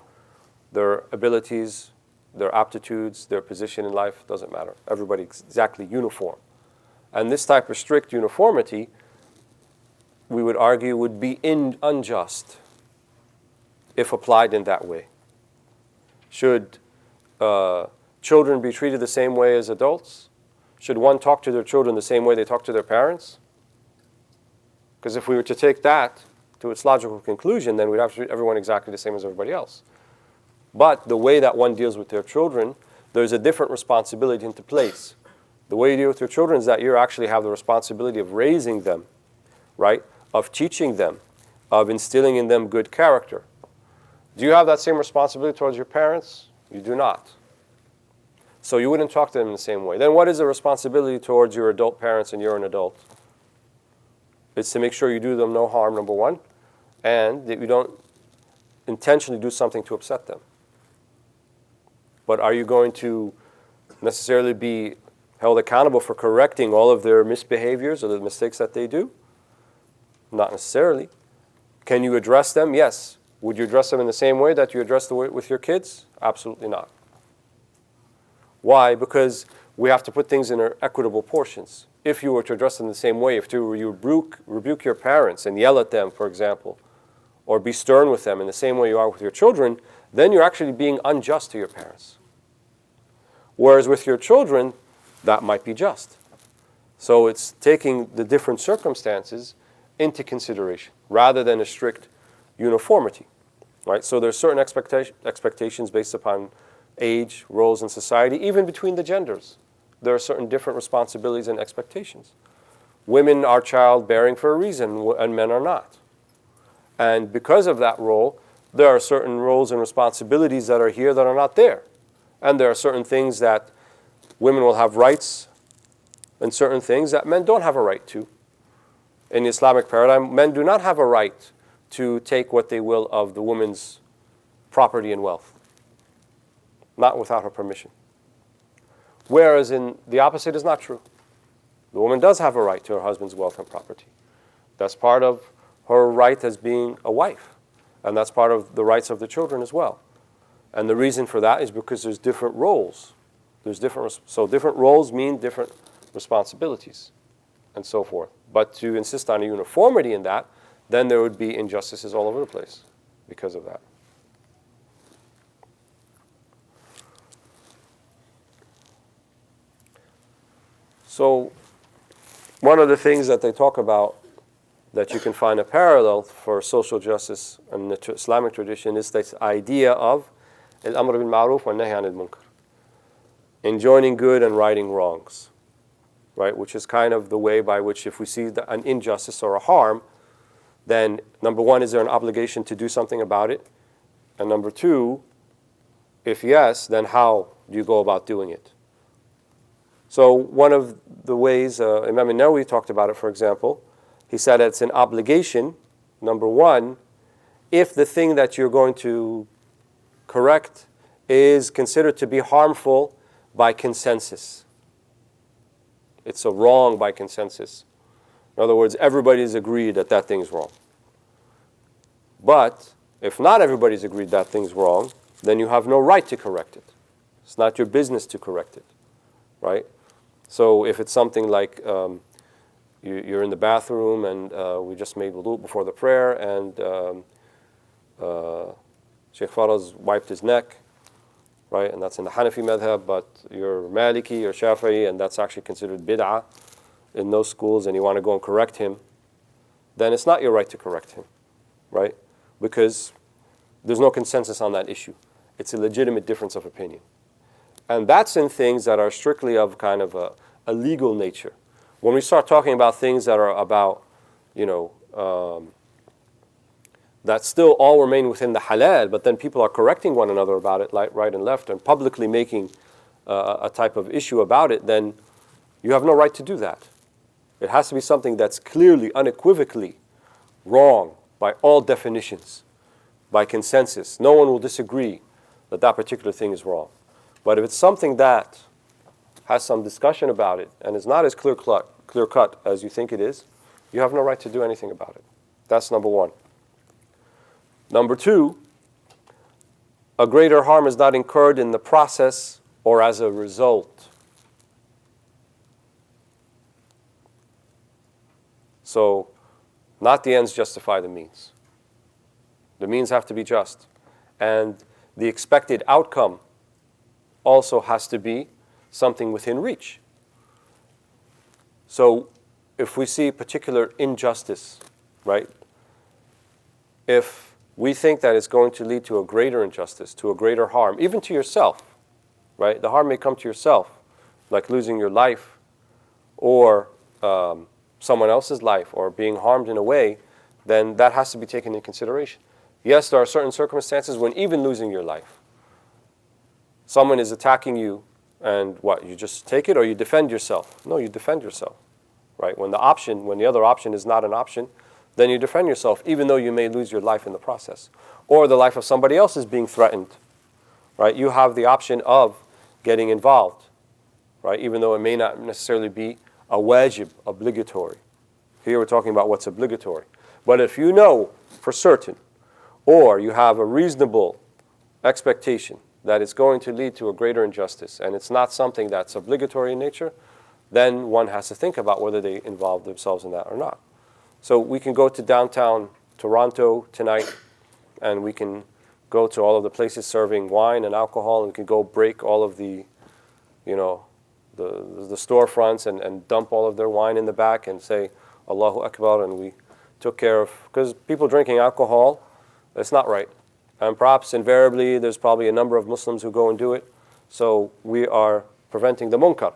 their abilities, their aptitudes, their position in life, doesn't matter. Everybody exactly uniform. And this type of strict uniformity, we would argue, would be unjust if applied in that way. Should children be treated the same way as adults? Should one talk to their children the same way they talk to their parents? Because if we were to take that to its logical conclusion, then we'd have to treat everyone exactly the same as everybody else. But the way that one deals with their children, there's a different responsibility into place. The way you deal with your children is that you actually have the responsibility of raising them, right? Of teaching them, of instilling in them good character. Do you have that same responsibility towards your parents? You do not. So you wouldn't talk to them in the same way. Then what is the responsibility towards your adult parents and you're an adult? It's to make sure you do them no harm, number one, and that you don't intentionally do something to upset them. But are you going to necessarily be held accountable for correcting all of their misbehaviors or the mistakes that they do? Not necessarily. Can you address them? Yes. Would you address them in the same way that you address with your kids? Absolutely not. Why? Because we have to put things in their equitable portions. If you were to address them the same way, if you rebuke your parents and yell at them, for example, or be stern with them in the same way you are with your children, then you're actually being unjust to your parents. Whereas with your children, that might be just. So it's taking the different circumstances into consideration rather than a strict uniformity. Right? So there's certain expectations based upon age, roles in society, even between the genders. There are certain different responsibilities and expectations. Women are childbearing for a reason, and men are not. And because of that role, there are certain roles and responsibilities that are here that are not there. And there are certain things that women will have rights and certain things that men don't have a right to. In the Islamic paradigm, men do not have a right to take what they will of the woman's property and wealth, not without her permission. Whereas in the opposite is not true. The woman does have a right to her husband's wealth and property. That's part of her right as being a wife. And that's part of the rights of the children as well. And the reason for that is because there's different roles. So different roles mean different responsibilities and so forth. But to insist on a uniformity in that, then there would be injustices all over the place because of that. So one of the things that they talk about that you can find a parallel for social justice in the Islamic tradition is this idea of al-amr bil ma'ruf wa nahy anil munkar, enjoining good and righting wrongs, right? Which is kind of the way by which if we see an injustice or a harm, then number one, is there an obligation to do something about it? And number two, if yes, then how do you go about doing it? So one of the ways Imam Nawawi talked about it, for example, he said it's an obligation, number one, if the thing that you're going to correct is considered to be harmful by consensus. It's a wrong by consensus. In other words, everybody's agreed that that thing's wrong. But if not everybody's agreed that thing's wrong, then you have no right to correct it. It's not your business to correct it, right? So if it's something like you're in the bathroom and we just made wudu before the prayer and Shaykh Faraz wiped his neck, right? And that's in the Hanafi madhab, but you're Maliki or Shafi'i and that's actually considered bid'ah in those schools and you want to go and correct him, then it's not your right to correct him, right? Because there's no consensus on that issue. It's a legitimate difference of opinion. And that's in things that are strictly of kind of a legal nature. When we start talking about things that are about, that still all remain within the halal, but then people are correcting one another about it, like right and left, and publicly making a type of issue about it, then you have no right to do that. It has to be something that's clearly, unequivocally wrong by all definitions, by consensus. No one will disagree that that particular thing is wrong. But if it's something that has some discussion about it and is not as clear-cut as you think it is, you have no right to do anything about it. That's number one. Number two, a greater harm is not incurred in the process or as a result. So, not the ends justify the means. The means have to be just. And the expected outcome also has to be something within reach. So, if we see particular injustice, right? If we think that it's going to lead to a greater injustice, to a greater harm, even to yourself, right? The harm may come to yourself, like losing your life, or someone else's life, or being harmed in a way, then that has to be taken into consideration. Yes, there are certain circumstances when even losing your life, someone is attacking you, and what, you just take it or you defend yourself? No, you defend yourself, right? When the other option is not an option, then you defend yourself, even though you may lose your life in the process. Or the life of somebody else is being threatened, right? You have the option of getting involved, right? Even though it may not necessarily be a wajib, obligatory. Here we're talking about what's obligatory. But if you know for certain, or you have a reasonable expectation that it's going to lead to a greater injustice, and it's not something that's obligatory in nature, then one has to think about whether they involve themselves in that or not. So we can go to downtown Toronto tonight, and we can go to all of the places serving wine and alcohol, and we can go break all of the storefronts and dump all of their wine in the back and say, Allahu Akbar, and we took care of, because people drinking alcohol, it's not right. And perhaps invariably, there's probably a number of Muslims who go and do it, so we are preventing the munkar.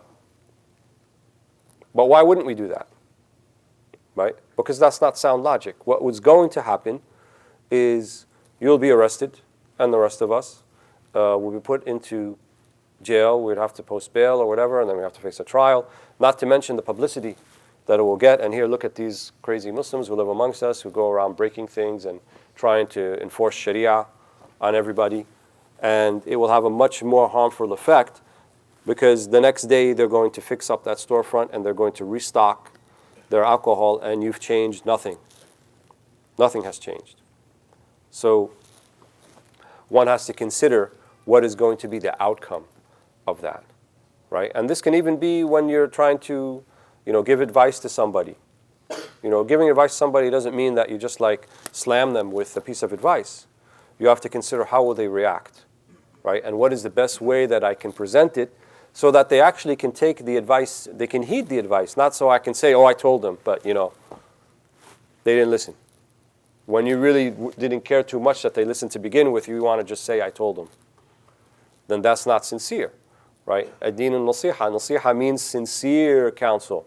But why wouldn't we do that? Right? Because that's not sound logic. What was going to happen is you'll be arrested, and the rest of us will be put into jail. We'd have to post bail or whatever, and then we have to face a trial. Not to mention the publicity that it will get. And here, look at these crazy Muslims who live amongst us, who go around breaking things and trying to enforce Sharia on everybody. And it will have a much more harmful effect, because the next day they're going to fix up that storefront and they're going to restock their alcohol, and you've changed nothing. Nothing has changed. So one has to consider what is going to be the outcome of that, right? And this can even be when you're trying to, give advice to somebody. Giving advice to somebody doesn't mean that you just like slam them with a piece of advice. You have to consider how will they react, right? And what is the best way that I can present it so that they actually can take the advice, they can heed the advice, not so I can say, oh, I told them, but, they didn't listen. When you really didn't care too much that they listened to begin with, you want to just say, I told them. Then that's not sincere, right? Ad-din al-nasiha. Nasiha means sincere counsel,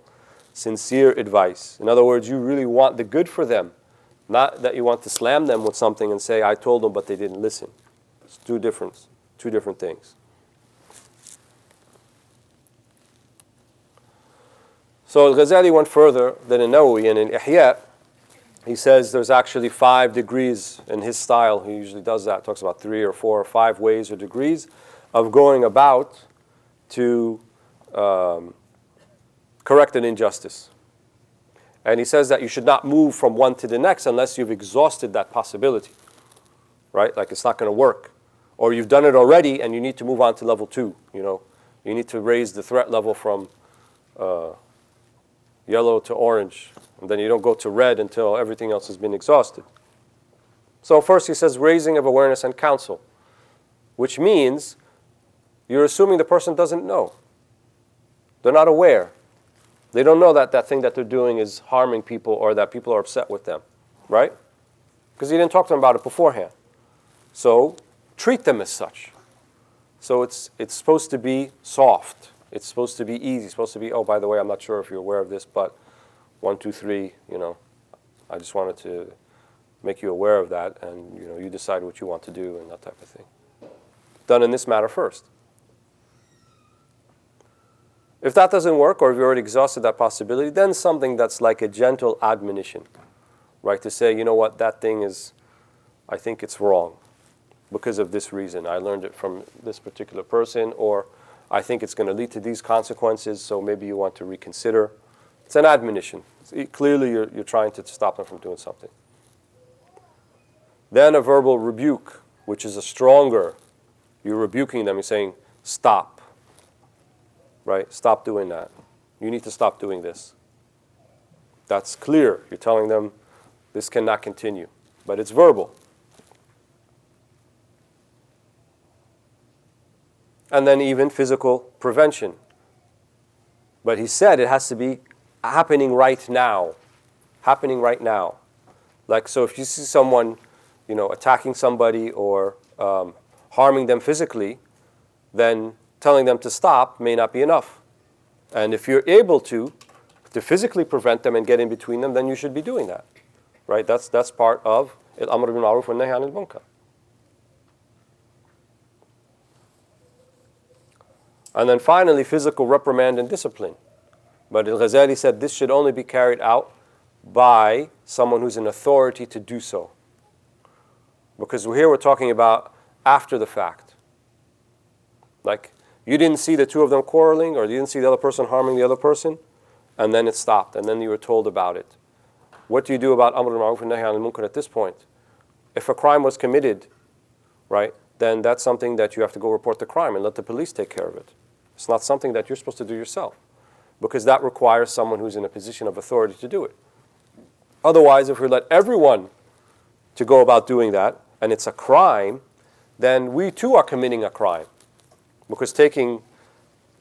sincere advice. In other words, you really want the good for them, not that you want to slam them with something and say, I told them, but they didn't listen. It's two different things. So Al-Ghazali went further than in Nawawi, and in Ihya, he says there's actually 5 degrees in his style. He usually does that, talks about 3 or 4 or 5 ways or degrees of going about to correct an injustice. And he says that you should not move from one to the next unless you've exhausted that possibility, right? Like it's not going to work. Or you've done it already and you need to move on to level 2, You need to raise the threat level from yellow to orange, and then you don't go to red until everything else has been exhausted. So first he says raising of awareness and counsel, which means you're assuming the person doesn't know. They're not aware. They don't know that that thing that they're doing is harming people or that people are upset with them, right? Because you didn't talk to them about it beforehand. So treat them as such. So it's supposed to be soft. It's supposed to be easy. It's supposed to be, oh, by the way, I'm not sure if you're aware of this, but 1, 2, 3, I just wanted to make you aware of that, and you decide what you want to do and that type of thing. Done in this matter first. If that doesn't work, or if you already exhausted that possibility, then something that's like a gentle admonition, right? To say, you know what, that thing is, I think it's wrong because of this reason. I learned it from this particular person, or I think it's going to lead to these consequences, so maybe you want to reconsider. It's an admonition. Clearly, you're trying to stop them from doing something. Then a verbal rebuke, which is a stronger. You're rebuking them. You're saying, stop. Right? Stop doing that. You need to stop doing this. That's clear. You're telling them this cannot continue. But it's verbal. And then even physical prevention. But he said it has to be happening right now. Happening right now. Like, so if you see someone, attacking somebody or harming them physically, then telling them to stop may not be enough. And if you're able to physically prevent them and get in between them, then you should be doing that. Right? That's part of al-amr bil ma'ruf wa nahy anil munkar. And then finally, physical reprimand and discipline. But Al-Ghazali said this should only be carried out by someone who's in authority to do so. Because here we're talking about after the fact. Like, you didn't see the two of them quarreling, or you didn't see the other person harming the other person, and then it stopped, and then you were told about it. What do you do about amr al-ma'ruf and nahy anil munkar at this point? If a crime was committed, right, then that's something that you have to go report the crime and let the police take care of it. It's not something that you're supposed to do yourself, because that requires someone who's in a position of authority to do it. Otherwise, if we let everyone to go about doing that, and it's a crime, then we too are committing a crime. Because taking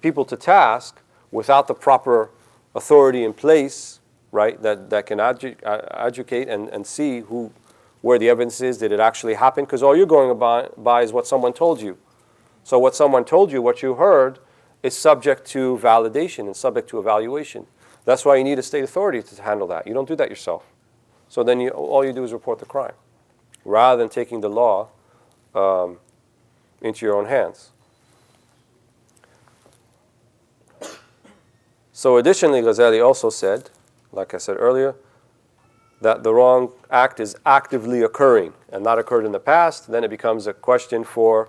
people to task without the proper authority in place, right, that can educate and see where the evidence is, did it actually happen? Because all you're going by is what someone told you. So what someone told you, what you heard, is subject to validation and subject to evaluation. That's why you need a state authority to handle that. You don't do that yourself. So then all you do is report the crime, rather than taking the law into your own hands. So additionally, Ghazali also said, like I said earlier, that the wrong act is actively occurring and not occurred in the past. Then it becomes a question for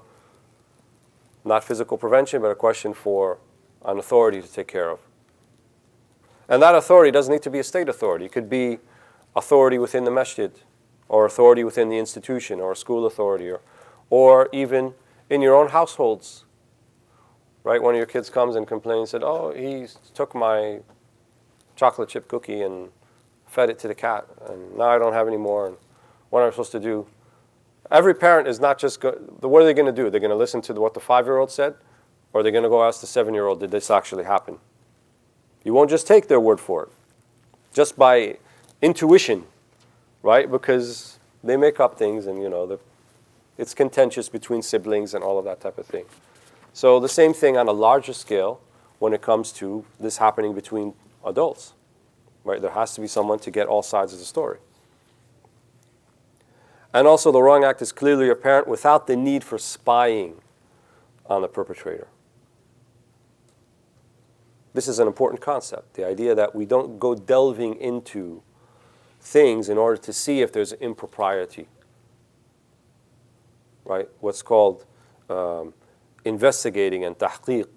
not physical prevention, but a question for an authority to take care of. And that authority doesn't need to be a state authority. It could be authority within the masjid, or authority within the institution, or a school authority, or even in your own households. Right? One of your kids comes and complains, said, oh, he took my chocolate chip cookie and fed it to the cat, and now I don't have any more, and what am I supposed to do? Every parent is not just, what are they going to do? They're going to listen to what the 5-year-old said, or they're going to go ask the 7-year-old, did this actually happen? You won't just take their word for it, just by intuition, right? Because they make up things, and it's contentious between siblings and all of that type of thing. So the same thing on a larger scale when it comes to this happening between adults, right? There has to be someone to get all sides of the story. And also the wrong act is clearly apparent without the need for spying on the perpetrator. This is an important concept, the idea that we don't go delving into things in order to see if there's impropriety, right? What's called investigating and tahqiq.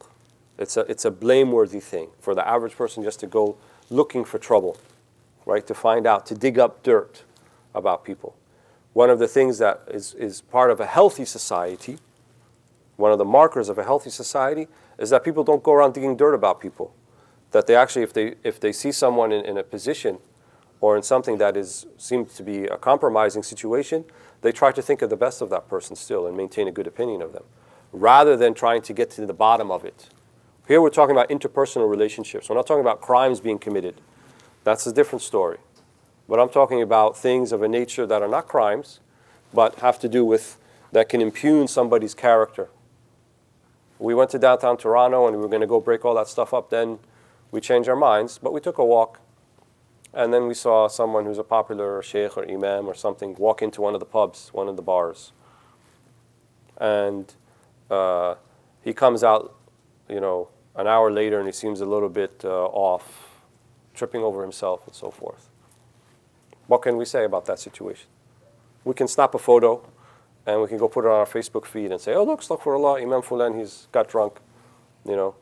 It's a blameworthy thing for the average person just to go looking for trouble, right? To find out, to dig up dirt about people. One of the things that is part of a healthy society, one of the markers of a healthy society, is that people don't go around digging dirt about people. That they actually, if they see someone in a position or in something that seems to be a compromising situation, they try to think of the best of that person still and maintain a good opinion of them, rather than trying to get to the bottom of it. Here we're talking about interpersonal relationships. We're not talking about crimes being committed. That's a different story. But I'm talking about things of a nature that are not crimes, but have to do with that can impugn somebody's character. We went to downtown Toronto and we were going to go break all that stuff up. Then we changed our minds, but we took a walk. And then we saw someone who's a popular Shaykh or Imam or something walk into one of the pubs, one of the bars. And he comes out, you know, an hour later and he seems a little bit off, tripping over himself and so forth. What can we say about that situation? We can snap a photo and we can go put it on our Facebook feed and say, oh, look, astaghfirullah, Imam Fulan, he's got drunk, you know.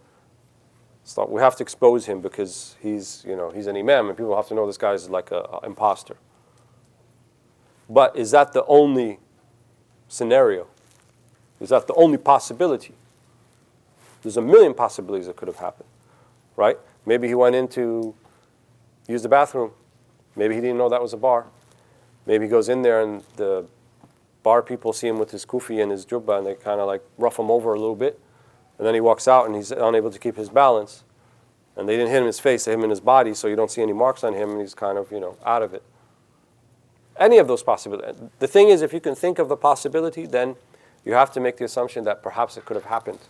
So we have to expose him because he's, you know, he's an imam and people have to know this guy is like an imposter. But is that the only scenario? Is that the only possibility? There's a million possibilities that could have happened, right? Maybe he went in to use the bathroom. Maybe he didn't know that was a bar. Maybe he goes in there and the bar people see him with his kufi and his jubba and they kind of like rough him over a little bit. And then he walks out and he's unable to keep his balance. And they didn't hit him in his face, they hit him in his body, so you don't see any marks on him and he's kind of, you know, out of it. Any of those possibilities. The thing is, if you can think of the possibility, then you have to make the assumption that perhaps it could have happened,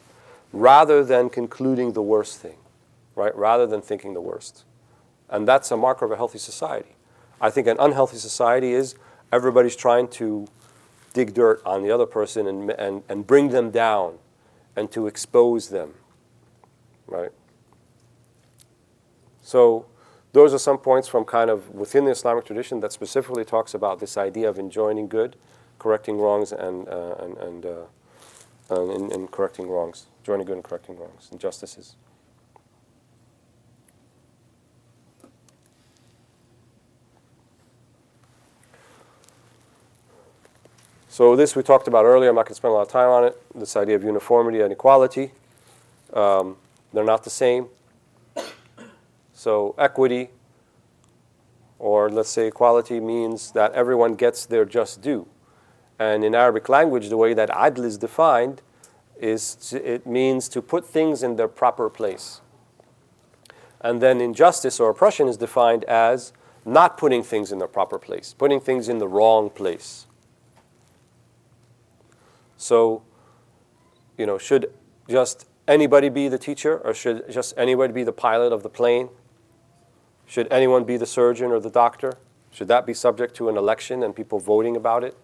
rather than concluding the worst thing, right? Rather than thinking the worst. And that's a marker of a healthy society. I think an unhealthy society is everybody's trying to dig dirt on the other person and bring them down and to expose them, right? So those are some points from kind of within the Islamic tradition that specifically talks about this idea of enjoining good, correcting wrongs, and correcting wrongs, enjoining good and correcting wrongs, injustices. So this we talked about earlier. I'm not going to spend a lot of time on it. This idea of uniformity and equality. They're not the same. So equity, or let's say equality, means that everyone gets their just due. And in Arabic language, the way that adl is defined is it means to put things in their proper place. And then injustice or oppression is defined as not putting things in their proper place, putting things in the wrong place. So, you know, should just anybody be the teacher, or should just anybody be the pilot of the plane? Should anyone be the surgeon or the doctor? Should that be subject to an election and people voting about it?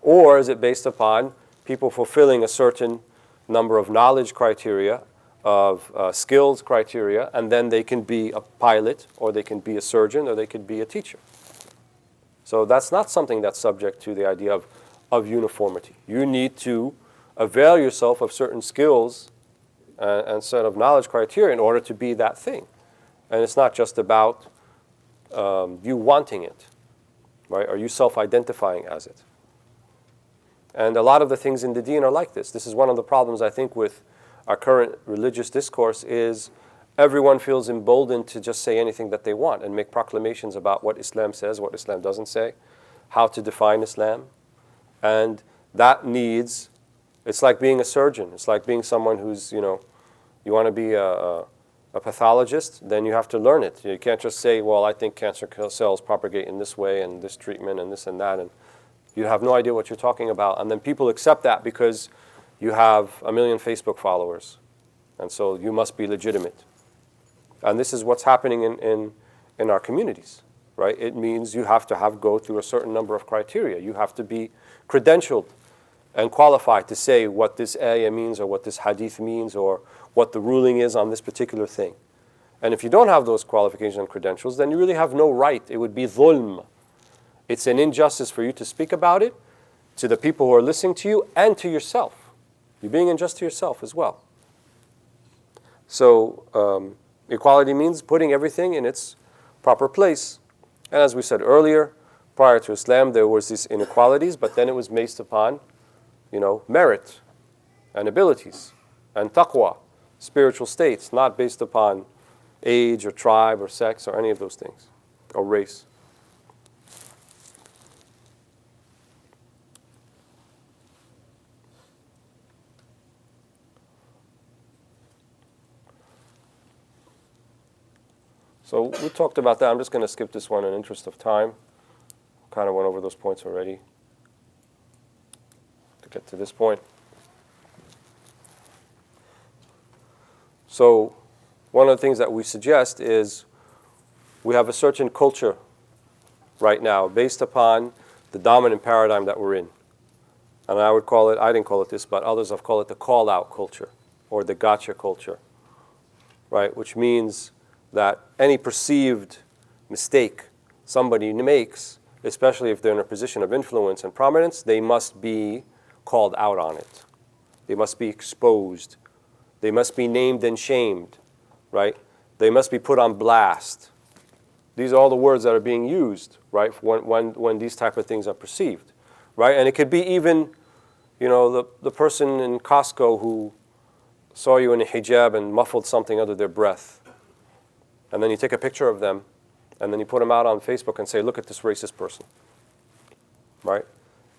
Or is it based upon people fulfilling a certain number of knowledge criteria, of skills criteria, and then they can be a pilot, or they can be a surgeon, or they could be a teacher? So that's not something that's subject to the idea of uniformity. You need to avail yourself of certain skills and set of knowledge criteria in order to be that thing. And it's not just about you wanting it, right? Or you self-identifying as it. And a lot of the things in the deen are like this. This is one of the problems, I think, with our current religious discourse is everyone feels emboldened to just say anything that they want and make proclamations about what Islam says, what Islam doesn't say, how to define Islam. And that needs, it's like being a surgeon. It's like being someone who's, you know, you want to be a pathologist, then you have to learn it. You can't just say, well, I think cancer cells propagate in this way and this treatment and this and that. And you have no idea what you're talking about. And then people accept that because you have 1 million Facebook followers. And so you must be legitimate. And this is what's happening in our communities, right? It means you have to go through a certain number of criteria. You have to be credentialed and qualified to say what this ayah means or what this hadith means or what the ruling is on this particular thing. And if you don't have those qualifications and credentials, then you really have no right. It would be dhulm. It's an injustice for you to speak about it to the people who are listening to you and to yourself. You're being unjust to yourself as well. So equality means putting everything in its proper place. And as we said earlier, prior to Islam, there was these inequalities, but then it was based upon, you know, merit and abilities and taqwa, spiritual states, not based upon age or tribe or sex or any of those things, or race. So we talked about that. I'm just going to skip this one in interest of time. Kind of went over those points already. get to this point. So one of the things that we suggest is we have a certain culture right now based upon the dominant paradigm that we're in. And I would call it, I didn't call it this, but others have called it the call-out culture or the gotcha culture, right? Which means that any perceived mistake somebody makes, especially if they're in a position of influence and prominence, they must be called out on it. They must be exposed. They must be named and shamed, right? They must be put on blast. These are all the words that are being used, right, when these type of things are perceived, right? And it could be even, you know, the person in Costco who saw you in a hijab and muffled something under their breath. And then you take a picture of them, and then you put them out on Facebook and say, look at this racist person, right?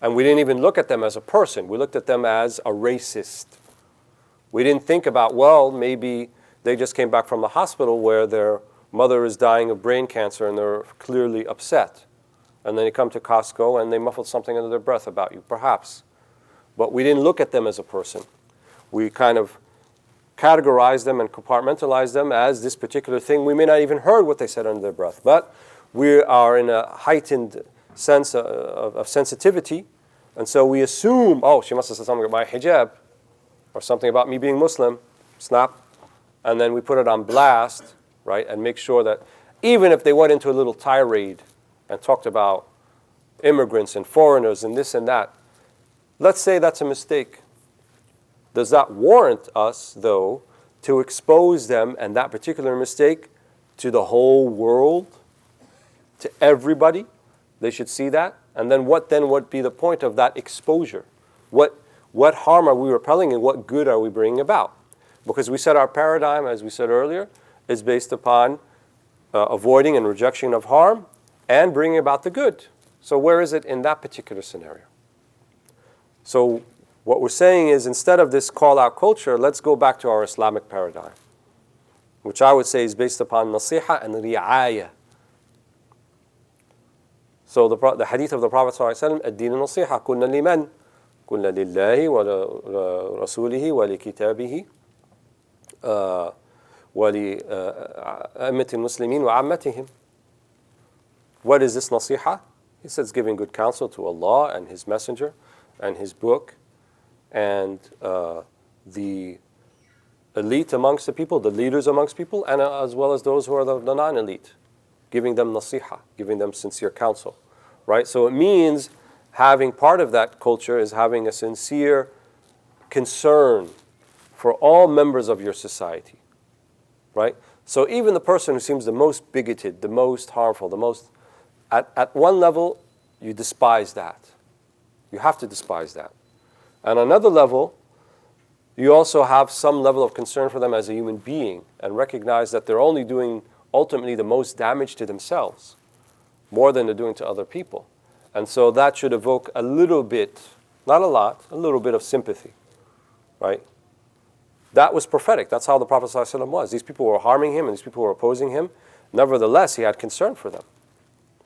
And we didn't even look at them as a person. We looked at them as a racist. We didn't think about, well, maybe they just came back from the hospital where their mother is dying of brain cancer and they're clearly upset. And then you come to Costco and they muffled something under their breath about you, perhaps. But we didn't look at them as a person. We kind of categorized them and compartmentalized them as this particular thing. We may not even heard what they said under their breath, but we are in a heightened sense of sensitivity, and so we assume, oh, she must have said something about my hijab, or something about me being Muslim, snap, and then we put it on blast, right, and make sure that even if they went into a little tirade and talked about immigrants and foreigners and this and that, let's say that's a mistake. Does that warrant us, though, to expose them and that particular mistake to the whole world, to everybody? They should see that. And then what would be the point of that exposure? What harm are we repelling and what good are we bringing about? Because we said our paradigm, as we said earlier, is based upon avoiding and rejection of harm and bringing about the good. So where is it in that particular scenario? So what we're saying is, instead of this call-out culture, let's go back to our Islamic paradigm, which I would say is based upon nasiha and ri'ayah. So the hadith of the Prophet ﷺ, الدين النصيحة كنا لمن كنا لله ولرسوله ولكتابه ولأئمة المسلمين وعامتهم. What is this nasiha? He says giving good counsel to Allah and His Messenger and His book and the elite amongst the people, the leaders amongst people, and as well as those who are the non-elite, giving them nasiha, giving them sincere counsel, right? So it means having part of that culture is having a sincere concern for all members of your society, right? So even the person who seems the most bigoted, the most harmful, the most, at one level, you despise that. You have to despise that. On another level, you also have some level of concern for them as a human being and recognize that they're only doing ultimately the most damage to themselves, more than they're doing to other people. And so that should evoke a little bit, not a lot, a little bit of sympathy, right? That was prophetic. That's how the Prophet ﷺ was. These people were harming him and these people were opposing him. Nevertheless, he had concern for them.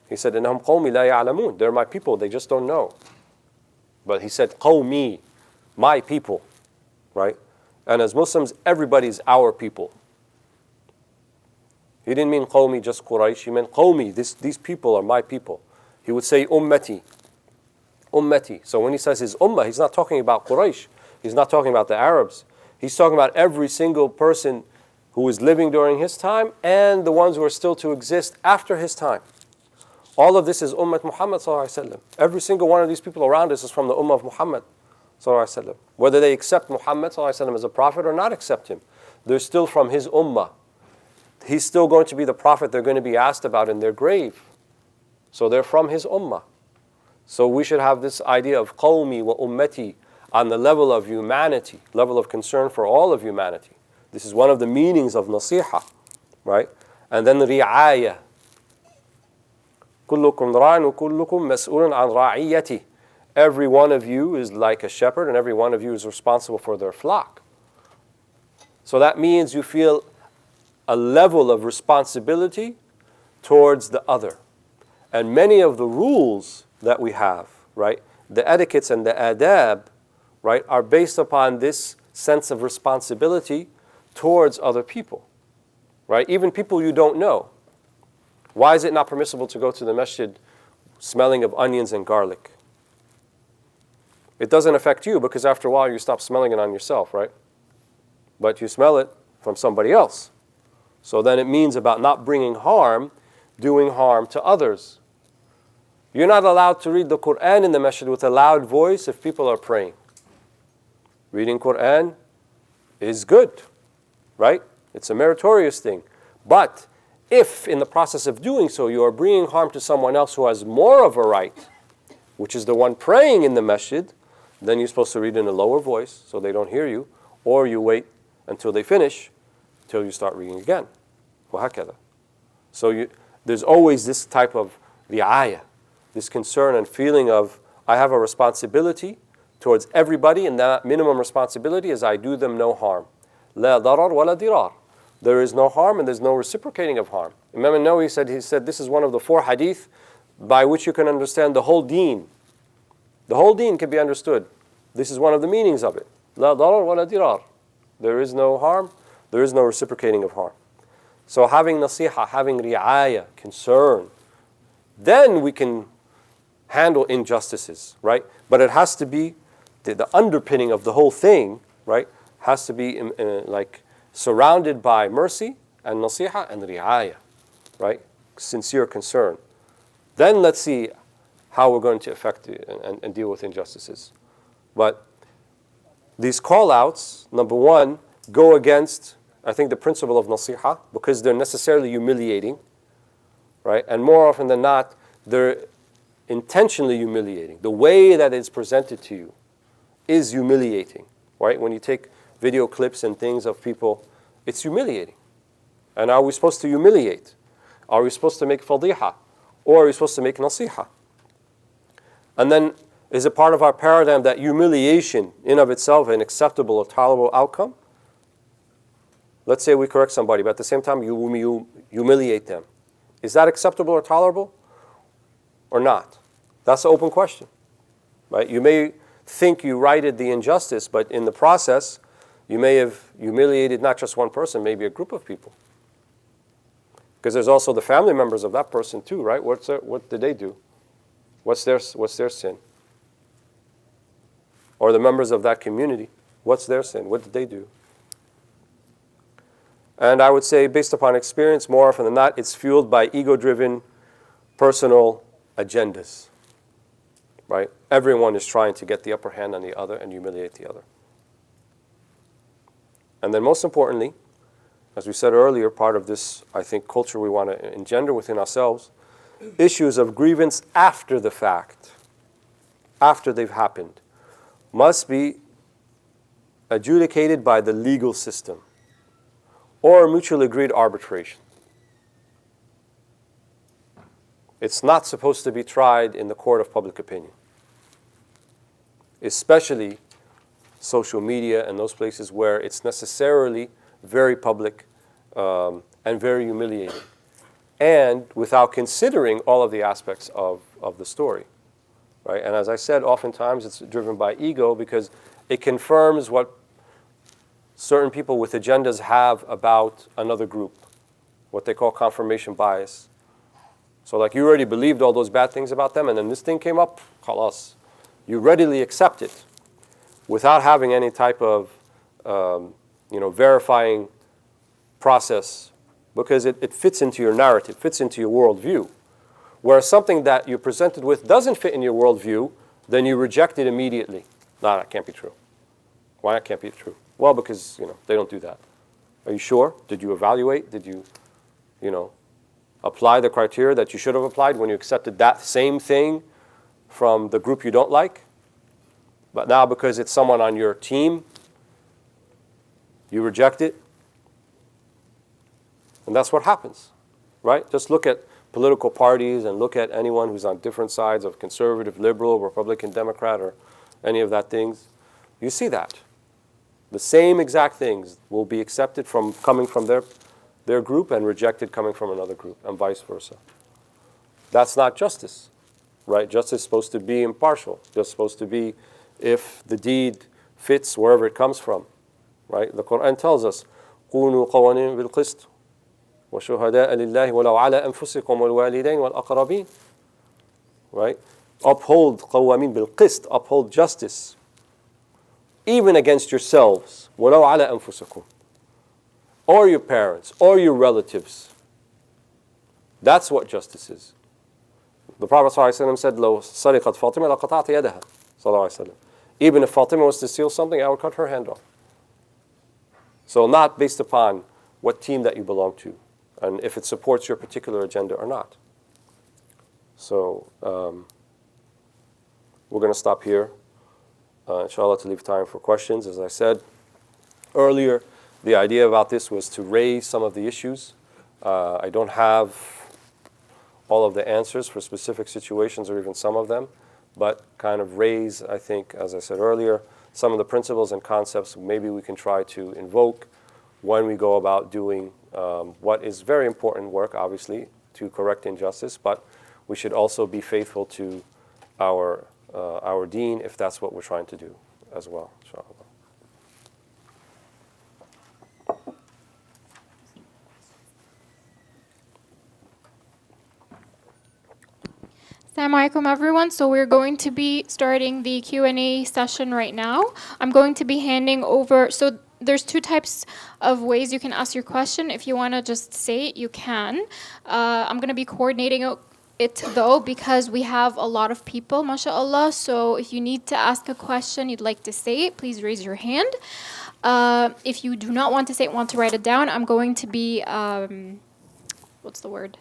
He said, إِنَّهُمْ قَوْمِ لَا يَعْلَمُونَ. They're my people, they just don't know. But he said, قَوْمِ, my people, right? And as Muslims, everybody's our people. He didn't mean قَوْمِ, just Quraysh. He meant قَوْمِ, these people are my people. He would say ummati, ummati. So when he says his ummah, he's not talking about Quraysh. He's not talking about the Arabs. He's talking about every single person who was living during his time and the ones who are still to exist after his time. All of this is Ummat Muhammad sallallahu alaihi wasallam. Every single one of these people around us is from the Ummah of Muhammad sallallahu alaihi wasallam. Whether they accept Muhammad sallallahu alaihi wasallam as a prophet or not accept him, they're still from his Ummah. He's still going to be the prophet they're going to be asked about in their grave. So they're from his Ummah. So we should have this idea of qawmi wa ummati on the level of humanity, level of concern for all of humanity. This is one of the meanings of nasiha, right? And then ri'ayah. كُلُّكُمْ رَاعٍ وَكُلُّكُمْ مَسْئُولٌ عَنْ رَاعِيَّتِهِ. Every one of you is like a shepherd and every one of you is responsible for their flock. So that means you feel a level of responsibility towards the other. And many of the rules that we have, right, the etiquettes and the adab right, are based upon this sense of responsibility towards other people, right? Even people you don't know. Why is it not permissible to go to the masjid smelling of onions and garlic? It doesn't affect you because after a while you stop smelling it on yourself, right? But you smell it from somebody else. So then it means about not bringing harm, doing harm to others. You're not allowed to read the Quran in the masjid with a loud voice if people are praying. Reading Quran is good, right? It's a meritorious thing. But if in the process of doing so you are bringing harm to someone else who has more of a right, which is the one praying in the masjid, then you're supposed to read in a lower voice so they don't hear you, or you wait until they finish, till you start reading again. وهكذا. So there's always this type of ri'ayah, this concern and feeling of, I have a responsibility towards everybody, and that minimum responsibility is I do them no harm. لا ضرر ولا ضرار. There is no harm and there's no reciprocating of harm. Imam al-Nawawi said this is one of the 4 hadith by which you can understand the whole deen. The whole deen can be understood. This is one of the meanings of it. لا ضرر ولا ضرار. There is no harm, there is no reciprocating of harm. So having nasiha, having ri'ayah, concern, then we can handle injustices, right? But it has to be, the underpinning of the whole thing, right, has to be like surrounded by mercy and nasiha and ri'ayah, right? Sincere concern. Then let's see how we're going to affect it and deal with injustices. But these call-outs, number one, go against, I think, the principle of nasiha, because they're necessarily humiliating, right? And more often than not, they're intentionally humiliating. The way that it's presented to you is humiliating, right? When you take video clips and things of people, it's humiliating. And are we supposed to humiliate? Are we supposed to make fadiha? Or are we supposed to make nasiha? And then, is it part of our paradigm that humiliation in of itself an acceptable or tolerable outcome? Let's say we correct somebody, but at the same time you humiliate them. Is that acceptable or tolerable or not? That's an open question, right? You may think you righted the injustice, but in the process, you may have humiliated not just one person, maybe a group of people. Because there's also the family members of that person too, right? What did they do? What's their sin? Or the members of that community, what's their sin? What did they do? And I would say, based upon experience, more often than not, it's fueled by ego-driven personal agendas, right? Everyone is trying to get the upper hand on the other and humiliate the other. And then most importantly, as we said earlier, part of this, I think, culture we want to engender within ourselves, issues of grievance after the fact, after they've happened, must be adjudicated by the legal system or mutually agreed arbitration. It's not supposed to be tried in the court of public opinion, especially social media and those places where it's necessarily very public and very humiliating, and without considering all of the aspects of the story, right? And as I said, oftentimes it's driven by ego because it confirms what certain people with agendas have about another group, what they call confirmation bias. So like you already believed all those bad things about them, and then this thing came up, khalas. You readily accept it without having any type of verifying process, because it fits into your narrative, fits into your worldview. Whereas something that you're presented with doesn't fit in your worldview, then you reject it immediately. No, that can't be true. Why that can't be true? Well, because they don't do that. Are you sure? Did you evaluate? Did you, apply the criteria that you should have applied when you accepted that same thing from the group you don't like? But now because it's someone on your team, you reject it. And that's what happens, right? Just look at political parties and look at anyone who's on different sides of conservative, liberal, Republican, Democrat, or any of that things. You see that. The same exact things will be accepted coming from their group and rejected coming from another group, and vice versa. That's not justice, right? Justice is supposed to be impartial. Just supposed to be if the deed fits wherever it comes from, right? The Quran tells us, كونوا قوانين بالقسط وشهداء لله ولو على أنفسكم والوالدين والأقربين, right? Uphold قوامين بالقسط, uphold justice, even against yourselves, ولو على أنفسكم, or your parents, or your relatives. That's what justice is. The Prophet ﷺ said, لو سرقت فاطمة لقطعت يدها. صلى الله عليه وسلم. Even if Fatima was to steal something, I would cut her hand off. So not based upon what team that you belong to, and if it supports your particular agenda or not. So we're going to stop here, inshallah, to leave time for questions. As I said earlier, the idea about this was to raise some of the issues. I don't have all of the answers for specific situations or even some of them, but kind of raise, I think, as I said earlier, some of the principles and concepts maybe we can try to invoke when we go about doing what is very important work, obviously, to correct injustice, but we should also be faithful to our deen if that's what we're trying to do as well, inshallah. Assalamu alaikum everyone. So we're going to be starting the Q&A session right now. I'm going to be handing over, so there's two types of ways you can ask your question. If you want to just say it, you can. I'm going to be coordinating it though because we have a lot of people, mashallah. So if you need to ask a question, you'd like to say it, please raise your hand. If you do not want to say it, want to write it down, I'm going to be, what's the word?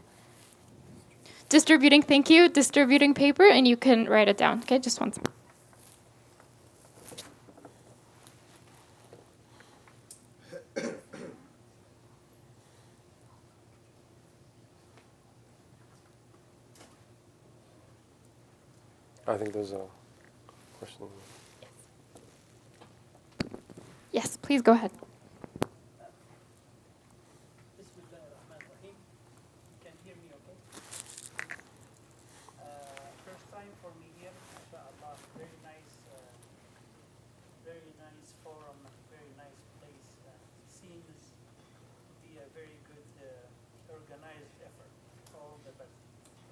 Distributing, thank you, distributing paper, and you can write it down. Okay, just one second. I think there's a question. Yes, please go ahead. Bismillahirrahmanirrahim. Can you hear me okay? First time for me here, mashallah. Very nice forum, very nice place. Seems to be a very good organized effort. All the best,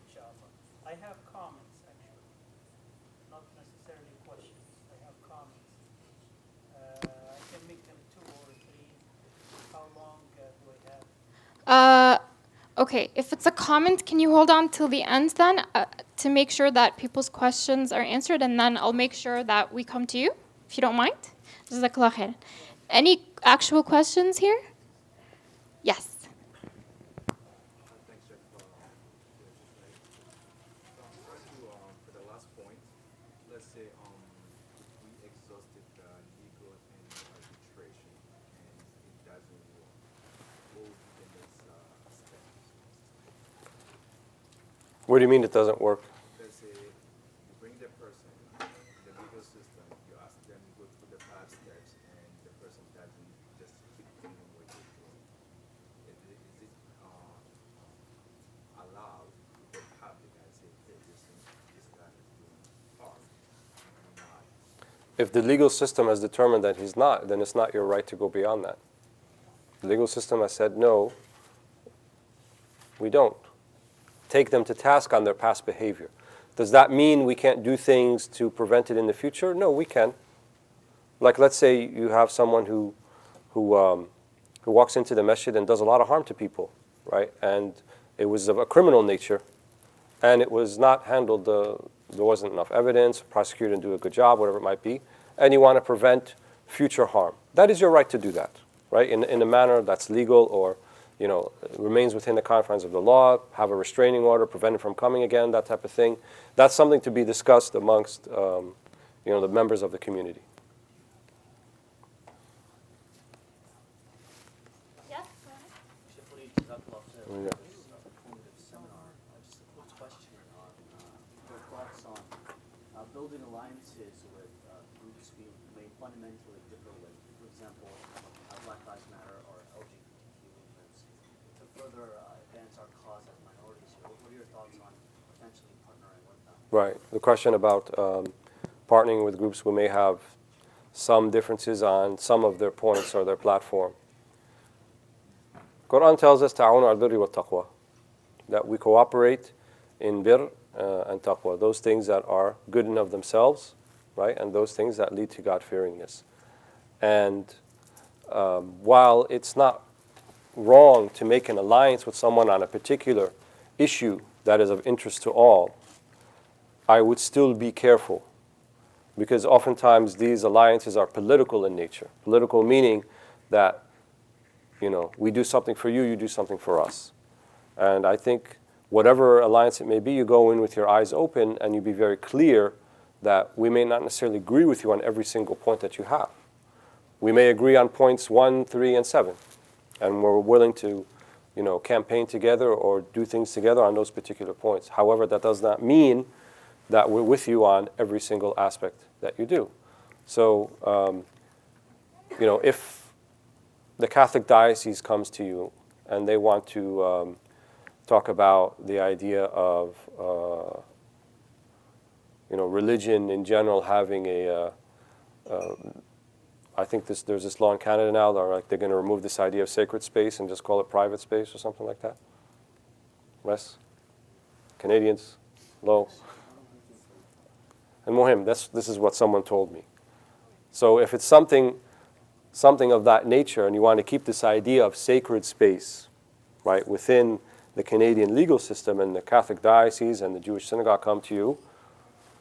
inshallah. I have comments actually, not necessarily questions. I have comments. I can make them 2 or 3. How long do I have? Okay, if it's a comment, can you hold on till the end then to make sure that people's questions are answered, and then I'll make sure that we come to you, if you don't mind. Jazakallah khair. Any actual questions here? Yes. Thanks, Shaykh, for for the last point. Let's say we exhausted the legal and arbitration, and it doesn't work. What would be the next steps? What do you mean it doesn't work? Let's say you bring the person in the legal system, you ask them to go through the 5 steps, and the person doesn't just keep doing what they're doing. Is it allowed to the public and say, hey, listen, this guy is doing harm, not? If the legal system has determined that he's not, then it's not your right to go beyond that. The legal system has said, no, we don't. Take them to task on their past behavior. Does that mean we can't do things to prevent it in the future? No, we can. Like, let's say you have someone who walks into the masjid and does a lot of harm to people, right? And it was of a criminal nature, and it was not handled. There wasn't enough evidence. Prosecutor didn't do a good job, whatever it might be, and you want to prevent future harm. That is your right to do that, right? In a manner that's legal or remains within the confines of the law, have a restraining order, prevent it from coming again, that type of thing. That's something to be discussed amongst the members of the community. Yes. Yeah. Just a quick question on your thoughts on building alliances with groups we may fundamentally differ with. For example, Black Lives Matter or LGBTQ movements to further advance our cause as minorities. What are your thoughts on potentially partnering with them? Right. The question about partnering with groups who may have some differences on some of their points or their platform. Quran tells us ta'awunu al-birri wa taqwa, that we cooperate in birr and taqwa, those things that are good in of themselves, right, and those things that lead to God-fearingness. And while it's not wrong to make an alliance with someone on a particular issue that is of interest to all, I would still be careful, because oftentimes these alliances are political in nature. Political meaning that, we do something for you, you do something for us. And I think whatever alliance it may be, you go in with your eyes open and you be very clear that we may not necessarily agree with you on every single point that you have. We may agree on points 1, 3, and 7, and we're willing to, campaign together or do things together on those particular points. However, that does not mean that we're with you on every single aspect that you do. So, if the Catholic diocese comes to you and they want to talk about the idea of, religion in general having I think there's this law in Canada now that they're going to remove this idea of sacred space and just call it private space or something like that. Wes? Canadians? Low? And Mohim, this is what someone told me. So if it's something of that nature and you want to keep this idea of sacred space, right, within the Canadian legal system, and the Catholic diocese and the Jewish synagogue come to you,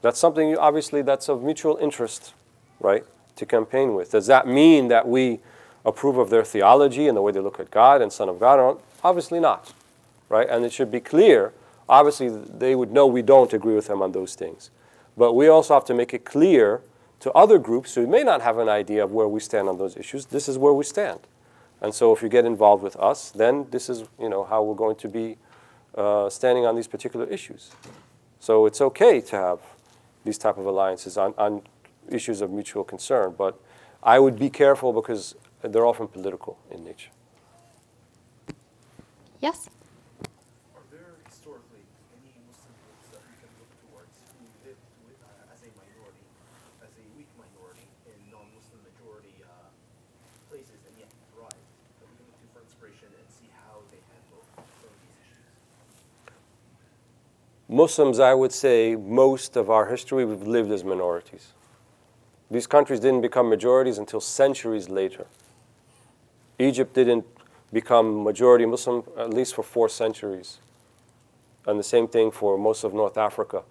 that's something obviously that's of mutual interest, right, to campaign with. Does that mean that we approve of their theology and the way they look at God and Son of God? Obviously not, right? And it should be clear. Obviously, they would know we don't agree with them on those things. But we also have to make it clear to other groups who may not have an idea of where we stand on those issues. This is where we stand. And so if you get involved with us, then this is how we're going to be standing on these particular issues. So it's okay to have these type of alliances on issues of mutual concern. But I would be careful because they're often political in nature. Yes? Are there historically any Muslim groups that we can look towards who lived as a minority, as a weak minority in non-Muslim majority places and yet thrived, that we can look to for inspiration and see how they handle some of these issues? Muslims, I would say, most of our history, we've lived as minorities. These countries didn't become majorities until centuries later. Egypt didn't become majority Muslim at least for 4 centuries. And the same thing for most of North Africa.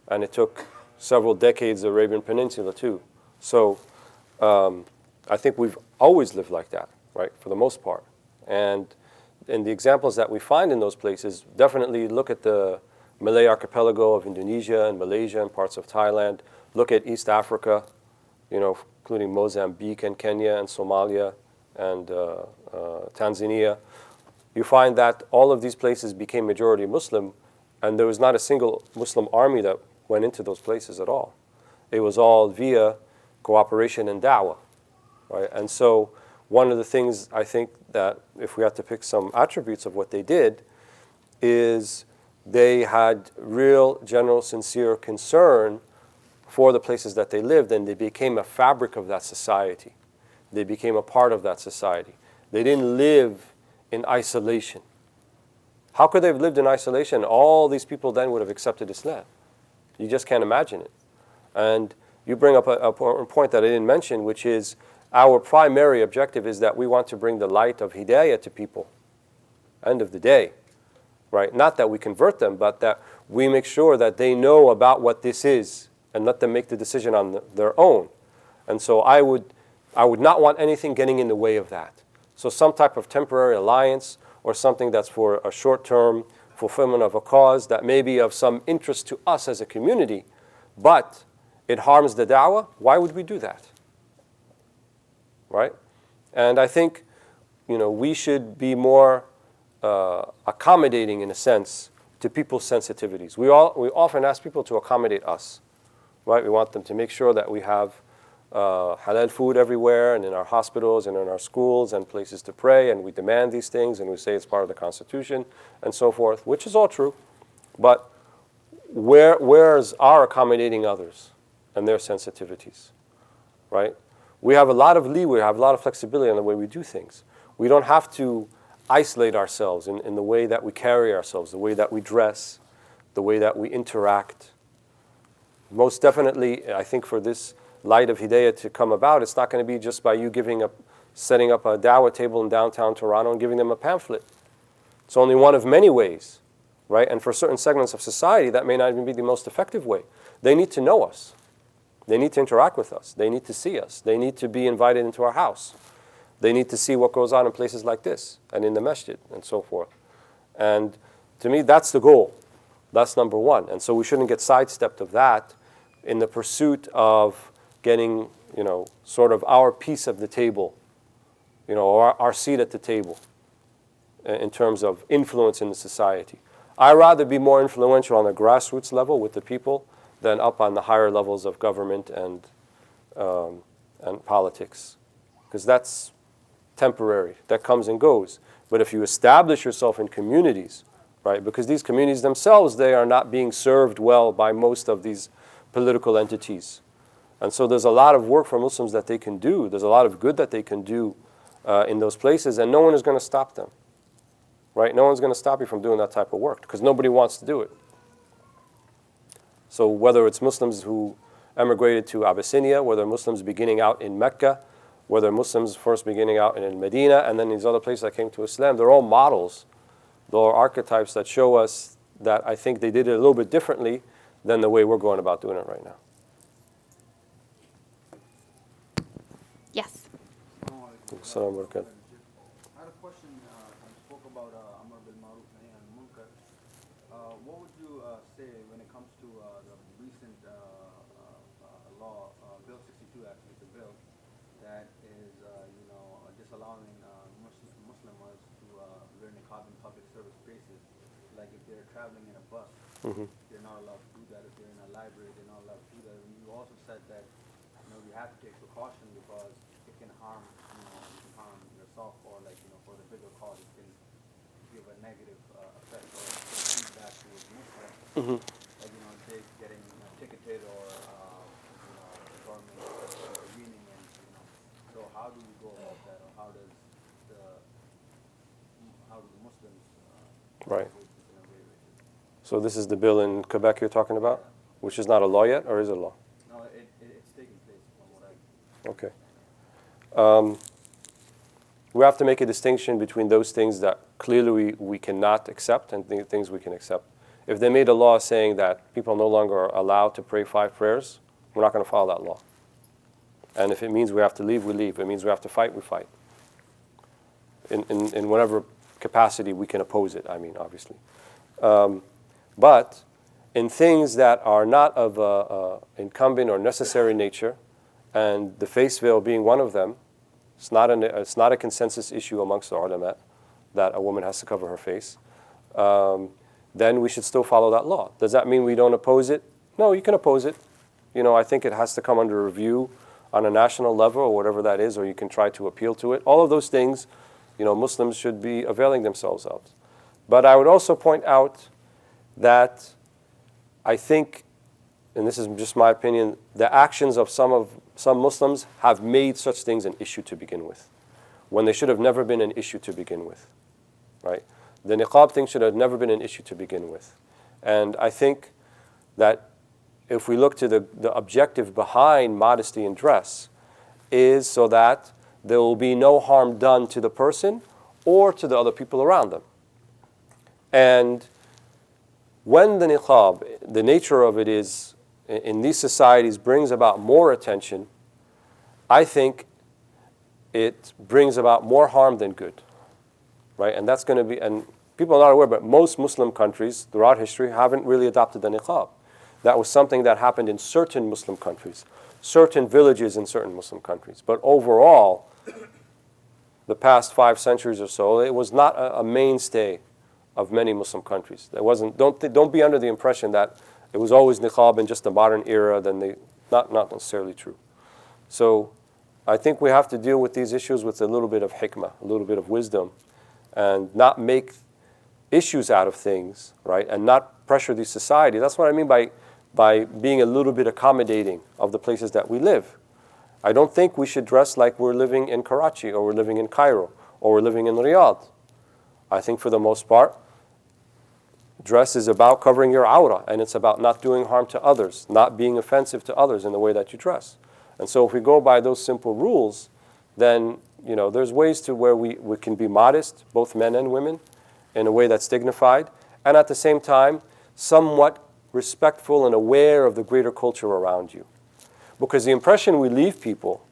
And it took several decades of the Arabian Peninsula too. So I think we've always lived like that, right, for the most part. And the examples that we find in those places, definitely look at the Malay archipelago of Indonesia and Malaysia and parts of Thailand. Look at East Africa, including Mozambique and Kenya and Somalia and Tanzania. You find that all of these places became majority Muslim, and there was not a single Muslim army that went into those places at all. It was all via cooperation and da'wah, right? And so one of the things I think that if we had to pick some attributes of what they did is they had real, general, sincere concern for the places that they lived, and they became a fabric of that society. They became a part of that society. They didn't live in isolation. How could they have lived in isolation? All these people then would have accepted Islam. You just can't imagine it. And you bring up a point that I didn't mention, which is our primary objective is that we want to bring the light of hidayah to people. End of the day. Right? Not that we convert them, but that we make sure that they know about what this is and let them make the decision on their own. And so I would not want anything getting in the way of that. So some type of temporary alliance or something that's for a short-term fulfillment of a cause that may be of some interest to us as a community, but it harms the da'wah, why would we do that? Right? And I think, we should be more accommodating in a sense to people's sensitivities. We often ask people to accommodate us, right? We want them to make sure that we have halal food everywhere and in our hospitals and in our schools and places to pray, and we demand these things and we say it's part of the Constitution and so forth, which is all true. But where's our accommodating others and their sensitivities? right? We have a lot of leeway, we have a lot of flexibility in the way we do things. We don't have to isolate ourselves in the way that we carry ourselves, the way that we dress, the way that we interact. Most definitely, I think for this light of Hidayah to come about, it's not going to be just by you setting up a dawah table in downtown Toronto and giving them a pamphlet. It's only one of many ways, right? And for certain segments of society, that may not even be the most effective way. They need to know us. They need to interact with us. They need to see us. They need to be invited into our house. They need to see what goes on in places like this and in the masjid and so forth. And to me, that's the goal. That's number one. And so we shouldn't get sidestepped of that in the pursuit of getting, sort of our piece of the table, or our seat at the table in terms of influence in the society. I'd rather be more influential on the grassroots level with the people than up on the higher levels of government and politics, because that's temporary. That comes and goes. But if you establish yourself in communities, right, because these communities themselves, they are not being served well by most of these political entities. And so there's a lot of work for Muslims that they can do. There's a lot of good that they can do in those places, and no one is going to stop them, right? No one's going to stop you from doing that type of work because nobody wants to do it. So whether it's Muslims who emigrated to Abyssinia, whether Muslims beginning out in Mecca, whether Muslims first beginning out in Medina, and then these other places that came to Islam, they're all models. They're archetypes that show us that I think they did it a little bit differently than the way we're going about doing it right now. Yes. Assalamu alaikum. I had a question. You spoke about Amr bil Ma'ruf Nahy anil Munkar. What would you say when it comes to the recent law, Bill 62 actually, it's a bill that is, disallowing Muslims to wear niqab in public service spaces. Like if they're traveling in a bus, they're not allowed to do that. If they're in a library, they're not allowed to do that. And you also said that we have to take precaution because it can harm, you can harm yourself, or for the bigger cause, it can give a negative effect or feedback towards Muslims. Like they getting ticketed or the government intervening, and so how do we go about that, or how do the Muslims Right. with in a way with it? So this is the bill in Quebec you're talking about, which is not a law yet, or is it a law? No, it's taking place from what I. Okay. We have to make a distinction between those things that clearly we cannot accept and things we can accept. If they made a law saying that people no longer are allowed to pray 5 prayers, we're not going to follow that law. And if it means we have to leave, we leave. If it means we have to fight, we fight. In whatever capacity we can oppose it, obviously. But in things that are not of incumbent or necessary nature, and the face veil being one of them, it's not a consensus issue amongst the ulama that a woman has to cover her face, then we should still follow that law. Does that mean we don't oppose it? No, you can oppose it. I think it has to come under review on a national level or whatever that is, or you can try to appeal to it. All of those things, Muslims should be availing themselves of. But I would also point out that I think, and this is just my opinion, the actions of some Muslims have made such things an issue to begin with, when they should have never been an issue to begin with, right? The niqab thing should have never been an issue to begin with. And I think that if we look to the objective behind modesty in dress is so that there will be no harm done to the person or to the other people around them. And when the niqab, the nature of it is, in these societies, brings about more attention, I think it brings about more harm than good, right? And that's going to be, and people are not aware, but most Muslim countries throughout history haven't really adopted the niqab. That was something that happened in certain Muslim countries, certain villages in certain Muslim countries. But overall, the past 5 centuries or so, it was not a mainstay of many Muslim countries. There wasn't. Don't be under the impression that it was always niqab in just the modern era. Not necessarily true. So I think we have to deal with these issues with a little bit of hikmah, a little bit of wisdom, and not make issues out of things, right? And not pressure the society. That's what I mean by being a little bit accommodating of the places that we live. I don't think we should dress like we're living in Karachi or we're living in Cairo or we're living in Riyadh. I think for the most part, dress is about covering your aura, and it's about not doing harm to others, not being offensive to others in the way that you dress. And so if we go by those simple rules, then there's ways to where we can be modest, both men and women, in a way that's dignified, and at the same time, somewhat respectful and aware of the greater culture around you. Because the impression we leave people,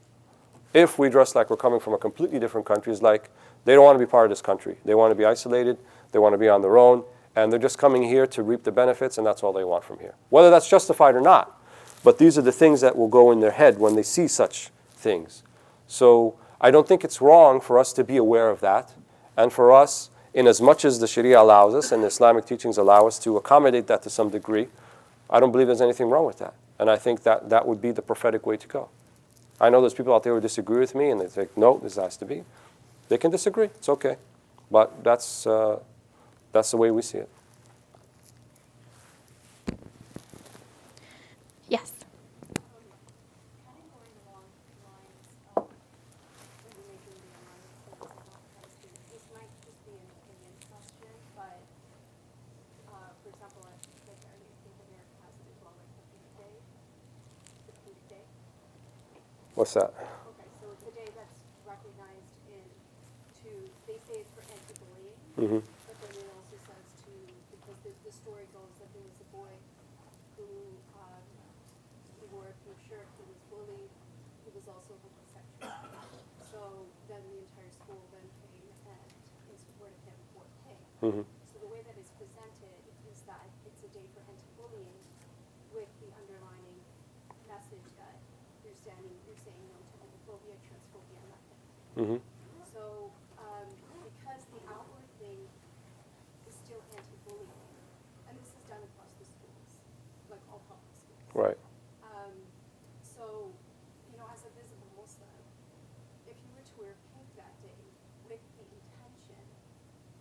if we dress like we're coming from a completely different country, is like they don't want to be part of this country. They want to be isolated, they want to be on their own, and they're just coming here to reap the benefits, and that's all they want from here. Whether that's justified or not, but these are the things that will go in their head when they see such things. So I don't think it's wrong for us to be aware of that, and for us, in as much as the Sharia allows us and the Islamic teachings allow us to accommodate that to some degree, I don't believe there's anything wrong with that. And I think that that would be the prophetic way to go. I know there's people out there who disagree with me and they think, no, this has to be. They can disagree. It's okay. But that's the way we see it. Yes. Kind of going along the lines of when you're making the amendments about chemistry, this might just be an opinion question, but for example, like I think America has it as well, like the Pink Day. What's that? Okay, so it's a day that's recognized they say it's for anti-bullying, Mm-hmm. but then it also says because the story goes that there was a boy who he wore a pink shirt, he was bullied, he was also homosexual. So then the entire school then came and supported him for pink. Mm-hmm. So the way that it's presented is that it's a day for anti-bullying with the underlining message that you're saying no to homophobia, transphobia, and that kind of thing. Mm-hmm. So because the outward thing is still anti-bullying, and this is done across the schools, like all public schools. Right. So, as a visible Muslim, if you were to wear pink that day with the intention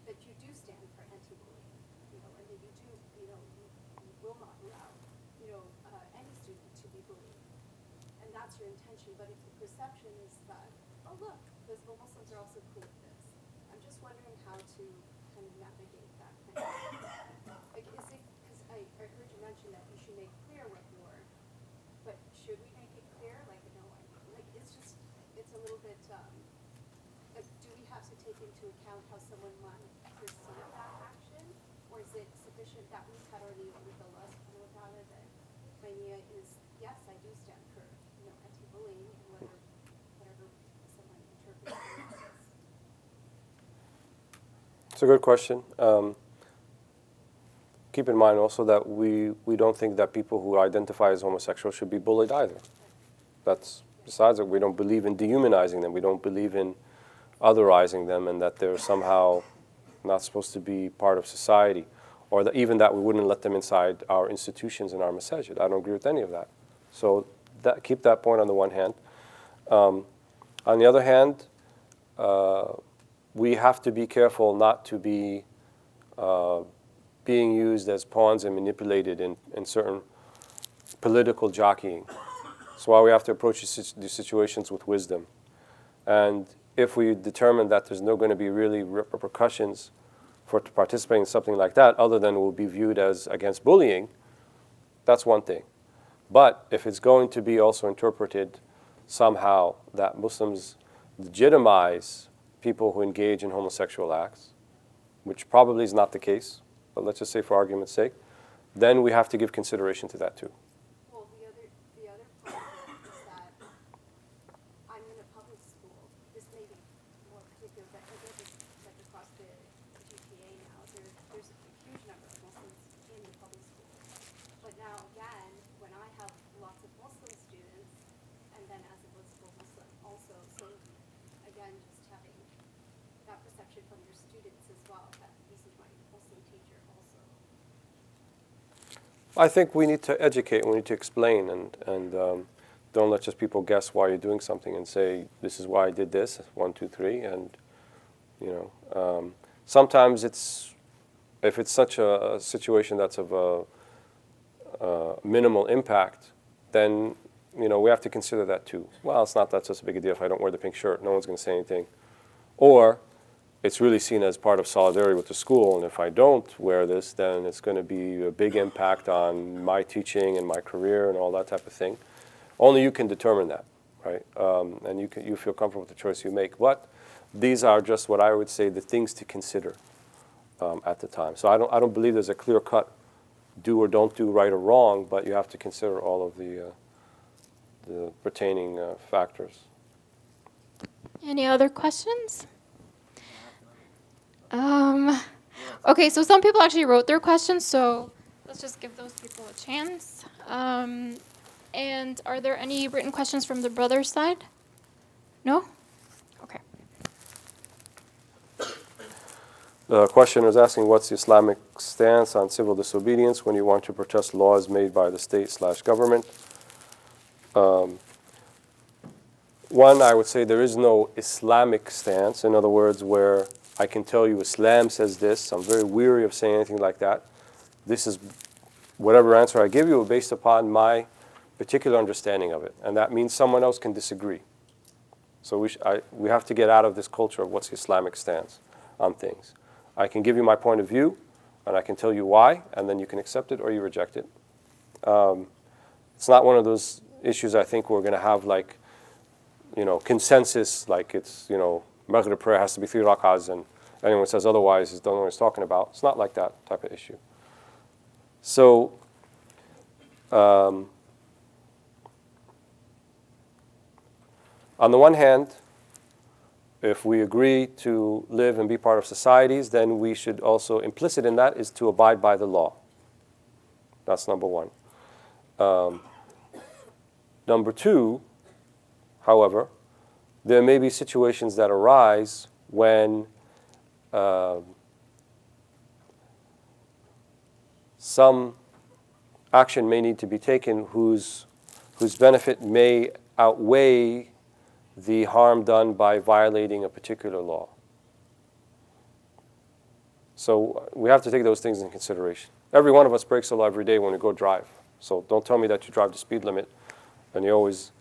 that you do stand for anti-bullying, and that you do, you will not allow, any student to be bullied, and that's your intention. But if the perception is that, oh look, visible Muslims are also cool with this, I'm just wondering how to kind of navigate that kind of, like, is it, because I heard you mention that you should make clear what you are, but should we make it clear? Like, no, it's a little bit, like, do we have to take into account how someone might perceive that action? Or is it sufficient that we've had already with Allah subhanahu wa ta'ala that my niyyah is, yes, I do stand for, anti-bullying and whatever someone interprets it as. It's a good question. Keep in mind also that we don't think that people who identify as homosexual should be bullied either. That's besides that we don't believe in dehumanizing them. We don't believe in otherizing them and that they're somehow not supposed to be part of society, or that even that we wouldn't let them inside our institutions and our masajid. I don't agree with any of that. So keep that point on the one hand. On the other hand, we have to be careful not to be being used as pawns and manipulated in certain political jockeying. That's why we have to approach these situations with wisdom. And if we determine that there's no going to be really repercussions for participating in something like that, other than it will be viewed as against bullying, that's one thing. But if it's going to be also interpreted somehow that Muslims legitimize people who engage in homosexual acts, which probably is not the case, but let's just say for argument's sake, then we have to give consideration to that too. Well, the other part of it is that I'm in a public school. This may be more particular, but I guess it's like across the GPA now. There's a huge number of Muslims in the public school. But now again, when I have lots of Muslim students, and then as a visible Muslim also, so again, just having that perception from your students as well, that this is my Muslim teacher also. I think we need to educate, we need to explain, and don't let just people guess why you're doing something and say, this is why I did this, 1, 2, 3, and sometimes if it's such a situation that's of a minimal impact, then we have to consider that too. Well, it's not that such a big a deal if I don't wear the pink shirt. No one's going to say anything. Or it's really seen as part of solidarity with the school, and if I don't wear this, then it's going to be a big impact on my teaching and my career and all that type of thing. Only you can determine that, right? And you feel comfortable with the choice you make. But these are just what I would say the things to consider at the time. So I don't believe there's a clear-cut do or don't do, right or wrong, but you have to consider all of the pertaining factors. Any other questions? Okay, so some people actually wrote their questions, so let's just give those people a chance. And are there any written questions from the brother's side? No? Okay. The questioner is asking, what's the Islamic stance on civil disobedience when you want to protest laws made by the state/government? One, I would say there is no Islamic stance. In other words, where I can tell you Islam says this. I'm very weary of saying anything like that. This is whatever answer I give you based upon my particular understanding of it. And that means someone else can disagree. So we have to get out of this culture of what's the Islamic stance on things. I can give you my point of view, and I can tell you why, and then you can accept it or you reject it. It's not one of those issues I think we're going to have like, consensus, like it's, Maghrib prayer has to be 3 rak'ahs, and anyone says otherwise don't know what he's talking about. It's not like that type of issue. So, on the one hand, if we agree to live and be part of societies, then we should also, implicit in that is to abide by the law. That's number one. Number two, however, there may be situations that arise when some action may need to be taken whose benefit may outweigh the harm done by violating a particular law. So we have to take those things in consideration. Every one of us breaks the law every day when we go drive. So don't tell me that you drive the speed limit and you always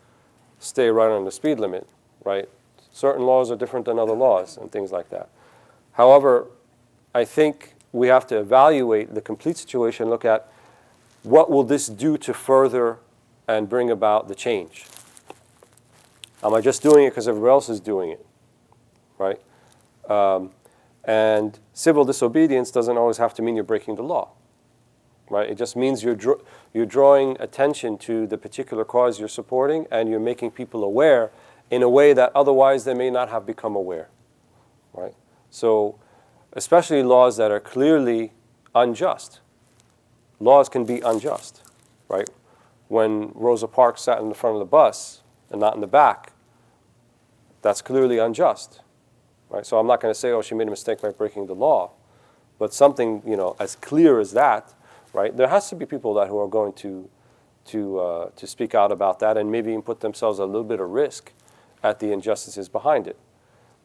stay right on the speed limit, right? Certain laws are different than other laws and things like that. However, I think we have to evaluate the complete situation, look at what will this do to further and bring about the change. Am I just doing it because everybody else is doing it, right? And civil disobedience doesn't always have to mean you're breaking the law, right? It just means you're drawing attention to the particular cause you're supporting, and you're making people aware in a way that otherwise they may not have become aware, right? So, especially laws that are clearly unjust. Laws can be unjust, right? When Rosa Parks sat in the front of the bus and not in the back, that's clearly unjust, right? So I'm not going to say, oh, she made a mistake by breaking the law, but something, as clear as that, right? There has to be people who are going to speak out about that and maybe even put themselves at a little bit of risk at the injustices behind it.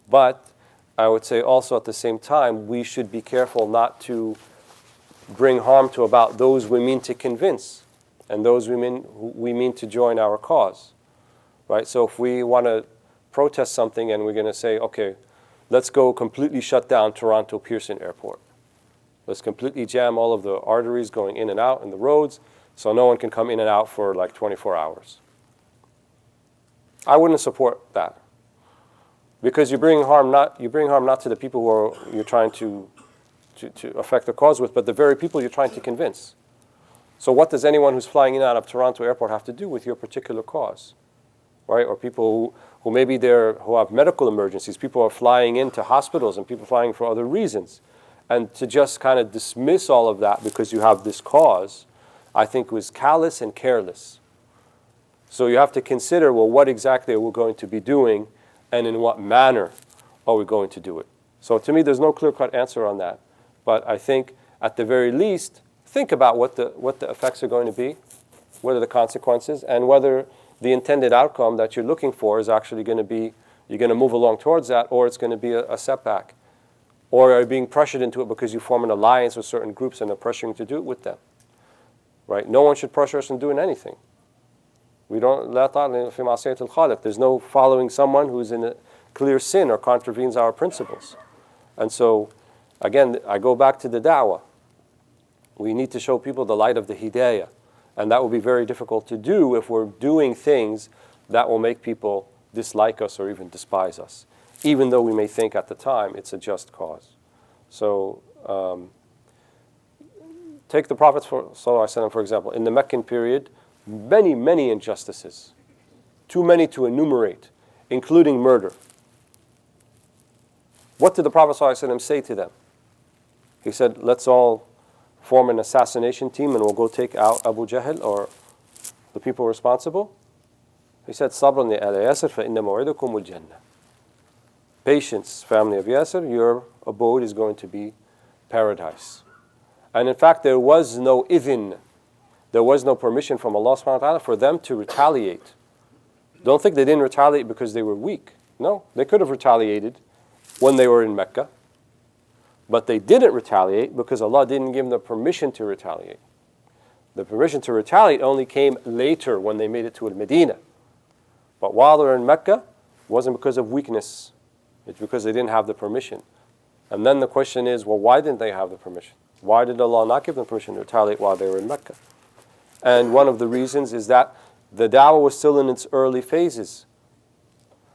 But I would say also at the same time, we should be careful not to bring harm to about those we mean to convince and those we mean to join our cause, right? So if we want to protest something and we're going to say, okay, let's go completely shut down Toronto Pearson Airport. Let's completely jam all of the arteries going in and out in the roads so no one can come in and out for like 24 hours. I wouldn't support that, because you bring harm not to the people who you're trying to affect the cause with, but the very people you're trying to convince. So what does anyone who's flying in and out of Toronto Airport have to do with your particular cause, right? Or people who maybe who have medical emergencies, people are flying into hospitals and people flying for other reasons. And to just kind of dismiss all of that because you have this cause, I think was callous and careless. So you have to consider, well, what exactly are we going to be doing and in what manner are we going to do it? So to me, there's no clear-cut answer on that. But I think, at the very least, think about what the effects are going to be, what are the consequences, and whether the intended outcome that you're looking for is actually going to be, you're going to move along towards that, or it's going to be a setback. Or are you being pressured into it because you form an alliance with certain groups and they're pressuring you to do it with them, right? No one should pressure us into doing anything. We don't لا طاعة في معصية الخالق. There's no following someone who's in a clear sin or contravenes our principles. And so, again, I go back to the da'wah. We need to show people the light of the hidayah. And that will be very difficult to do if we're doing things that will make people dislike us or even despise us, even though we may think at the time it's a just cause. So, take the Prophet ﷺ, for example. In the Meccan period, many, many injustices. Too many to enumerate, including murder. What did the Prophet ﷺ say to them? He said, let's all form an assassination team and we'll go take out Abu Jahl or the people responsible. He said, صَبْرًا لِأَهْلِ يَاسِرْ فَإِنَّ مَوْعِدَكُمُ الْجَنَّةِ. Patience, family of Yasir, your abode is going to be paradise. And in fact, there was no idhin, there was no permission from Allah subhanahu wa ta'ala for them to retaliate. Don't think they didn't retaliate because they were weak. No, they could have retaliated when they were in Mecca. But they didn't retaliate because Allah didn't give them the permission to retaliate. The permission to retaliate only came later when they made it to Al-Medina. But while they were in Mecca, it wasn't because of weakness. It's because they didn't have the permission. And then the question is, well, why didn't they have the permission? Why did Allah not give them permission to retaliate while they were in Mecca? And one of the reasons is that the da'wah was still in its early phases.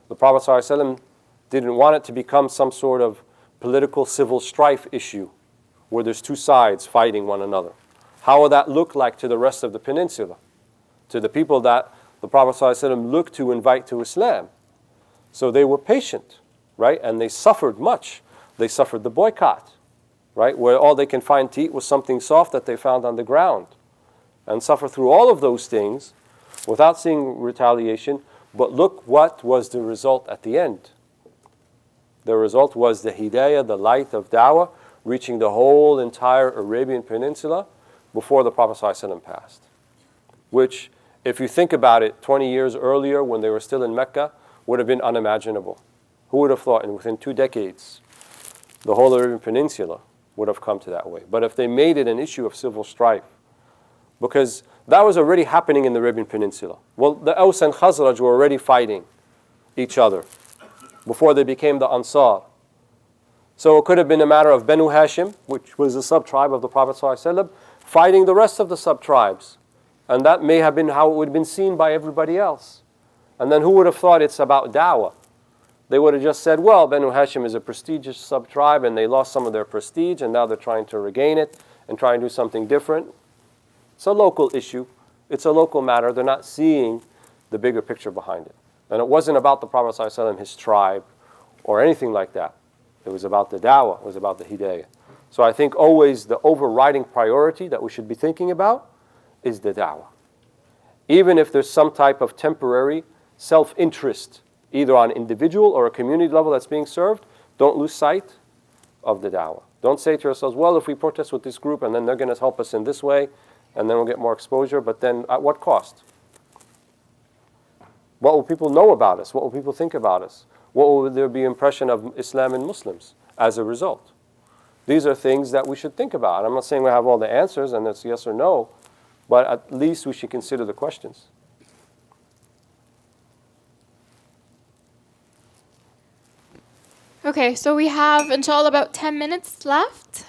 The Prophet ﷺ didn't want it to become some sort of political civil strife issue where there's two sides fighting one another. How will that look like to the rest of the peninsula? To the people that the Prophet ﷺ looked to invite to Islam. So they were patient, right? And they suffered much. They suffered the boycott, right? Where all they can find to eat was something soft that they found on the ground. And suffer through all of those things without seeing retaliation. But look what was the result at the end. The result was the hidayah, the light of da'wah, reaching the whole entire Arabian Peninsula before the Prophet ﷺ passed. Which, if you think about it, 20 years earlier when they were still in Mecca, would have been unimaginable. Who would have thought within 2 decades, the whole Arabian Peninsula would have come to that way? But if they made it an issue of civil strife, because that was already happening in the Arabian Peninsula. Well, the Aws and Khazraj were already fighting each other before they became the Ansar. So it could have been a matter of Banu Hashim, which was a sub-tribe of the Prophet ﷺ, fighting the rest of the sub-tribes. And that may have been how it would have been seen by everybody else. And then who would have thought it's about da'wah? They would have just said, well, Banu Hashim is a prestigious sub-tribe and they lost some of their prestige and now they're trying to regain it and try and do something different. It's a local issue. It's a local matter. They're not seeing the bigger picture behind it. And it wasn't about the Prophet ﷺ, his tribe, or anything like that. It was about the da'wah. It was about the hidayah. So I think always the overriding priority that we should be thinking about is the da'wah. Even if there's some type of temporary self-interest, either on individual or a community level that's being served, don't lose sight of the da'wah. Don't say to yourselves, well, if we protest with this group and then they're going to help us in this way, and then we'll get more exposure, but then at what cost? What will people know about us? What will people think about us? What will there be impression of Islam and Muslims as a result? These are things that we should think about. I'm not saying we have all the answers and it's yes or no, but at least we should consider the questions. Okay, so we have, inshallah, about 10 minutes left.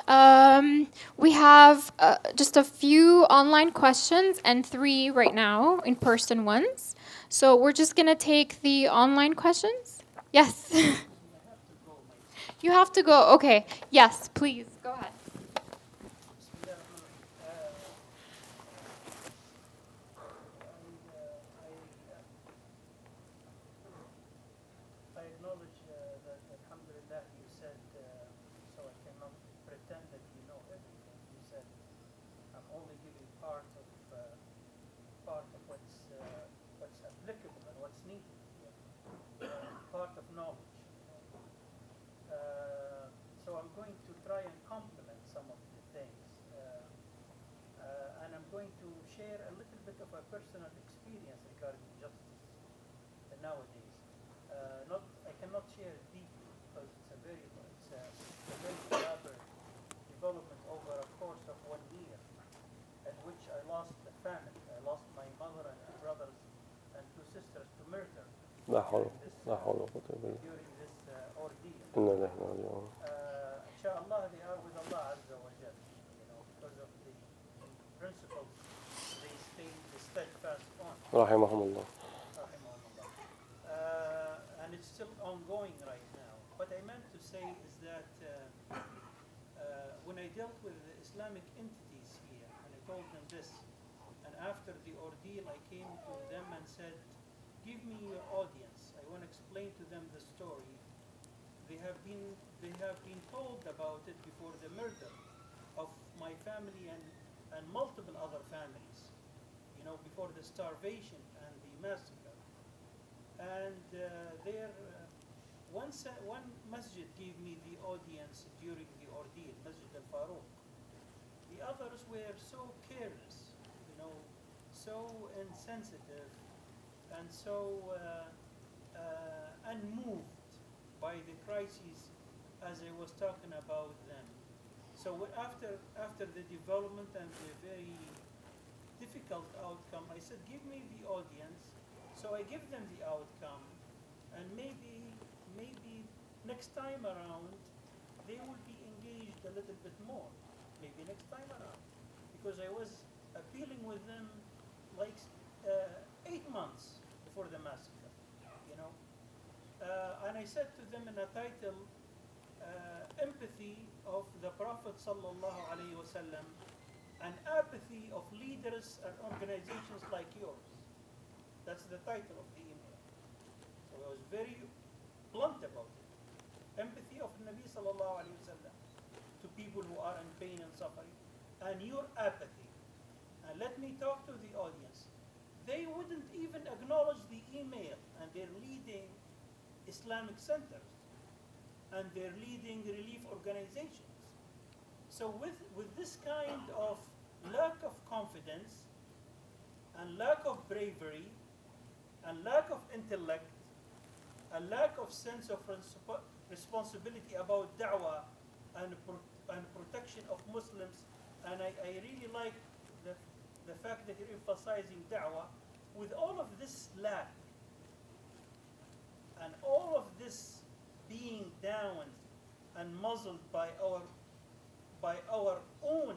We have just a few online questions and 3 right now, in-person ones. So we're just going to take the online questions. Yes. You have to go. Okay. Yes, please. Go ahead. I acknowledge that, alhamdulillah, you said, so I cannot pretend that you know everything. You said, I'm only giving part of what's applicable and what's needed, part of knowledge. So I'm going to try and complement some of the things. And I'm going to share a little bit of a personal experience regarding justice nowadays. I cannot share it deeply because it's a very elaborate development over a course of 1 year, at which I lost the family. I lost my mother and my brothers لا حول during this, لا حول ولا قوة إلا بالله. during this ordeal. إنا إليه راجعون. Inshallah, they are with Allah Azza wa Jal, because of the principles they stay steadfast on. رحمهم الله. Rahimahumullah. And it's still ongoing right now. What I meant to say is that when I dealt with the Islamic entities here, and I told them this, and after the ordeal, I came to them and said, "Give me your audience. I want to explain to them the story. They have been told about it before the murder of my family and multiple other families, before the starvation and the massacre. And one masjid gave me the audience during the ordeal, Masjid al-Faruq. The others were so careless, so insensitive, and so unmoved by the crises as I was talking about them. So after the development and the very difficult outcome, I said, give me the audience. So I give them the outcome, and maybe next time around they will be engaged a little bit more. Maybe next time around, because I was appealing with them like 8 months before the massacre, and I said to them in a title, empathy of the Prophet sallallahu alaihi wasallam and apathy of leaders and organizations like yours. That's the title of the email. So I was very blunt about it. Empathy of Nabi sallallahu alaihi wasallam to people who are in pain and suffering, and your apathy. And let me talk to the audience. They wouldn't even acknowledge the email, and they're leading Islamic centers, and they're leading relief organizations. So with this kind of lack of confidence and lack of bravery and lack of intellect and lack of sense of responsibility about da'wah and protection of Muslims, and I really like the fact that you're emphasizing da'wah. With all of this lack and all of this being down and muzzled by our own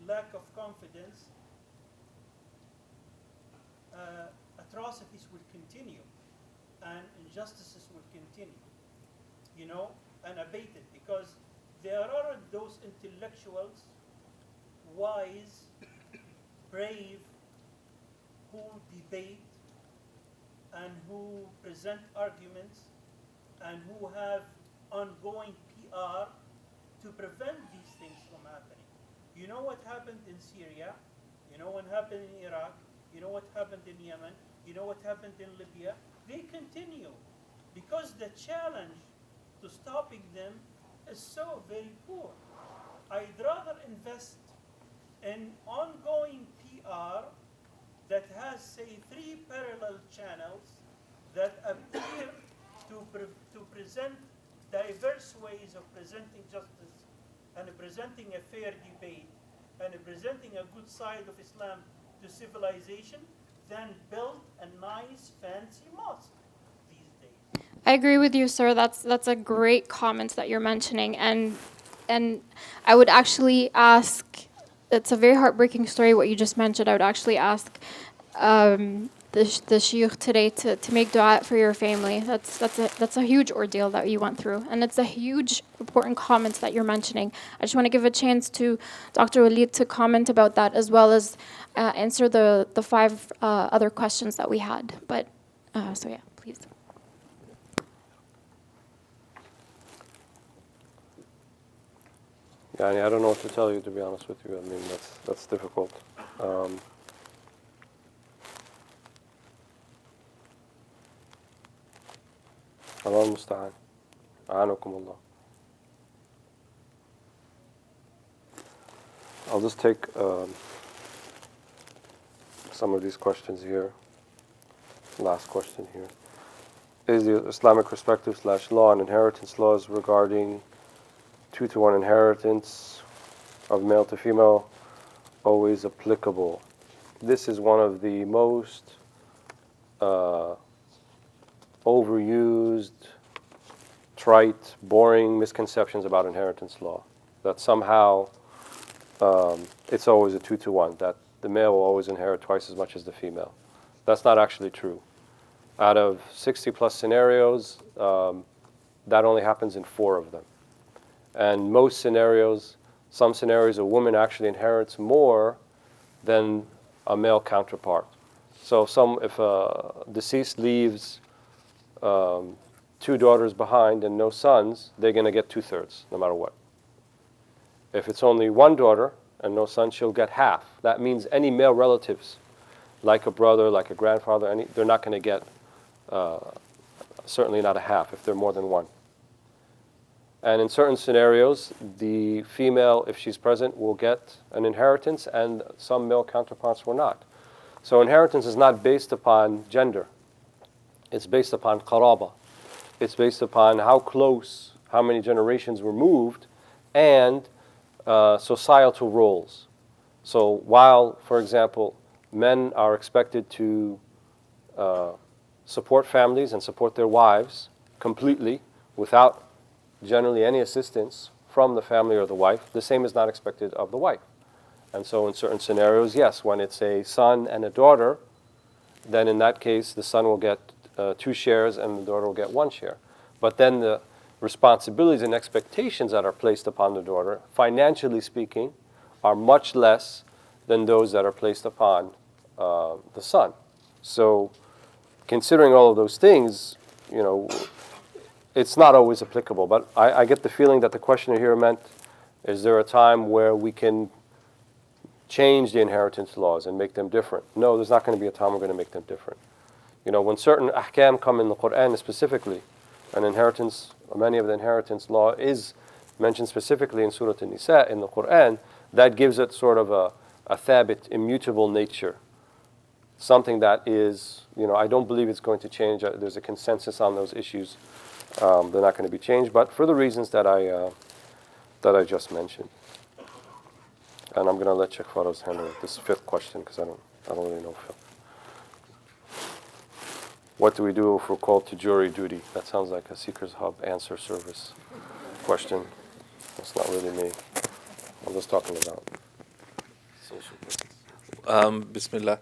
lack of confidence, atrocities will continue and injustices will continue, unabated, because there are those intellectuals, wise, brave, who debate and who present arguments and who have ongoing PR to prevent these things from happening. You know what happened in Syria? You know what happened in Iraq? You know what happened in Yemen? You know what happened in Libya? They continue because the challenge to stopping them is so very poor. I'd rather invest in ongoing PR that has, say, 3 parallel channels that appear to present diverse ways of presenting justice and presenting a fair debate and presenting a good side of Islam to civilization than build a nice fancy mosque these days. I agree with you, sir. That's a great comment that you're mentioning, and I would actually ask. It's a very heartbreaking story what you just mentioned. I would actually ask the Shaykh today to make dua for your family. That's a huge ordeal that you went through, and it's a huge important comment that you're mentioning. I just want to give a chance to Dr. Walead to comment about that, as well as answer the 5 other questions that we had. But so yeah, please. Yani, I don't know what to tell you, to be honest with you. I mean, that's difficult. Allah al-musta'an. A'anakum Allah. I'll just take some of these questions here. Last question here. Is the Islamic perspective / law and inheritance laws regarding 2-to-1 inheritance of male to female always applicable? This is one of the most overused, trite, boring misconceptions about inheritance law. That somehow it's always a 2-to-1, that the male will always inherit twice as much as the female. That's not actually true. Out of 60 plus scenarios, that only happens in 4 of them. And most scenarios, some scenarios, a woman actually inherits more than a male counterpart. So if a deceased leaves 2 daughters behind and no sons, they're going to get 2/3, no matter what. If it's only 1 daughter and no son, she'll get half. That means any male relatives, like a brother, like a grandfather, they're not going to get, certainly not a half if they're more than 1. And in certain scenarios, the female, if she's present, will get an inheritance, and some male counterparts will not. So inheritance is not based upon gender. It's based upon qaraba. It's based upon how close, how many generations were moved, and societal roles. So while, for example, men are expected to support families and support their wives completely without generally any assistance from the family or the wife, the same is not expected of the wife. And so in certain scenarios, yes, when it's a son and a daughter, then in that case the son will get 2 shares and the daughter will get 1 share. But then the responsibilities and expectations that are placed upon the daughter, financially speaking, are much less than those that are placed upon the son. So considering all of those things, it's not always applicable. But I get the feeling that the questioner here meant, is there a time where we can change the inheritance laws and make them different? No, there's not going to be a time we're going to make them different. When certain ahkam come in the Quran specifically, and inheritance, many of the inheritance law is mentioned specifically in Surah An-Nisa in the Quran, that gives it sort of a thabit, immutable nature. Something that is, I don't believe it's going to change. There's a consensus on those issues. They're not going to be changed, but for the reasons that I just mentioned. And I'm going to let Sheikh Farouz handle this 5th question because I don't really know fiqh. What do we do if we're called to jury duty? That sounds like a Seekers Hub answer service question. That's not really me. I'm just talking about social justice. Bismillah.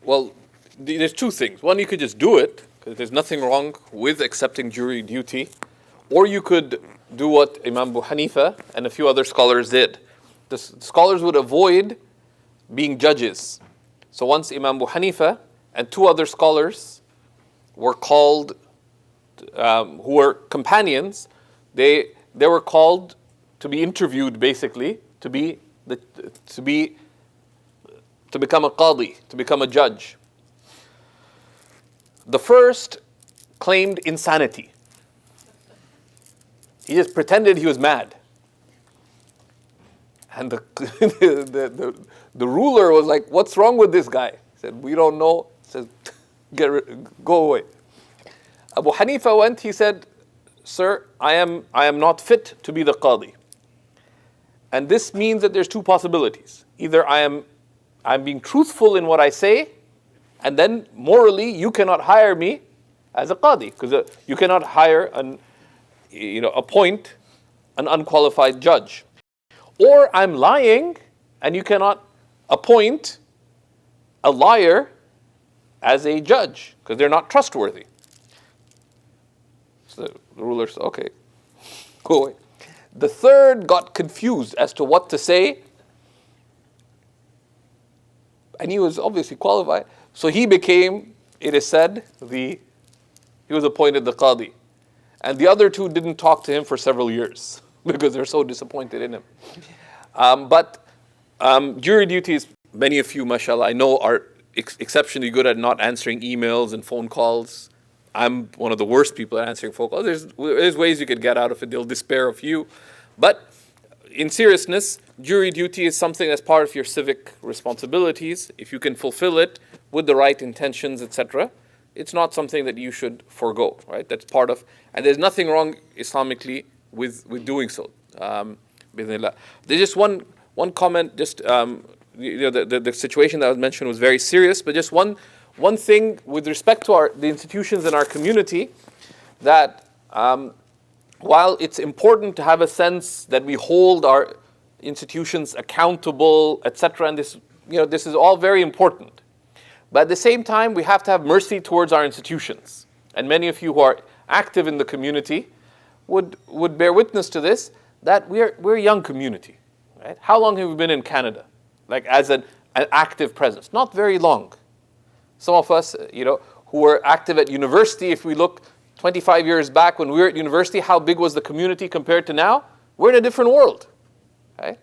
Well, there's 2 things. One, you could just do it, because there's nothing wrong with accepting jury duty. Or you could do what Imam Abu Hanifa and a few other scholars did. The scholars would avoid being judges. So once Imam Abu Hanifa and 2 other scholars were called, who were companions, they were called to be interviewed, basically, to become a qadi, to become a judge. The first claimed insanity. He just pretended he was mad. And the ruler was like, "What's wrong with this guy?" He said, "We don't know." He said, "Go away." Abu Hanifa went, he said, "Sir, I am not fit to be the qadi." And this means that there's 2 possibilities. Either I'm being truthful in what I say, and then morally you cannot hire me as a qadi, because you cannot hire appoint an unqualified judge. Or I'm lying, and you cannot appoint a liar as a judge, because they're not trustworthy. So the ruler said, "Okay, go away." The third got confused as to what to say, and he was obviously qualified. So he became, it is said, he was appointed the qadi. And the other 2 didn't talk to him for several years because they're so disappointed in him. But jury duties, many of you, mashallah, I know are exceptionally good at not answering emails and phone calls. I'm one of the worst people at answering phone calls. There's ways you could get out of it. They'll despair of you. But in seriousness, jury duty is something that's part of your civic responsibilities. If you can fulfill it with the right intentions, etc., it's not something that you should forego, right? That's part of, and there's nothing wrong Islamically with doing so. There's just one comment. Just the situation that was mentioned was very serious, but just one one thing with respect to the institutions in our community, that while it's important to have a sense that we hold our institutions accountable, etc., and this is all very important. But at the same time, we have to have mercy towards our institutions. And many of you who are active in the community would bear witness to this, that we're a young community. Right? How long have we been in Canada? Like as an active presence? Not very long. Some of us, who were active at university, if we look 25 years back when we were at university, how big was the community compared to now? We're in a different world. Right?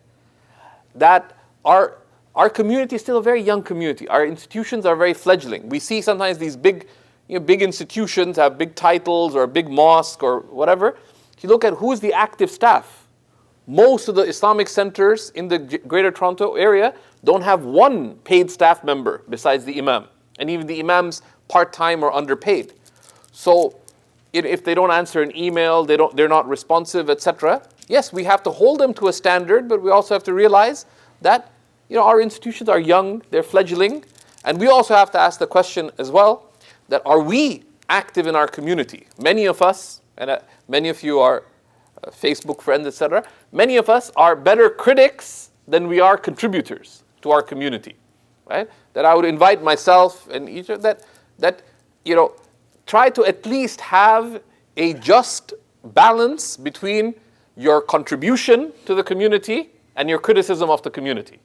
That our community is still a very young community. Our institutions are very fledgling. We see sometimes these big institutions have big titles or a big mosque or whatever. If you look at who's the active staff, most of the Islamic centers in the Greater Toronto area don't have one paid staff member besides the imam. And even the imams part-time or underpaid. So if they don't answer an email, they're not responsive, etc. Yes, we have to hold them to a standard, but we also have to realize that our institutions are young, they're fledgling, and we also have to ask the question as well, that are we active in our community? Many of us, and many of you are Facebook friends, etc., many of us are better critics than we are contributors to our community, right? That I would invite myself and each of that try to at least have a just balance between your contribution to the community and your criticism of the community.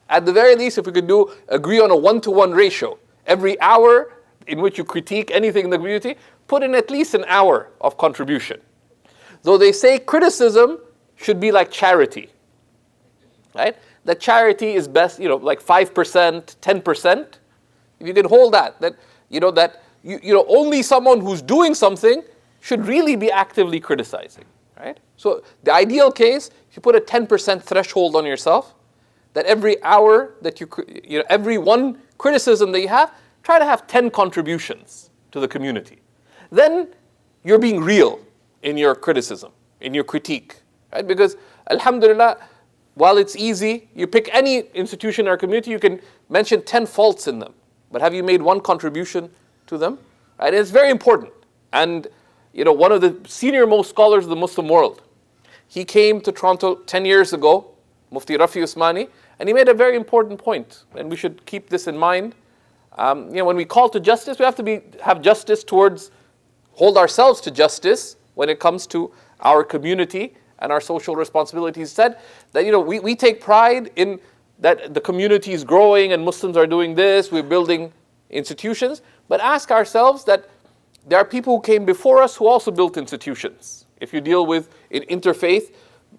At the very least, if we could agree on a 1-to-1 ratio, every hour in which you critique anything in the community, put in at least an hour of contribution. Though they say criticism should be like charity, right? That charity is best, like 5%, 10%. If you can hold that only someone who's doing something should really be actively criticizing, right? So the ideal case, if you put a 10% threshold on yourself, that every hour that every one criticism that you have, try to have 10 contributions to the community. Then you're being real in your criticism, in your critique, right? Because alhamdulillah, while it's easy, you pick any institution in our community, you can mention 10 faults in them. But have you made one contribution to them? Right? It's very important. And one of the senior most scholars of the Muslim world, he came to Toronto 10 years ago, Mufti Rafi Usmani, and he made a very important point, and we should keep this in mind. When we call to justice, we have to have justice hold ourselves to justice when it comes to our community and our social responsibilities. Said that we take pride in that the community is growing and Muslims are doing this, we're building institutions, but ask ourselves that there are people who came before us who also built institutions. If you deal with interfaith,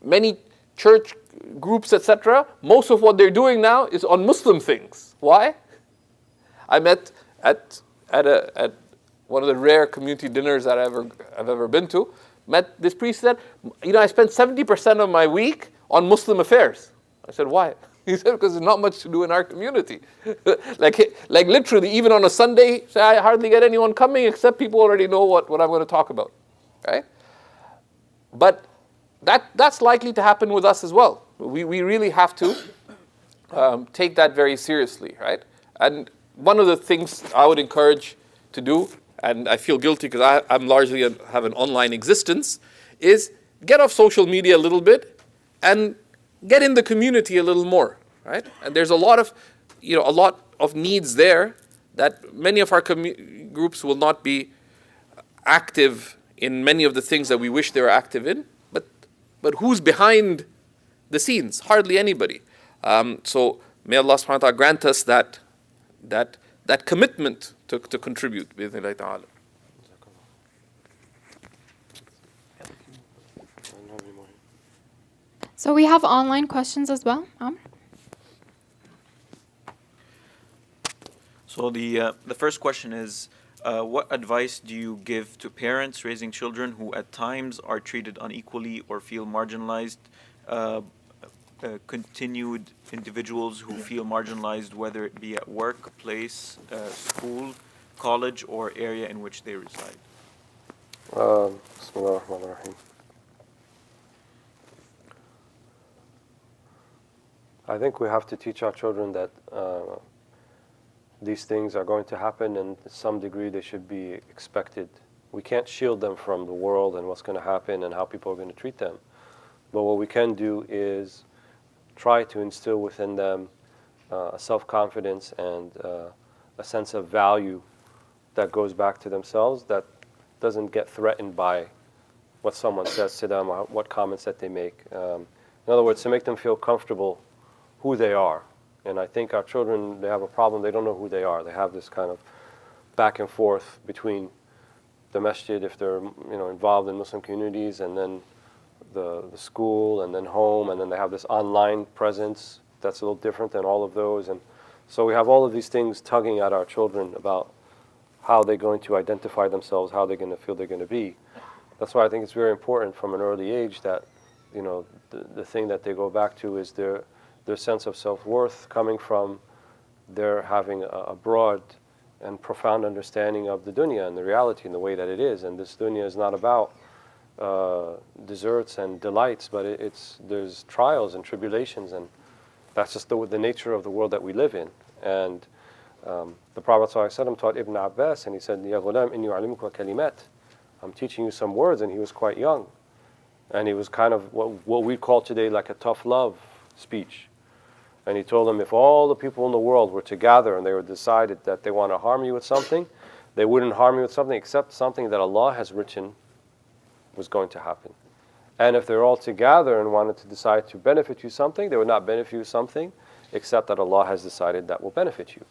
many church groups, etc., most of what they're doing now is on Muslim things. Why? I met at one of the rare community dinners that I've ever been to, met this priest said, I spend 70% of my week on Muslim affairs. I said, why? He said, because there's not much to do in our community. like literally, even on a Sunday, I hardly get anyone coming except people already know what I'm going to talk about, right? But that's likely to happen with us as well. We really have to take that very seriously, right? And one of the things I would encourage to do, and I feel guilty because I'm largely have an online existence, is get off social media a little bit and get in the community a little more, right? And there's a lot of needs there that many of our groups will not be active in many of the things that we wish they were active in. But who's behind the scenes? Hardly anybody. So may Allah subhanahu wa ta'ala grant us that commitment to contribute. Bi-idhnillahi ta'ala. So we have online questions as well. So the first question is, what advice do you give to parents raising children who at times are treated unequally or feel marginalized, continued individuals who feel marginalized, whether it be at work, place, school, college, or area in which they reside? Bismillah ar-Rahman ar-Rahim. I think we have to teach our children that these things are going to happen, and to some degree they should be expected. We can't shield them from the world and what's going to happen and how people are going to treat them. But what we can do is try to instill within them a self-confidence and a sense of value that goes back to themselves, that doesn't get threatened by what someone says to them or what comments that they make. In other words, to make them feel comfortable who they are. And I think our children, they have a problem, they don't know who they are. They have this kind of back and forth between the masjid, if they're involved in Muslim communities, and then the school, and then home, and then they have this online presence that's a little different than all of those. And so we have all of these things tugging at our children about how they're going to identify themselves, how they're going to feel they're going to be. That's why I think it's very important from an early age that the thing that they go back to is their sense of self-worth coming from their having a broad and profound understanding of the dunya and the reality and the way that it is. And this dunya is not about desserts and delights, but there's trials and tribulations, and that's just the nature of the world that we live in. And the Prophet ﷺ taught Ibn Abbas, and he said, "Ya ghulam, inni u'allimuka kalimat." I'm teaching you some words, and he was quite young. And he was kind of what we call today like a tough love speech. And he told them if all the people in the world were to gather and they were decided that they want to harm you with something, they wouldn't harm you with something except something that Allah has written was going to happen. And if they're all together and wanted to decide to benefit you something, they would not benefit you something except that Allah has decided that will benefit you.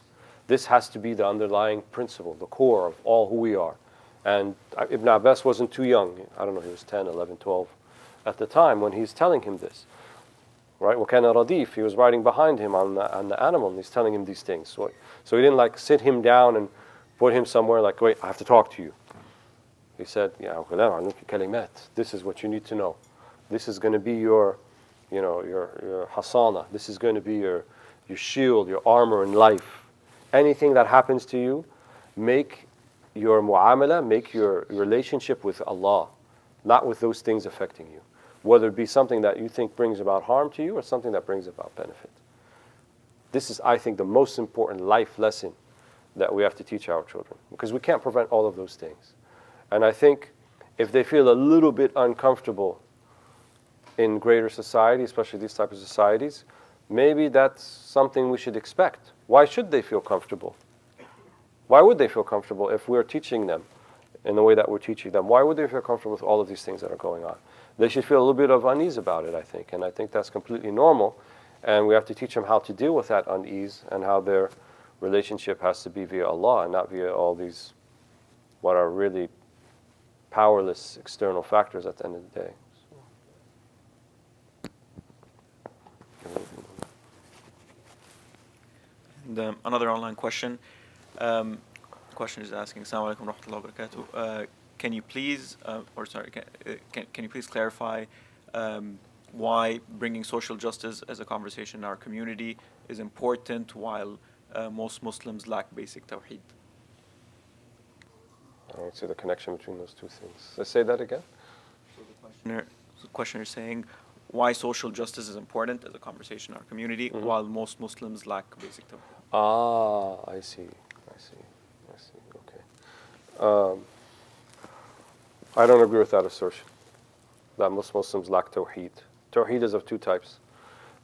This has to be the underlying principle, the core of all who we are. And Ibn Abbas wasn't too young. I don't know, he was 10, 11, 12 at the time when he's telling him this. Right? وَكَانَ رَدِيفٌ. He was riding behind him on the animal, and he's telling him these things. So he didn't like sit him down and put him somewhere like, wait, I have to talk to you. He said, "Ya ghulam, u'allimuka kalimat." This is what you need to know. This is going to be your hasana. This is going to be your shield, your armor in life. Anything that happens to you, make your mu'amala, make your relationship with Allah, not with those things affecting you. Whether it be something that you think brings about harm to you or something that brings about benefit. This is, I think, the most important life lesson that we have to teach our children, because we can't prevent all of those things. And I think if they feel a little bit uncomfortable in greater society, especially these types of societies, maybe that's something we should expect. Why should they feel comfortable? Why would they feel comfortable if we're teaching them in the way that we're teaching them? Why would they feel comfortable with all of these things that are going on? They should feel a little bit of unease about it, I think. And I think that's completely normal. And we have to teach them how to deal with that unease and how their relationship has to be via Allah and not via all these what are really powerless external factors at the end of the day. And, another online question. Question is asking, Assalamu alaikum wa rahmatullahi wa barakatuh. Can you please, can you please clarify why bringing social justice as a conversation in our community is important while most Muslims lack basic tawheed? I don't see the connection between those two things. Let's say that again. So the questioner is saying why social justice is important as a conversation in our community while most Muslims lack basic tawheed. Ah, I see. Okay. I don't agree with that assertion, that most Muslims lack tawheed. Tawheed is of two types.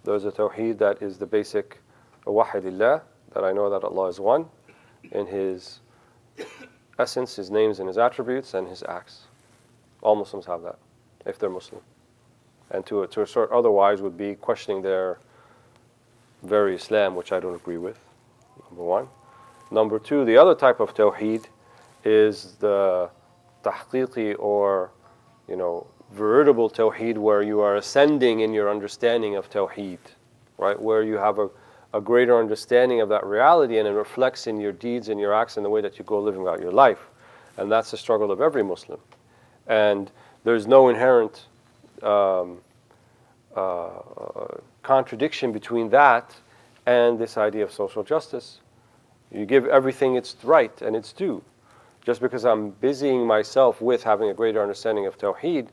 There's a tawheed that is the basic wahidillah, that I know that Allah is one in His essence, His names and His attributes and His acts. All Muslims have that, if they're Muslim. And to assert otherwise would be questioning their very Islam, which I don't agree with, number one. Number two, the other type of tawheed is the tahqiqi or, veritable tawheed, where you are ascending in your understanding of tawheed, right? Where you have a greater understanding of that reality and it reflects in your deeds and your acts and the way that you go living out your life. And that's the struggle of every Muslim. And there's no inherent contradiction between that and this idea of social justice. You give everything its right and its due. Just because I'm busying myself with having a greater understanding of tawheed,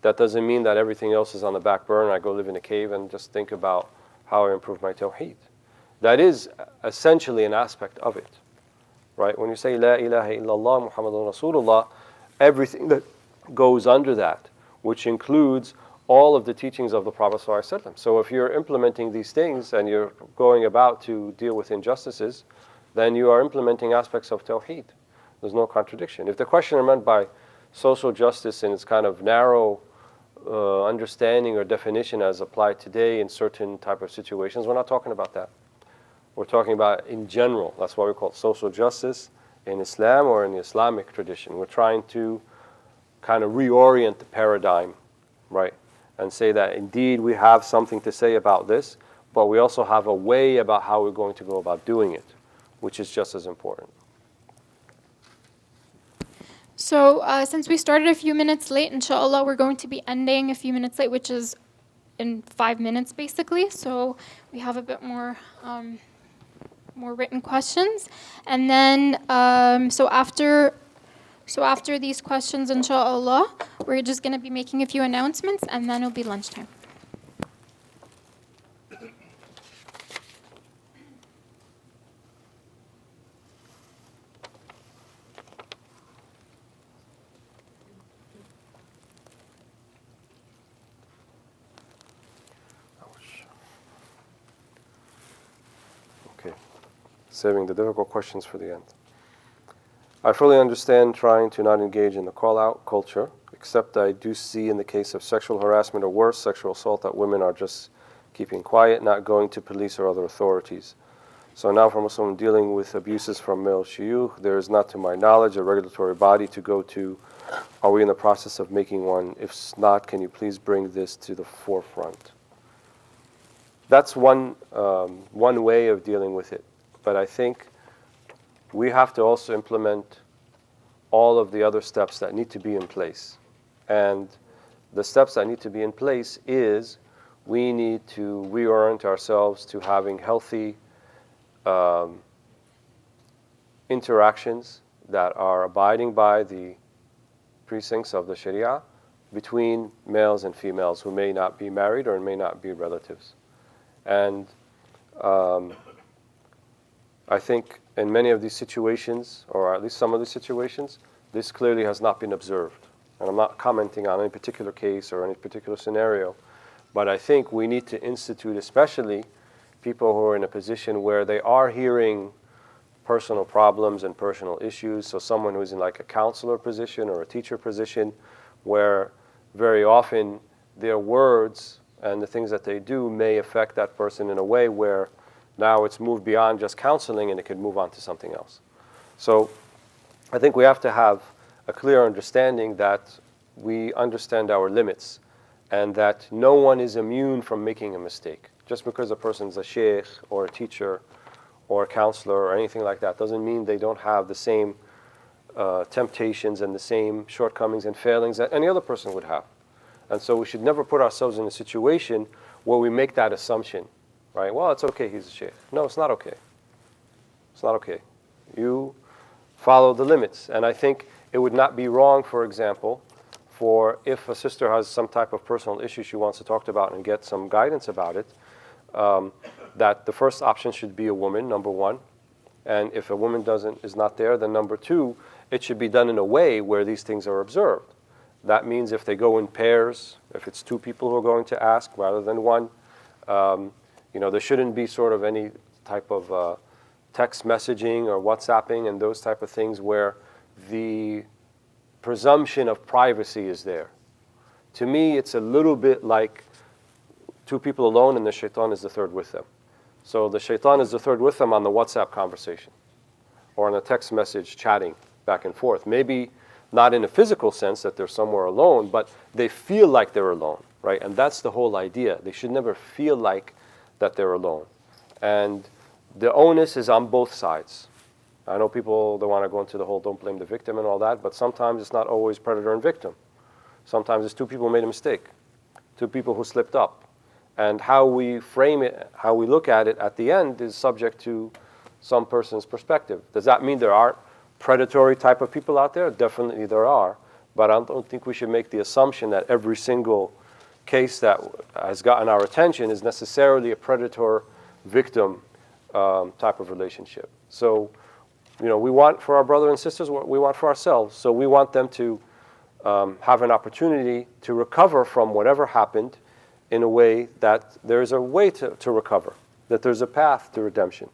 that doesn't mean that everything else is on the back burner. I go live in a cave and just think about how I improve my tawheed. that is essentially an aspect of it. Right? When you say La ilaha illallah Muhammadun Rasulullah, everything that goes under that, which includes all of the teachings of the Prophet ﷺ. So if you're implementing these things and you're going about to deal with injustices, then you are implementing aspects of Tawheed. There's no contradiction. If the questioner meant by social justice in its kind of narrow understanding or definition as applied today in certain type of situations, we're not talking about that. We're talking about in general. That's why we call it social justice in Islam or in the Islamic tradition. We're trying to kind of reorient the paradigm, right? And say that indeed we have something to say about this, but we also have a way about how we're going to go about doing it, which is just as important. So since we started a few minutes late, inshallah, we're going to be ending a few minutes late, which is in 5 minutes basically. So we have a bit more written questions. And then, so after these questions, inshallah, we're just going to be making a few announcements, and then it'll be lunchtime. Okay, saving the difficult questions for the end. I fully understand trying to not engage in the call-out culture, except I do see in the case of sexual harassment or worse, sexual assault, that women are just keeping quiet, not going to police or other authorities. So now for Muslim dealing with abuses from male shuyukh, there is not to my knowledge a regulatory body to go to. Are we in the process of making one? If not, can you please bring this to the forefront? That's one way of dealing with it. But I think we have to also implement all of the other steps that need to be in place. And the steps that need to be in place is we need to reorient ourselves to having healthy interactions that are abiding by the precincts of the Sharia between males and females who may not be married or may not be relatives. And I think in many of these situations, or at least some of these situations, this clearly has not been observed. And I'm not commenting on any particular case or any particular scenario, but I think we need to institute, especially people who are in a position where they are hearing personal problems and personal issues. So someone who's in like a counselor position or a teacher position, where very often their words and the things that they do may affect that person in a way where now it's moved beyond just counseling and it could move on to something else. So I think we have to have a clear understanding that we understand our limits and that no one is immune from making a mistake. Just because a person's a shaykh or a teacher or a counselor or anything like that doesn't mean they don't have the same temptations and the same shortcomings and failings that any other person would have. And so we should never put ourselves in a situation where we make that assumption, right? Well, it's okay, he's a shaykh. No, it's not okay. It's not okay. You follow the limits. And I think it would not be wrong, for example, for if a sister has some type of personal issue she wants to talk about and get some guidance about it, that the first option should be a woman, number one. And if a woman is not there, then number two, it should be done in a way where these things are observed. That means if they go in pairs, if it's two people who are going to ask rather than one, there shouldn't be sort of any type of text messaging or WhatsApping and those type of things where the presumption of privacy is there. To me, it's a little bit like two people alone and the shaitan is the third with them. So the shaitan is the third with them on the WhatsApp conversation or on a text message chatting back and forth. Maybe not in a physical sense that they're somewhere alone, but they feel like they're alone, right? And that's the whole idea. They should never feel like that they're alone. And the onus is on both sides. I know people, they want to go into the whole don't blame the victim and all that, but sometimes it's not always predator and victim. Sometimes it's two people who made a mistake, two people who slipped up. And how we frame it, how we look at it at the end is subject to some person's perspective. Does that mean there aren't predatory type of people out there? Definitely there are. But I don't think we should make the assumption that every single case that has gotten our attention is necessarily a predator victim type of relationship. So, we want for our brothers and sisters what we want for ourselves. So we want them to have an opportunity to recover from whatever happened in a way that there's a way to recover, that there's a path to redemption,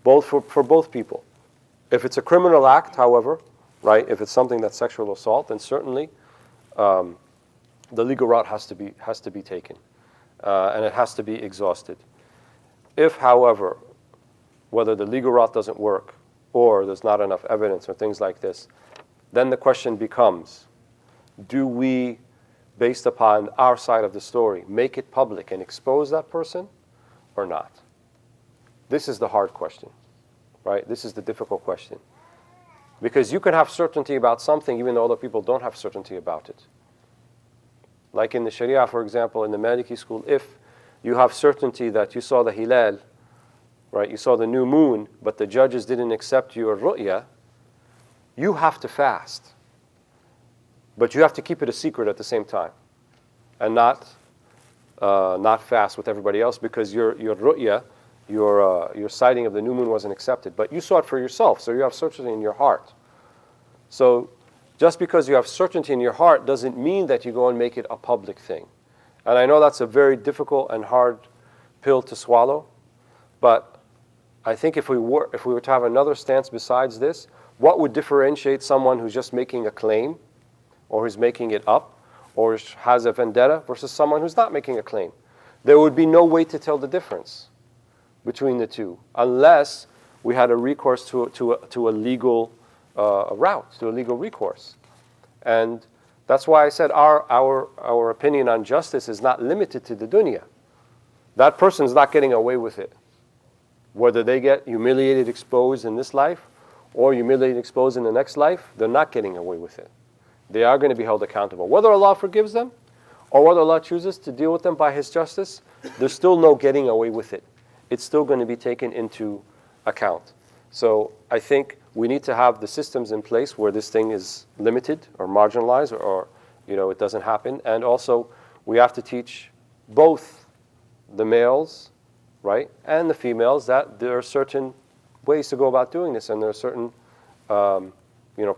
both for both people. If it's a criminal act, however, right, if it's something that's sexual assault, then certainly the legal route has to be taken, and it has to be exhausted. If, however, whether the legal route doesn't work or there's not enough evidence or things like this, then the question becomes, do we, based upon our side of the story, make it public and expose that person or not? This is the hard question, right? This is the difficult question. Because you can have certainty about something even though other people don't have certainty about it. Like in the Sharia, for example, in the Maliki school, if you have certainty that you saw the hilal, right, you saw the new moon, but the judges didn't accept your ru'ya, you have to fast. But you have to keep it a secret at the same time, and not fast with everybody else, because your ru'ya, your sighting of the new moon wasn't accepted. But you saw it for yourself, so you have certainty in your heart. So just because you have certainty in your heart doesn't mean that you go and make it a public thing. And I know that's a very difficult and hard pill to swallow, but I think if we were to have another stance besides this, what would differentiate someone who's just making a claim, or who's making it up, or has a vendetta, versus someone who's not making a claim? There would be no way to tell the difference between the two, unless we had a recourse to a legal route, to a legal recourse. And that's why I said our opinion on justice is not limited to the dunya. That person's not getting away with it. Whether they get humiliated, exposed in this life, or humiliated, exposed in the next life, they're not getting away with it. They are going to be held accountable. Whether Allah forgives them, or whether Allah chooses to deal with them by His justice, there's still no getting away with it. It's still going to be taken into account. So I think we need to have the systems in place where this thing is limited or marginalized, or it doesn't happen. And also we have to teach both the males, right, and the females that there are certain ways to go about doing this, and there are certain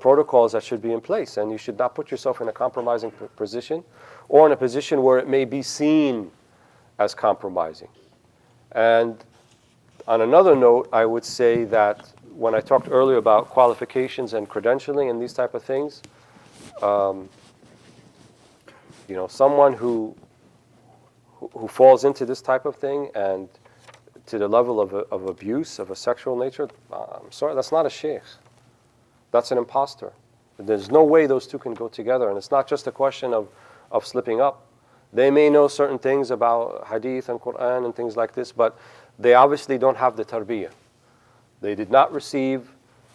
protocols that should be in place, and you should not put yourself in a compromising position, or in a position where it may be seen as compromising. And on another note, I would say that when I talked earlier about qualifications and credentialing and these type of things, someone who falls into this type of thing and to the level of abuse of a sexual nature, I'm sorry, that's not a shaykh. That's an imposter. There's no way those two can go together. And it's not just a question of slipping up. They may know certain things about hadith and Quran and things like this, but they obviously don't have the tarbiyah. They did not receive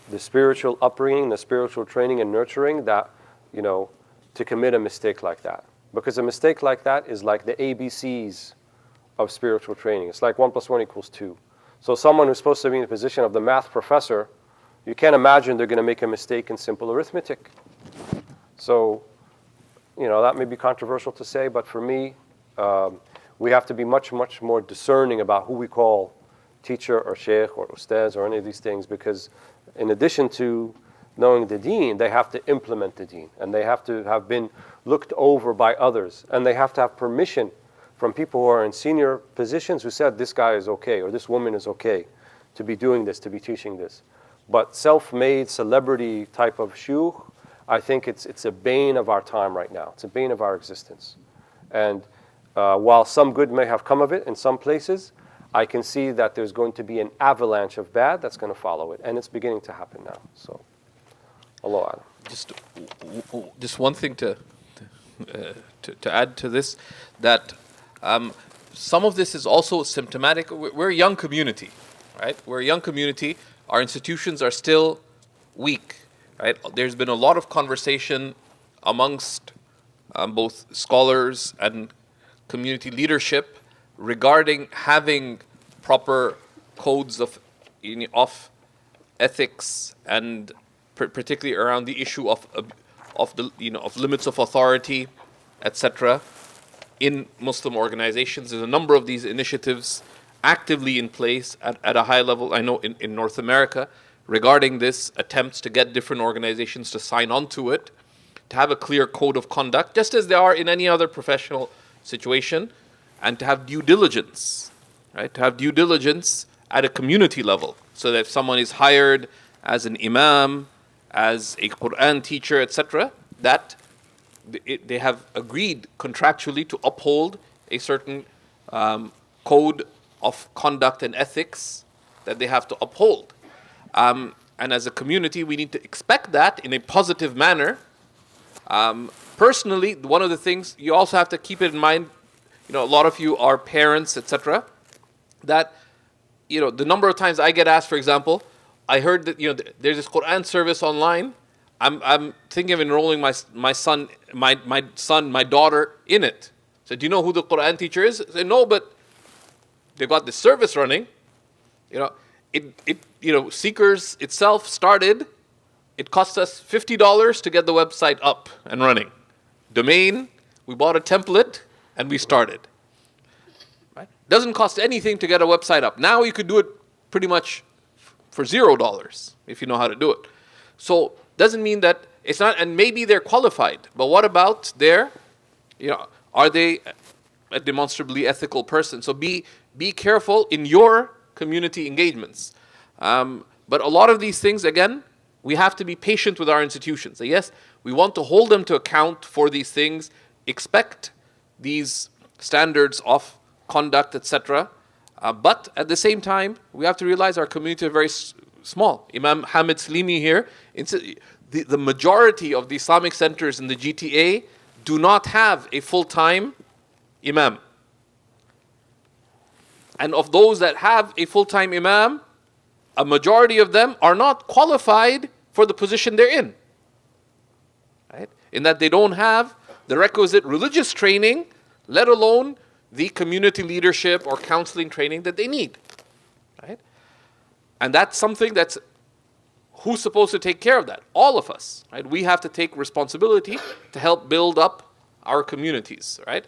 the spiritual upbringing, the spiritual training and nurturing that, to commit a mistake like that. Because a mistake like that is like the ABCs of spiritual training. It's like 1 + 1 = 2. So someone who's supposed to be in the position of the math professor, you can't imagine they're going to make a mistake in simple arithmetic. So, that may be controversial to say, but for me, we have to be much, much more discerning about who we call teacher or shaykh or ustaz or any of these things, because in addition to knowing the deen, they have to implement the deen, and they have to have been looked over by others, and they have to have permission from people who are in senior positions who said this guy is okay or this woman is okay to be doing this, to be teaching this. But self-made celebrity type of shuyukh, I think it's a bane of our time right now. It's a bane of our existence. And while some good may have come of it in some places, I can see that there's going to be an avalanche of bad that's going to follow it. And it's beginning to happen now. So, Allahu A'lam. Just one thing to add to this, that some of this is also symptomatic. We're a young community, right? We're a young community. Our institutions are still weak, right? There's been a lot of conversation amongst both scholars and community leadership regarding having proper codes of ethics, and particularly around the issue of limits of authority, etc. in Muslim organizations. There's a number of these initiatives actively in place at a high level. I know in North America, regarding this, attempts to get different organizations to sign on to it, to have a clear code of conduct, just as there are in any other professional situation, and to have due diligence, right? To have due diligence at a community level, so that if someone is hired as an imam, as a Quran teacher, etc., that they have agreed contractually to uphold a certain code of conduct and ethics that they have to uphold. And as a community, we need to expect that in a positive manner. Personally, one of the things you also have to keep it in mind, a lot of you are parents, etc., that, the number of times I get asked, for example, I heard that, there's this Quran service online. I'm thinking of enrolling my daughter in it. So do you know who the Quran teacher is? I say, no, but they've got this service running. Seekers itself started. It cost us $50 to get the website up and running. Domain, we bought a template and we started. Right? Doesn't cost anything to get a website up. Now you could do it pretty much for $0 if you know how to do it. So doesn't mean that it's not, and maybe they're qualified, but what about are they a demonstrably ethical person? So be careful in your community engagements. But a lot of these things, again, we have to be patient with our institutions. So yes, we want to hold them to account for these things, expect these standards of conduct, etc. But at the same time, we have to realize our community is very small. Imam Hamid Slimi here, the majority of the Islamic centers in the GTA do not have a full-time imam. And of those that have a full-time imam, a majority of them are not qualified for the position they're in. Right? In that they don't have the requisite religious training, let alone the community leadership or counseling training that they need. Right? And that's something that's, who's supposed to take care of that? All of us. Right? We have to take responsibility to help build up our communities. Right?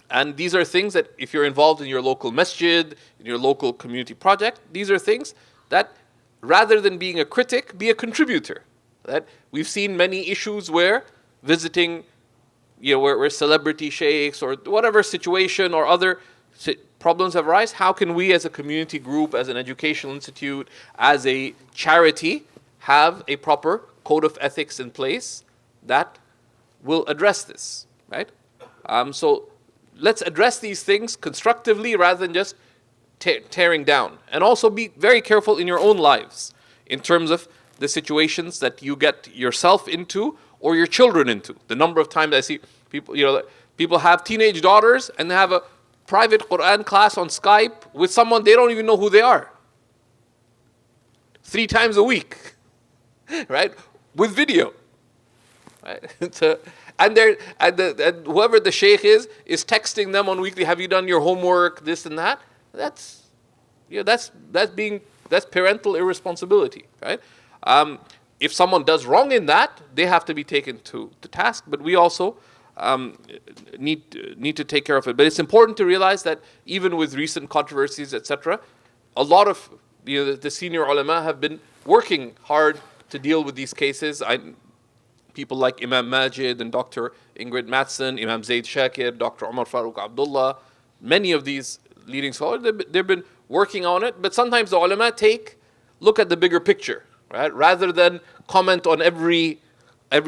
And these are things that if you're involved in your local masjid, in your local community project, these are things that rather than being a critic, be a contributor. That we've seen many issues where visiting, where celebrity sheikhs or whatever situation or other problems have arisen, how can we as a community group, as an educational institute, as a charity, have a proper code of ethics in place that will address this, right? So let's address these things constructively rather than just tearing down. And also be very careful in your own lives in terms of the situations that you get yourself into or your children into. The number of times I see people have teenage daughters and they have a private Quran class on Skype with someone they don't even know who they are. 3 times a week, right? With video. Right? And whoever the Shaykh is texting them on weekly, have you done your homework, this and that? That's parental irresponsibility, right? If someone does wrong in that, they have to be taken to task. But we also need to take care of it. But it's important to realize that even with recent controversies, etc., a lot of the senior ulama have been working hard to deal with these cases. People like Imam Majid and Dr. Ingrid Mattson, Imam Zaid Shakir, Dr. Umar Farooq Abdullah, many of these leading scholars, they've been working on it. But sometimes the ulama look at the bigger picture, right? Rather than comment on every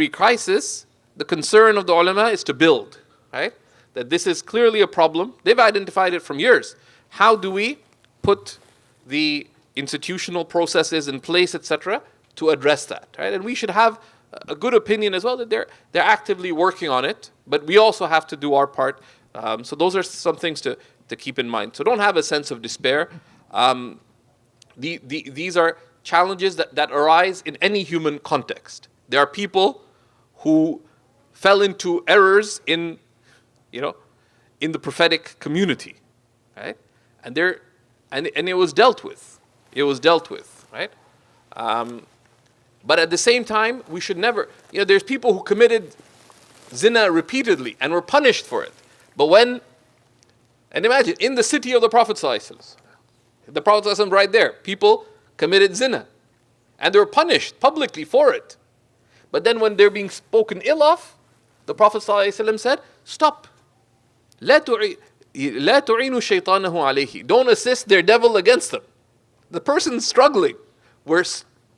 crisis, the concern of the ulama is to build, right? That this is clearly a problem. They've identified it from years. How do we put the institutional processes in place, etc., to address that, right? And we should have a good opinion as well that they're actively working on it, but we also have to do our part. So those are some things to keep in mind. So don't have a sense of despair. These are challenges that arise in any human context. There are people who fell into errors in the prophetic community, right? And it was dealt with. It was dealt with, right? But at the same time, we should never, there's people who committed zina repeatedly and were punished for it. But when And imagine, in the city of the Prophet ﷺ, the Prophet ﷺ right there, people committed zina. And they were punished publicly for it. But then when they're being spoken ill of, the Prophet ﷺ said, stop. لا تعينوا شيطانه عليه. Don't assist their devil against them. The person's struggling. We're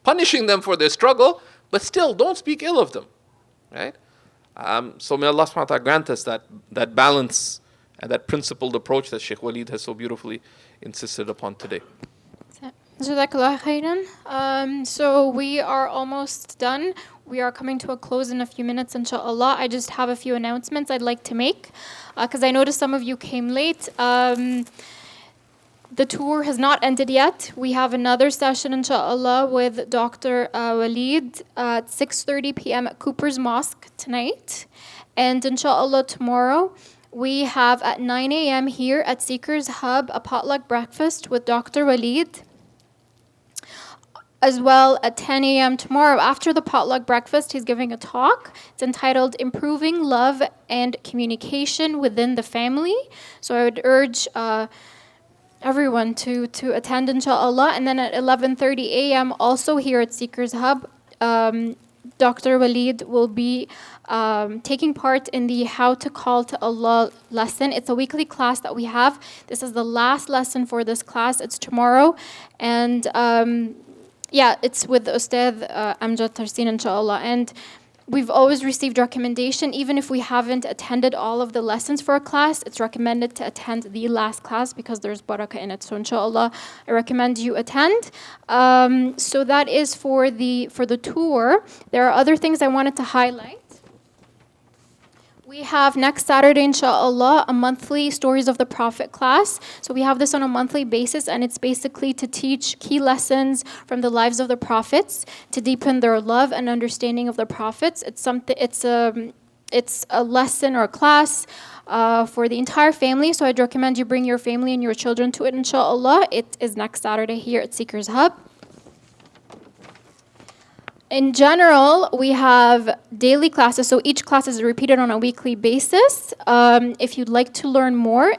punishing them for their struggle, but still don't speak ill of them. Right? So may Allah subhanahu wa ta'ala grant us that balance and that principled approach that Shaykh Waleed has so beautifully insisted upon today. Jazakallah khairan. So we are almost done. We are coming to a close in a few minutes, inshallah. I just have a few announcements I'd like to make because I noticed some of you came late. The tour has not ended yet. We have another session, inshallah, with Dr. Walead at 6:30 p.m. at Cooper's Mosque tonight. And inshallah, tomorrow, we have at 9 a.m. here at Seekers Hub a potluck breakfast with Dr. Walead. As well, at 10 a.m. tomorrow, after the potluck breakfast, he's giving a talk. It's entitled Improving Love and Communication Within the Family. So I would urge everyone to attend, inshallah. And then at 11:30 a.m., also here at Seekers Hub, Dr. Walead will be taking part in the How to Call to Allah lesson. It's a weekly class that we have. This is the last lesson for this class. It's tomorrow. And it's with Ustad Amjad Tarsin, inshallah. And we've always received recommendation, even if we haven't attended all of the lessons for a class, it's recommended to attend the last class because there's barakah in it. So inshallah, I recommend you attend. So that is for the tour. There are other things I wanted to highlight. We have next Saturday, inshallah, a monthly Stories of the Prophet class. So we have this on a monthly basis, and it's basically to teach key lessons from the lives of the prophets, to deepen their love and understanding of the prophets. It's a lesson or a class for the entire family. So I'd recommend you bring your family and your children to it, inshallah. It is next Saturday here at Seekers Hub. In general, we have daily classes, so each class is repeated on a weekly basis. If you'd like to learn more,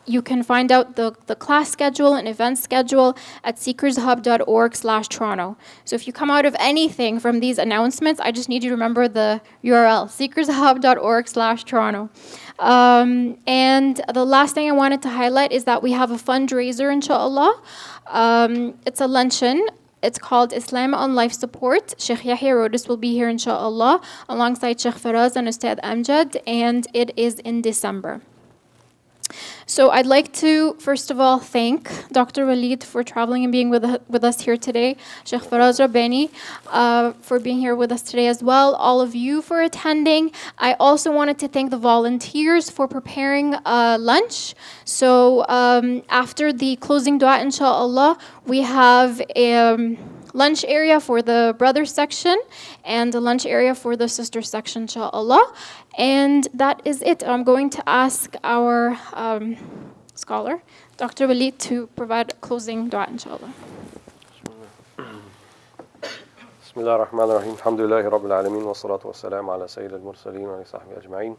you can find out the class schedule and event schedule at seekershub.org/Toronto. So if you come out of anything from these announcements, I just need you to remember the URL, seekershub.org/Toronto. And the last thing I wanted to highlight is that we have a fundraiser, inshallah. It's a luncheon. It's called Islam on Life Support. Shaykh Yahya Rodis will be here, inshallah, alongside Shaykh Faraz and Ustad Amjad, and it is in December. So I'd like to, first of all, thank Dr. Walead for traveling and being with us here today, Shaykh Faraz Rabbani for being here with us today as well, all of you for attending. I also wanted to thank the volunteers for preparing lunch. So after the closing dua, inshallah, we have a lunch area for the brothers section and a lunch area for the sisters section, inshallah. And that is it. I'm going to ask our scholar, Dr. Walead, to provide a closing dua, inshallah. بسم الله الرحمن الرحيم الحمد لله رب العالمين والصلاة والسلام على سيد المرسلين وعلى صحبه أجمعين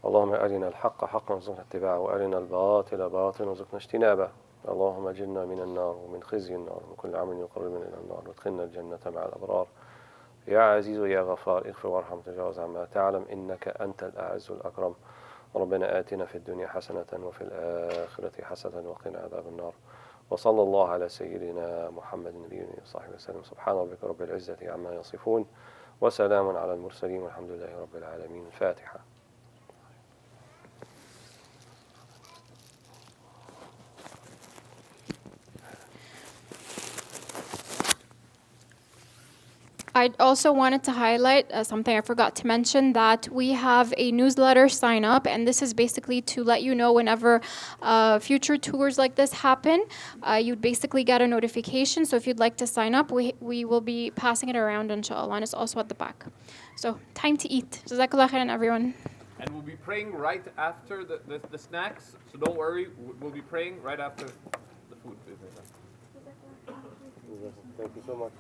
اللهم أرنا الحق حقا وارزقنا اتباعه وأرنا الباطل باطلا وارزقنا اجتنابه اللهم أجرنا من النار ومن خزي النار ومن كل عمل يقربنا إلى النار وادخلنا الجنة مع الأبرار يا عزيز يا غفار اغفر وارحم تجاوز عما تعلم إنك أنت الأعز الأكرم ربنا آتنا في الدنيا حسنة وفي الآخرة حسنة وقنا عذاب النار وصلى الله على سيدنا محمد النبي وصحبه وسلم سبحان ربك رب العزة عما يصفون وسلام على المرسلين والحمد لله رب العالمين الفاتحة. I also wanted to highlight something I forgot to mention, that we have a newsletter sign up, and this is basically to let you know whenever future tours like this happen. You'd basically get a notification. So if you'd like to sign up, we will be passing it around, inshallah, and it's also at the back. So time to eat. Jazakallah khairan, everyone. And we'll be praying right after the snacks, so don't worry, we'll be praying right after the food. Thank you so much.